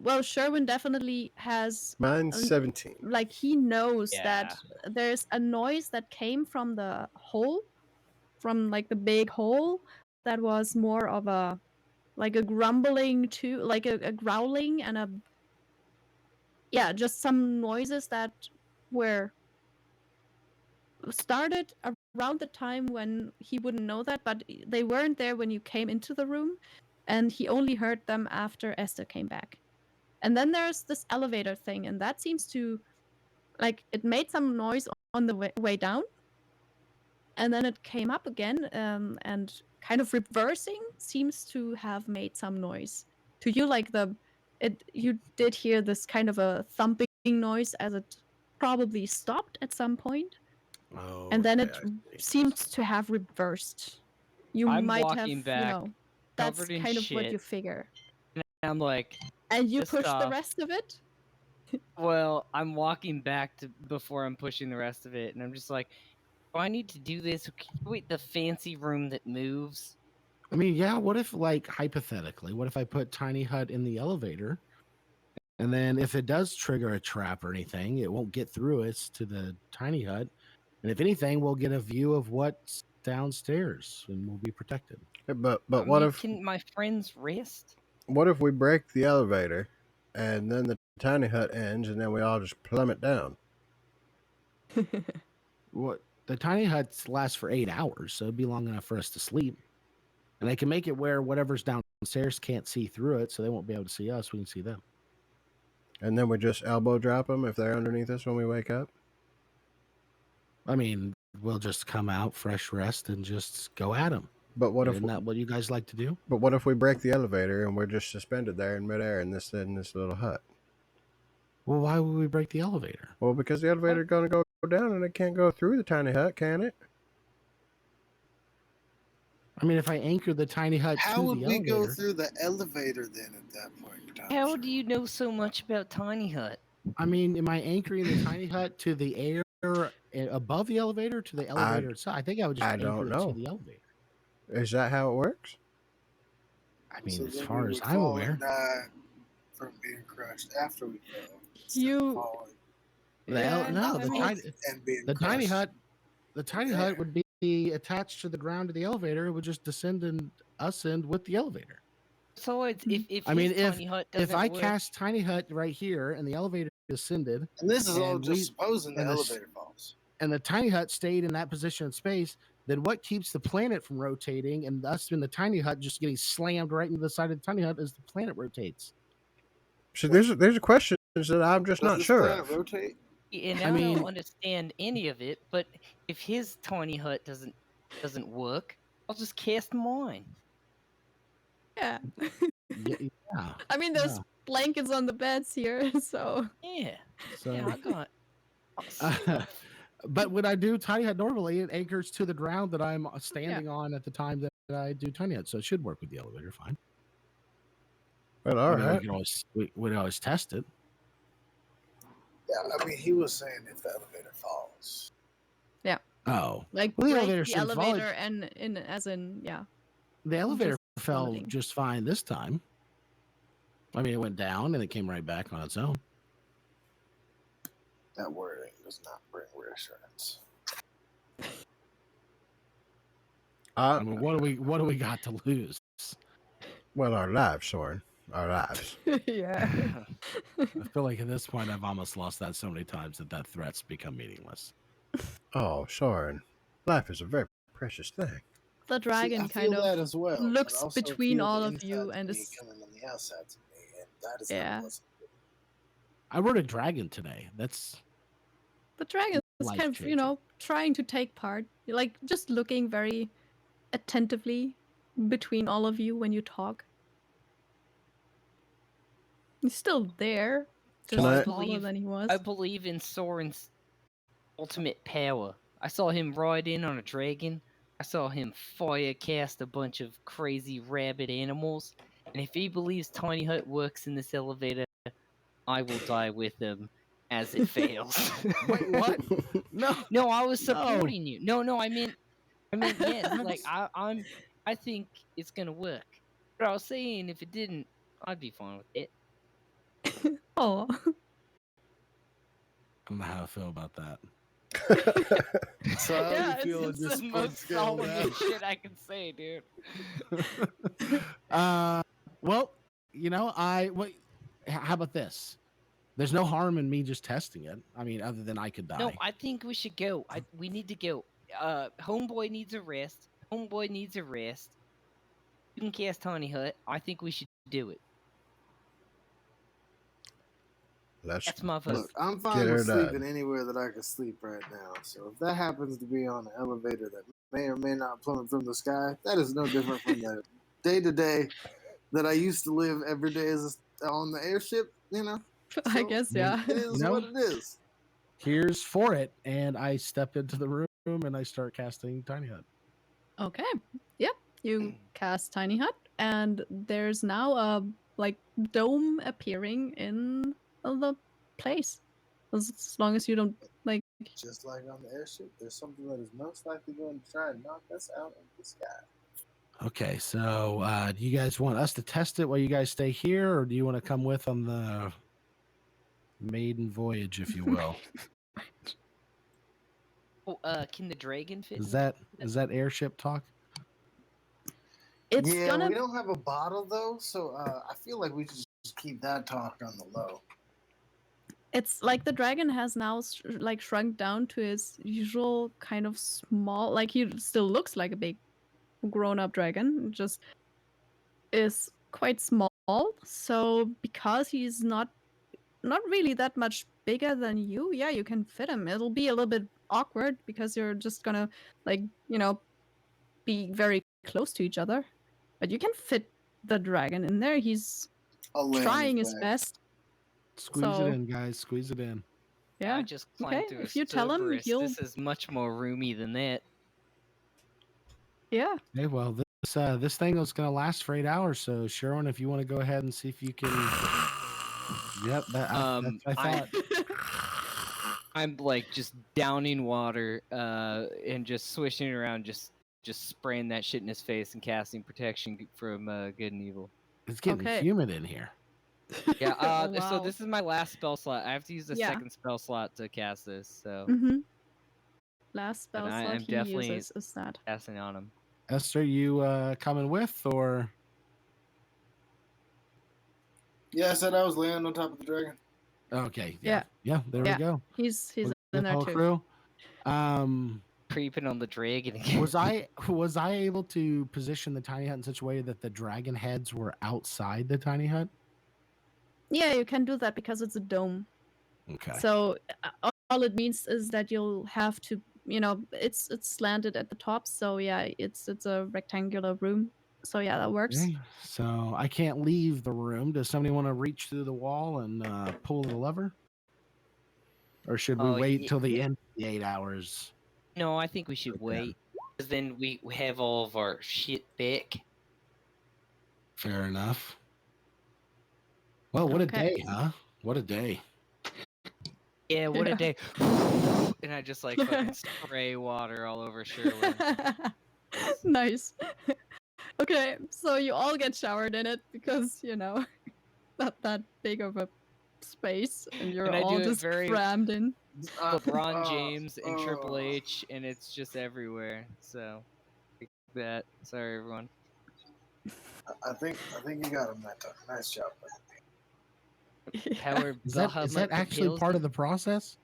Well, Sherwin definitely has. Mine's 17. Like he knows that there's a noise that came from the hole, from like the big hole, that was more of a grumbling to like a growling and just some noises that were started around the time when he wouldn't know that, but they weren't there when you came into the room, and he only heard them after Esther came back. And then there's this elevator thing, and that seems to, like, it made some noise on the way down, and then it came up again, and kind of reversing seems to have made some noise. To you, like you did hear this kind of a thumping noise as it probably stopped at some point. Oh, and then it seems to have reversed. I'm might walking have, back, that's covered in kind of shit. what you figure. And I'm like, and you push the rest of it? Well, I'm walking back before I'm pushing the rest of it, and I'm just like, do I need to do this? Wait, the fancy room that moves? I mean, yeah, what if, like, hypothetically, what if I put Tiny Hut in the elevator, and then if it does trigger a trap or anything, it won't get through us to the Tiny Hut, and if anything, we'll get a view of what's downstairs, and we'll be protected. But what if my friend's wrist? What if we break the elevator, and then the tiny hut ends, and then we all just plummet down? What? The tiny huts last for 8 hours, so it'd be long enough for us to sleep. And they can make it where whatever's downstairs can't see through it, so they won't be able to see us. We can see them. And then we just elbow drop them if they're underneath us when we wake up? I mean, we'll just come out, fresh rest, and just go at them. But what if isn't that what you guys like to do? But what if we break the elevator and we're just suspended there in midair in this little hut? Well, why would we break the elevator? Well, because the elevator's going to go down and it can't go through the tiny hut, can it? I mean, if I anchor the tiny hut How to would the we elevator, go through the elevator then at that point in time? How do you know so much about Tiny Hut? I mean, am I anchoring the tiny hut to the air above the elevator to the elevator itself? I think I would just anchor it to the elevator. Is that how it works? I mean, So as then far we as would I'm fall aware, and die from being crushed after we fell, instead of You falling Yeah, no, I the mean, being the tiny crushed. hut, the tiny there. hut would be attached to the ground of the elevator. It would just descend and ascend with the elevator. So it's if I mean, his tiny hut if doesn't I work, cast tiny hut right here and the elevator descended, And this is all and just supposing the and this elevator falls. and the tiny hut stayed in that position in space, then what keeps the planet from rotating and us in the tiny hut just getting slammed right into the side of the tiny hut as the planet rotates? So there's questions that I'm just Does not this sure planet of. rotate? and I I don't mean, understand any of it. But if his tiny hut doesn't work, I'll just cast mine. yeah. yeah. I mean, there's blankets on the beds here, so Yeah, So, yeah, I got stuff. but when I do tiny hut normally, it anchors to the ground that I'm standing on at the time that I do tiny hut, so it should work with the elevator fine. Well, all I mean, right. we'd always test it. Yeah, I mean, he was saying if the elevator falls. yeah. Oh, Like well, the break elevator the shouldn't fall. elevator and in as in The elevator just fell vomiting. just fine this time. I mean, it went down and it came right back on its own. That wording does not bring reassurance. I mean, what do we got to lose? Well, our lives, Soren. Our lives. yeah. I feel like at this point I've almost lost that so many times that threats become meaningless. Oh, Soren. Life is a very precious thing. The dragon I kind feel of that as well. looks but also between feel all the of you insides and of me is coming on the outsides of me, and that is Yeah. not pleasant. I rode a dragon today. That's the dragon is kind of, life-changing. trying to take part. Like just looking very attentively between all of you when you talk. He's still there, just Can I- smaller than he was. I believe in Soren's ultimate power. I saw him ride in on a dragon. I saw him fire cast a bunch of crazy rabid animals. And if he believes Tiny Hut works in this elevator, I will die with him as it fails. Wait, what? No, No, I was No. supporting you. No, I meant yes. Like I think it's gonna work. But I was saying if it didn't, I'd be fine with it. Oh. I don't know how I feel about that. So how Yeah, do you feel It's in this the fun most scale solemn now? shit I can say, dude. Well, how about this? There's no harm in me just testing it. I mean, other than I could die. No, I think we should go. We need to go. Homeboy needs a rest. Homeboy needs a rest. You can cast Tiny Hut. I think we should do it. That's my vote. Look, I'm Get fine her with sleeping done. anywhere that I can sleep right now. So if that happens to be on an elevator that may or may not plummet from the sky, that is no different from the day to day that I used to live every day on the airship. I So guess, yeah. it is what it is. Here's for it, and I step into the room and I start casting Tiny Hut. Okay. Yep. You cast Tiny Hut, and there's now a dome appearing in the place. As long as you don't Just like on the airship, there's something that is most likely going to try and knock us out of the sky. Okay, so do you guys want us to test it while you guys stay here, or do you want to come with on the maiden voyage, if you will? Oh, can the dragon fit? Is that airship talk? it's yeah, gonna we don't have a bottle though, so I feel like we should just keep that talk on the low. it's like the dragon has now shrunk down to his usual kind of small, like he still looks like a big grown-up dragon, just is quite small. So because he's not really that much bigger than you, yeah, you can fit him. It'll be a little bit awkward because you're just gonna be very close to each other, but you can fit the dragon in there. He's I'll lay on trying his back. best. Squeeze So it in, guys. Squeeze it in. yeah, I just climbed okay. through If a you tell him, Cerberus. he'll This is much more roomy than that. yeah. Okay, well, this thing is going to last for 8 hours. So, Sharon, if you want to go ahead and see if you can. Yep, that's what I thought. I'm like just downing water and just swishing around, just just spraying that shit in his face and casting protection from good and evil. It's getting Okay. humid in here. Yeah. Oh, So wow. this is my last spell slot. I have to use the Yeah. second spell slot to cast this. So. Mm-hmm. Last But spell slot I'm he definitely uses is that. casting on him. Esther, you coming with or? Yeah, I said I was laying on top of the dragon. Okay. Yeah. Yeah. There we Yeah. go. He's We'll in get the there whole too. crew. Creeping on the dragon again. Was I able to position the tiny hut in such a way that the dragon heads were outside the tiny hut? Yeah, you can do that because it's a dome. Okay. So all it means is that you'll have to, it's slanted at the top. So yeah, it's a rectangular room. So yeah, that works. Okay, so I can't leave the room. Does somebody want to reach through the wall and pull the lever? Or should we wait till the end of the 8 hours? No, I think we should wait. Because then we have all of our shit back. Fair enough. Well, what a day, huh? What a day. Yeah, what a day. And I just like fucking spray water all over Sherwin. Nice. Okay, so you all get showered in it because, not that big of a space and you're And I all do it just very crammed in. LeBron James and Triple H, and it's just everywhere. So, like that. Sorry, everyone. I think you got him that time. Nice job. Power Is that actually part of the process?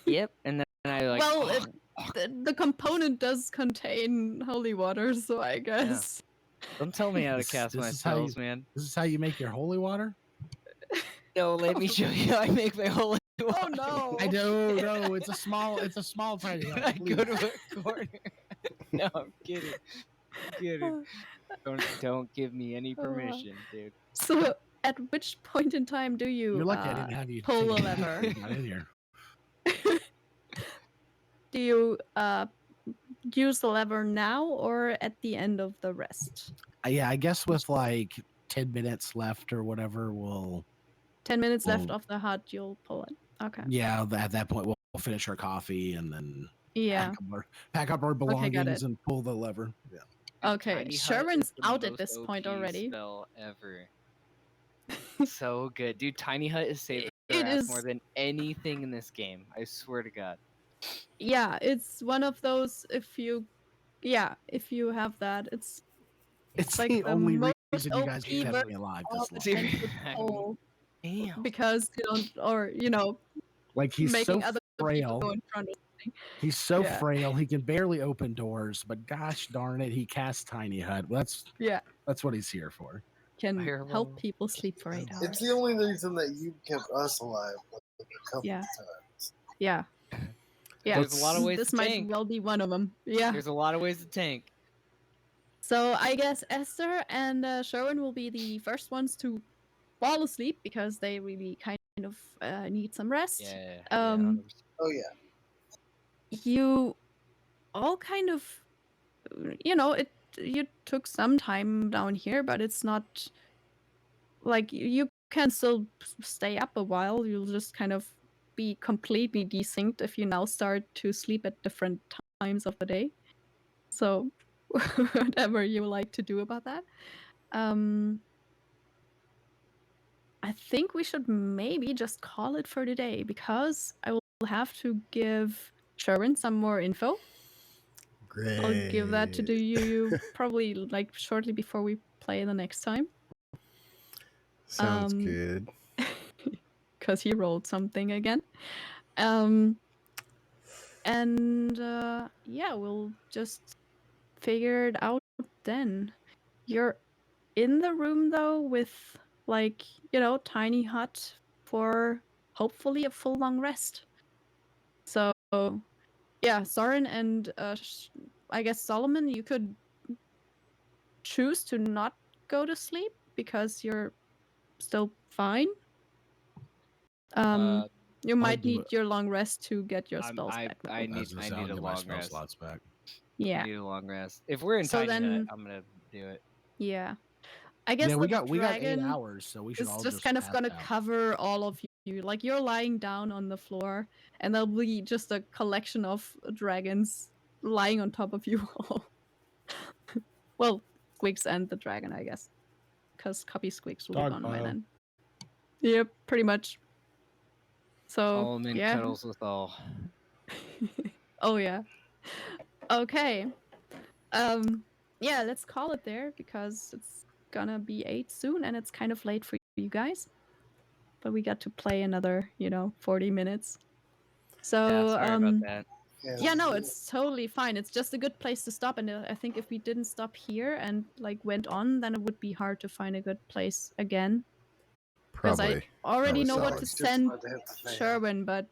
Yep, and then I like. Well, the component does contain holy water, so I guess. Don't tell me how to cast my spells, man. This is how you make your holy water? No, let me show you how I make my holy water. Oh no! I don't know. It's a small tiny hut. I go to a corner. No, I'm kidding. Don't give me any permission, dude. So, at which point in time do you You're lucky I didn't have you pull the take lever? Not in here. Do you use the lever now or at the end of the rest? Yeah, I guess with like 10 minutes left or whatever, we'll 10 minutes left of the hut, you'll pull it. Okay. Yeah, at that point we'll finish our coffee and then Yeah. pack up our belongings and pull the lever. Yeah. Okay, Tiny Hut Sherwin's is the out at most this point OP already. Spell ever. So good, dude. Tiny Hut is saved It ass is more than anything in this game. I swear to God. Yeah, it's one of those. If you have that, it's like the only most reason you guys OP kept me alive this long. pull Damn. because you don't, like he's making so other frail. people go in front of something. He's so frail. He can barely open doors, but gosh darn it, he casts tiny hut. That's what he's here for. Can help people sleep for 8 hours. It's the only reason that you kept us alive a couple of times. Yeah. There's a lot of ways this to might tank. well be one of them. Yeah. There's a lot of ways to tank. So I guess Esther and Sherwin will be the first ones to fall asleep because they really kind of need some rest. Yeah. Oh yeah. You all kind of, you took some time down here, but it's not like you can still stay up a while. You'll just kind of be completely desynced if you now start to sleep at different times of the day. So whatever you like to do about that. I think we should maybe just call it for today because I will have to give Sherwin some more info. Great. I'll give that to you probably like shortly before we play the next time. Sounds good. Because he rolled something again. And we'll just figure it out then. You're in the room though with tiny hut for hopefully a full long rest. So yeah, Soren and I guess Solomon, you could choose to not go to sleep because you're still fine. You might need your long rest to get your spells back. I need a long rest. Slots back. Yeah. I need a long rest. If we're in Tiny Hut, I'm gonna do it. Yeah. I guess we got 8 hours, so we should all just kind of gonna cover all of you. Like you're lying down on the floor, and there'll be just a collection of dragons lying on top of you all. Well, Squeaks and the dragon, I guess, because Copy Squeaks will be Dog gone by pile. then. Yep, pretty much. So Solomon yeah. cuddles with all. Oh yeah. Okay. Yeah, let's call it there because it's gonna be 8 soon and it's kind of late for you guys. But we got to play another, 40 minutes. So Yeah, sorry about that. yeah, no, it's totally fine. It's just a good place to stop, and I think if we didn't stop here and like went on, then it would be hard to find a good place again. Because I Probably. already Probably know what solid. to It's just send about to hit the fan. Sherwin, but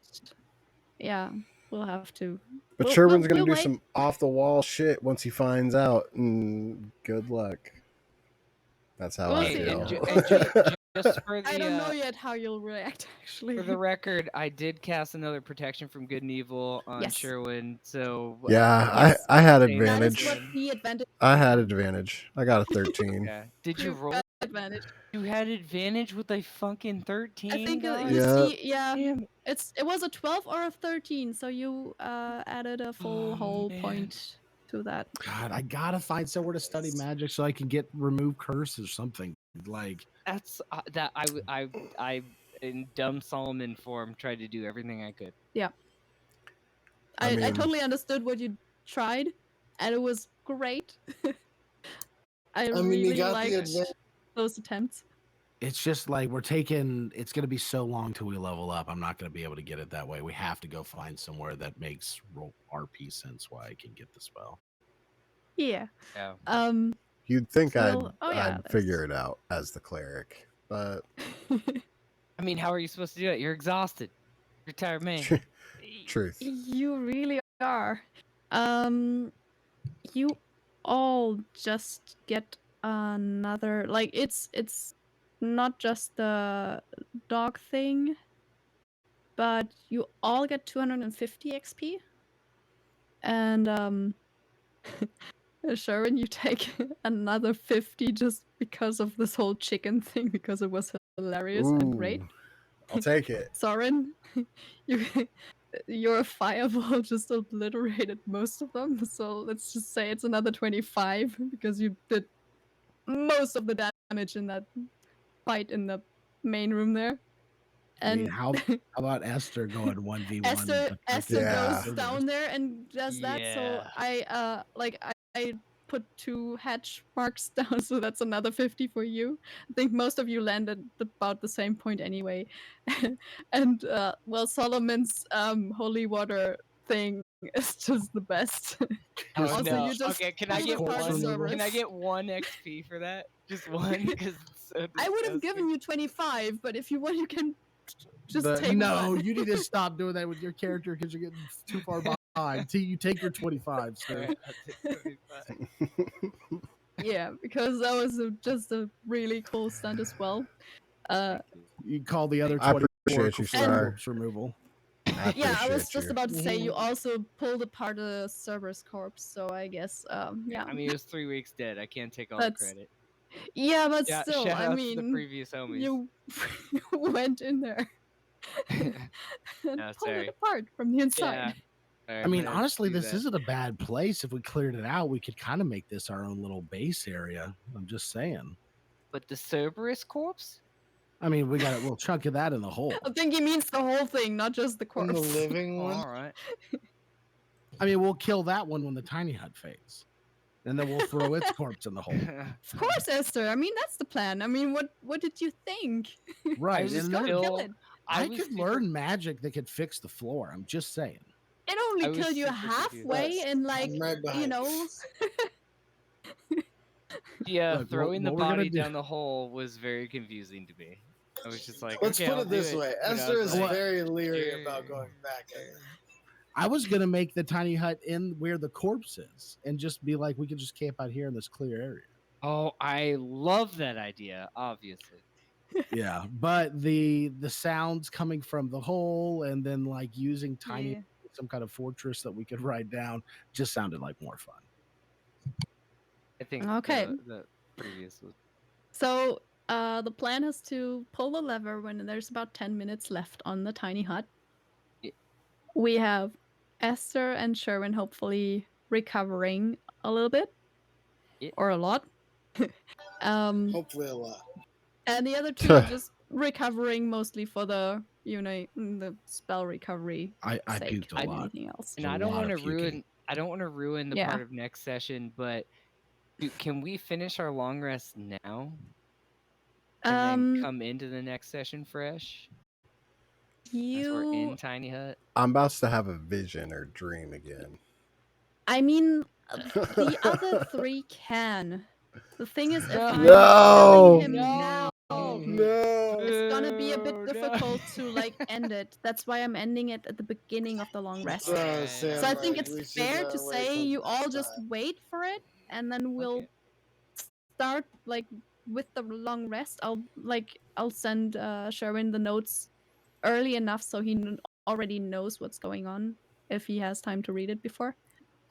yeah, we'll have to. But We'll- Sherwin's we'll gonna do wait. some off the wall shit once he finds out. And good luck. That's how We'll I Hey, see. feel. We'll see. just for I don't know the yet how you'll react. Actually, for the record, I did cast another protection from good and evil on Yes. Sherwin. So Yeah, Yes. I had same that is advantage. what thing. the advantage. I had advantage. I got a 13. Yeah. Did you You roll? got advantage. You had advantage with a fucking 13. I think guys? you Yeah. see, yeah, Damn. it was a 12 or a 13, so you added a full Oh, whole man. point to that. God, I gotta find somewhere to study magic so I can get remove curse or something. Like That's that I in dumb Solomon form tried to do everything I could. Yeah. I I mean- totally understood what you tried, and it was great. I I mean, you really got the liked advantage. those attempts. it's just like it's gonna be so long till we level up. I'm not gonna be able to get it that way. We have to go find somewhere that makes RP sense why I can get the spell. Yeah. Yeah. You'd think Still- oh, yeah, I'd that's- figure it out as the cleric, but I mean, how are you supposed to do it? You're exhausted. You're tired man. truth. You really are. You all just get another, like, it's not just the dog thing, but you all get 250 XP. And Sharon, you take another 50 just because of this whole chicken thing, because it was hilarious and great. Ooh, I'll take it. Soren, you your fireball just obliterated most of them. So let's just say it's another 25 because you did most of the damage in that fight in the main room there. I mean, And how about Esther going 1v1? Esther Yeah. goes down there and does that. So Yeah. I put 2 hatch marks down, so that's another 50 for you. I think most of you landed about the same point anyway. And well, Solomon's holy water thing is just the best. Oh Also, no. you just Okay, can I pulled get apart corpse the removal? one? Can I servers. get 1 XP for that? Just one? Because so I would have disgusting. given you 25, but if you want, you can just take no, one. you need to stop doing that with your character because you're getting too far behind. You take your 25, sir. Alright, I'll take 25. Yeah, because that was just a really cool stunt as well. Thank you. You call the other I 24 appreciate you, for sir. corpse removal. I Yeah, I was appreciate just you. about to say you also pulled apart a Cerberus corpse, so I guess yeah. I mean, it was 3 weeks dead. I can't take all the That's credit. yeah, but Yeah, still, shout I out to the mean, previous homies. you went in there and No, pulled sorry. it apart from the inside. Yeah. Sorry, I mean, had to honestly, do this that. isn't a bad place. If we cleared it out, we could kind of make this our own little base area. I'm just saying. But the Cerberus corpse? I mean, we got a little chunk of that in the hole. I think he means the whole thing, not just the In the corpse. living Oh, one. all right. I mean, we'll kill that one when the tiny hut fades, and then we'll throw its corpse in the hole. Of course, Esther. I mean, that's the plan. I mean, what did you think? Right. was And Go then kill still- it. I was could super- learn magic that could fix the floor. I'm just saying. It I only was killed you super confused. halfway Yes, in like I'm right behind you know. Yeah, Look, throwing what the we're gonna body do- down the hole was very confusing to me. I was just like, Let's okay, put I'll it do this it. way: But I Esther was is like, very leery sure. about going back in there. I was gonna make the tiny hut in where the corpse is, and just be like, we could just camp out here in this clear area. Oh, I love that idea. Obviously, Yeah, but the sounds coming from the hole, and then like using tiny Yeah. some kind of fortress that we could ride down, just sounded like more fun. I think Okay. the previous was. So the plan is to pull the lever when there's about 10 minutes left on the tiny hut. Yeah. We have Esther and Sherwin hopefully recovering a little bit. or a lot. Hopefully a lot. And the other two are just recovering mostly for the the spell recovery I sake puked a than lot. anything else. And A I don't lot want of to puking. ruin. I don't want to ruin the Yeah. part of next session, but can we finish our long rest now and then come into the next session fresh? Since we're in You Tiny Hut. I'm about to have a vision or dream again. I mean, the other three can. The thing is, if No. I'm No. telling him now, No. it's gonna be a bit No. difficult to like end it. That's why I'm ending it at the beginning of the long rest. So Okay, Sam, So I think like, it's we should, fair to wait say till you all next just time. wait for it, and then we'll start like with the long rest. I'll send Sherwin the notes early enough so he already knows what's going on if he has time to read it before.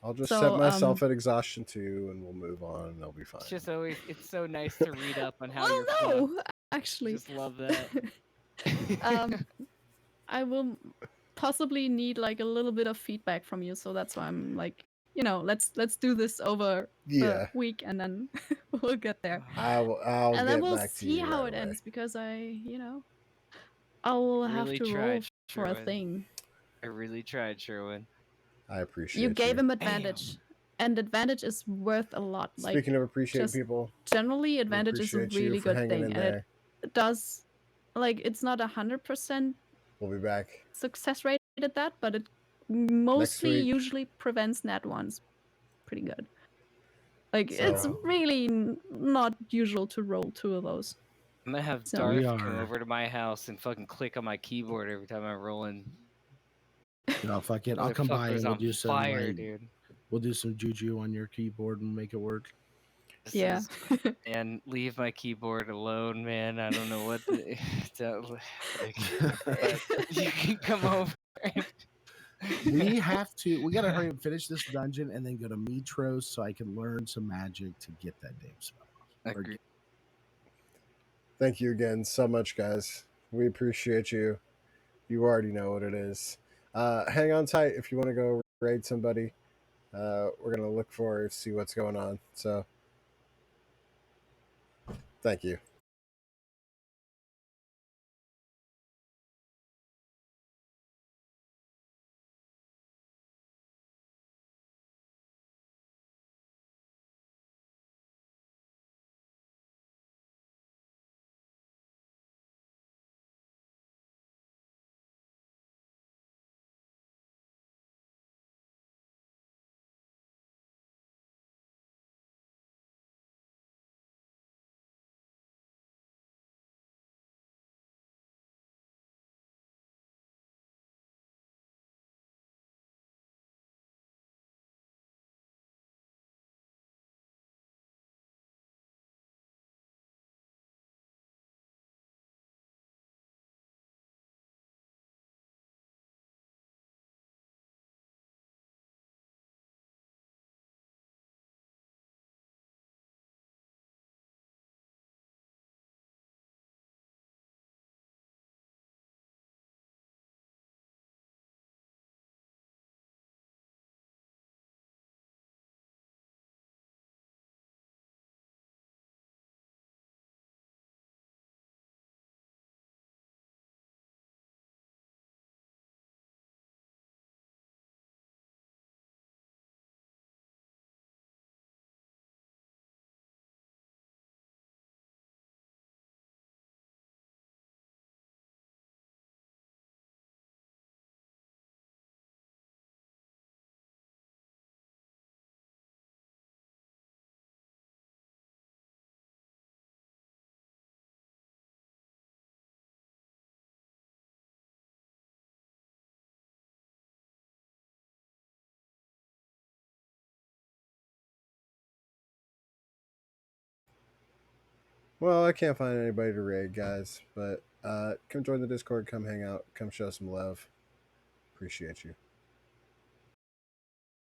I'll just set So myself at exhaustion 2 and we'll move on and I'll be fine. It's just always it's so nice to read up on how well, you're no, fucked. actually, Just love that. I will possibly need like a little bit of feedback from you, so that's why I'm like, let's do this over a Yeah. week and then we'll get there. I'll And then get we'll back to see you how right it away. ends because I'll have Really to roll tried, for a Sherwin. thing. I really tried, Sherwin. I appreciate You you. gave him advantage, and advantage is worth a lot. Speaking of appreciating just people, generally, we advantage is a appreciate you really for good hanging thing, in and there. it does it's not 100% We'll be back success rate at that, but it next mostly week. usually prevents nat ones pretty good. Like So- it's really not usual to roll 2 of those. I'm gonna have So- Darth We come are- over to my house and fucking click on my keyboard every time I'm rolling. No, fuck it. I'll come by Motherfucker's and we'll on do some fire, like, dude. we'll do some juju on your keyboard and make it work. This Yeah. is- and leave my keyboard alone, man. I don't know what the, but you can come over. We gotta hurry and finish this dungeon and then go to Mitros so I can learn some magic to get that damn spell off. Or Agree. Thank you again so much, guys. We appreciate you. You already know what it is. Hang on tight if you want to go raid somebody. We're gonna look for see what's going on. So, thank you. Well, I can't find anybody to raid, guys. But come join the Discord. Come hang out. Come show some love. Appreciate you.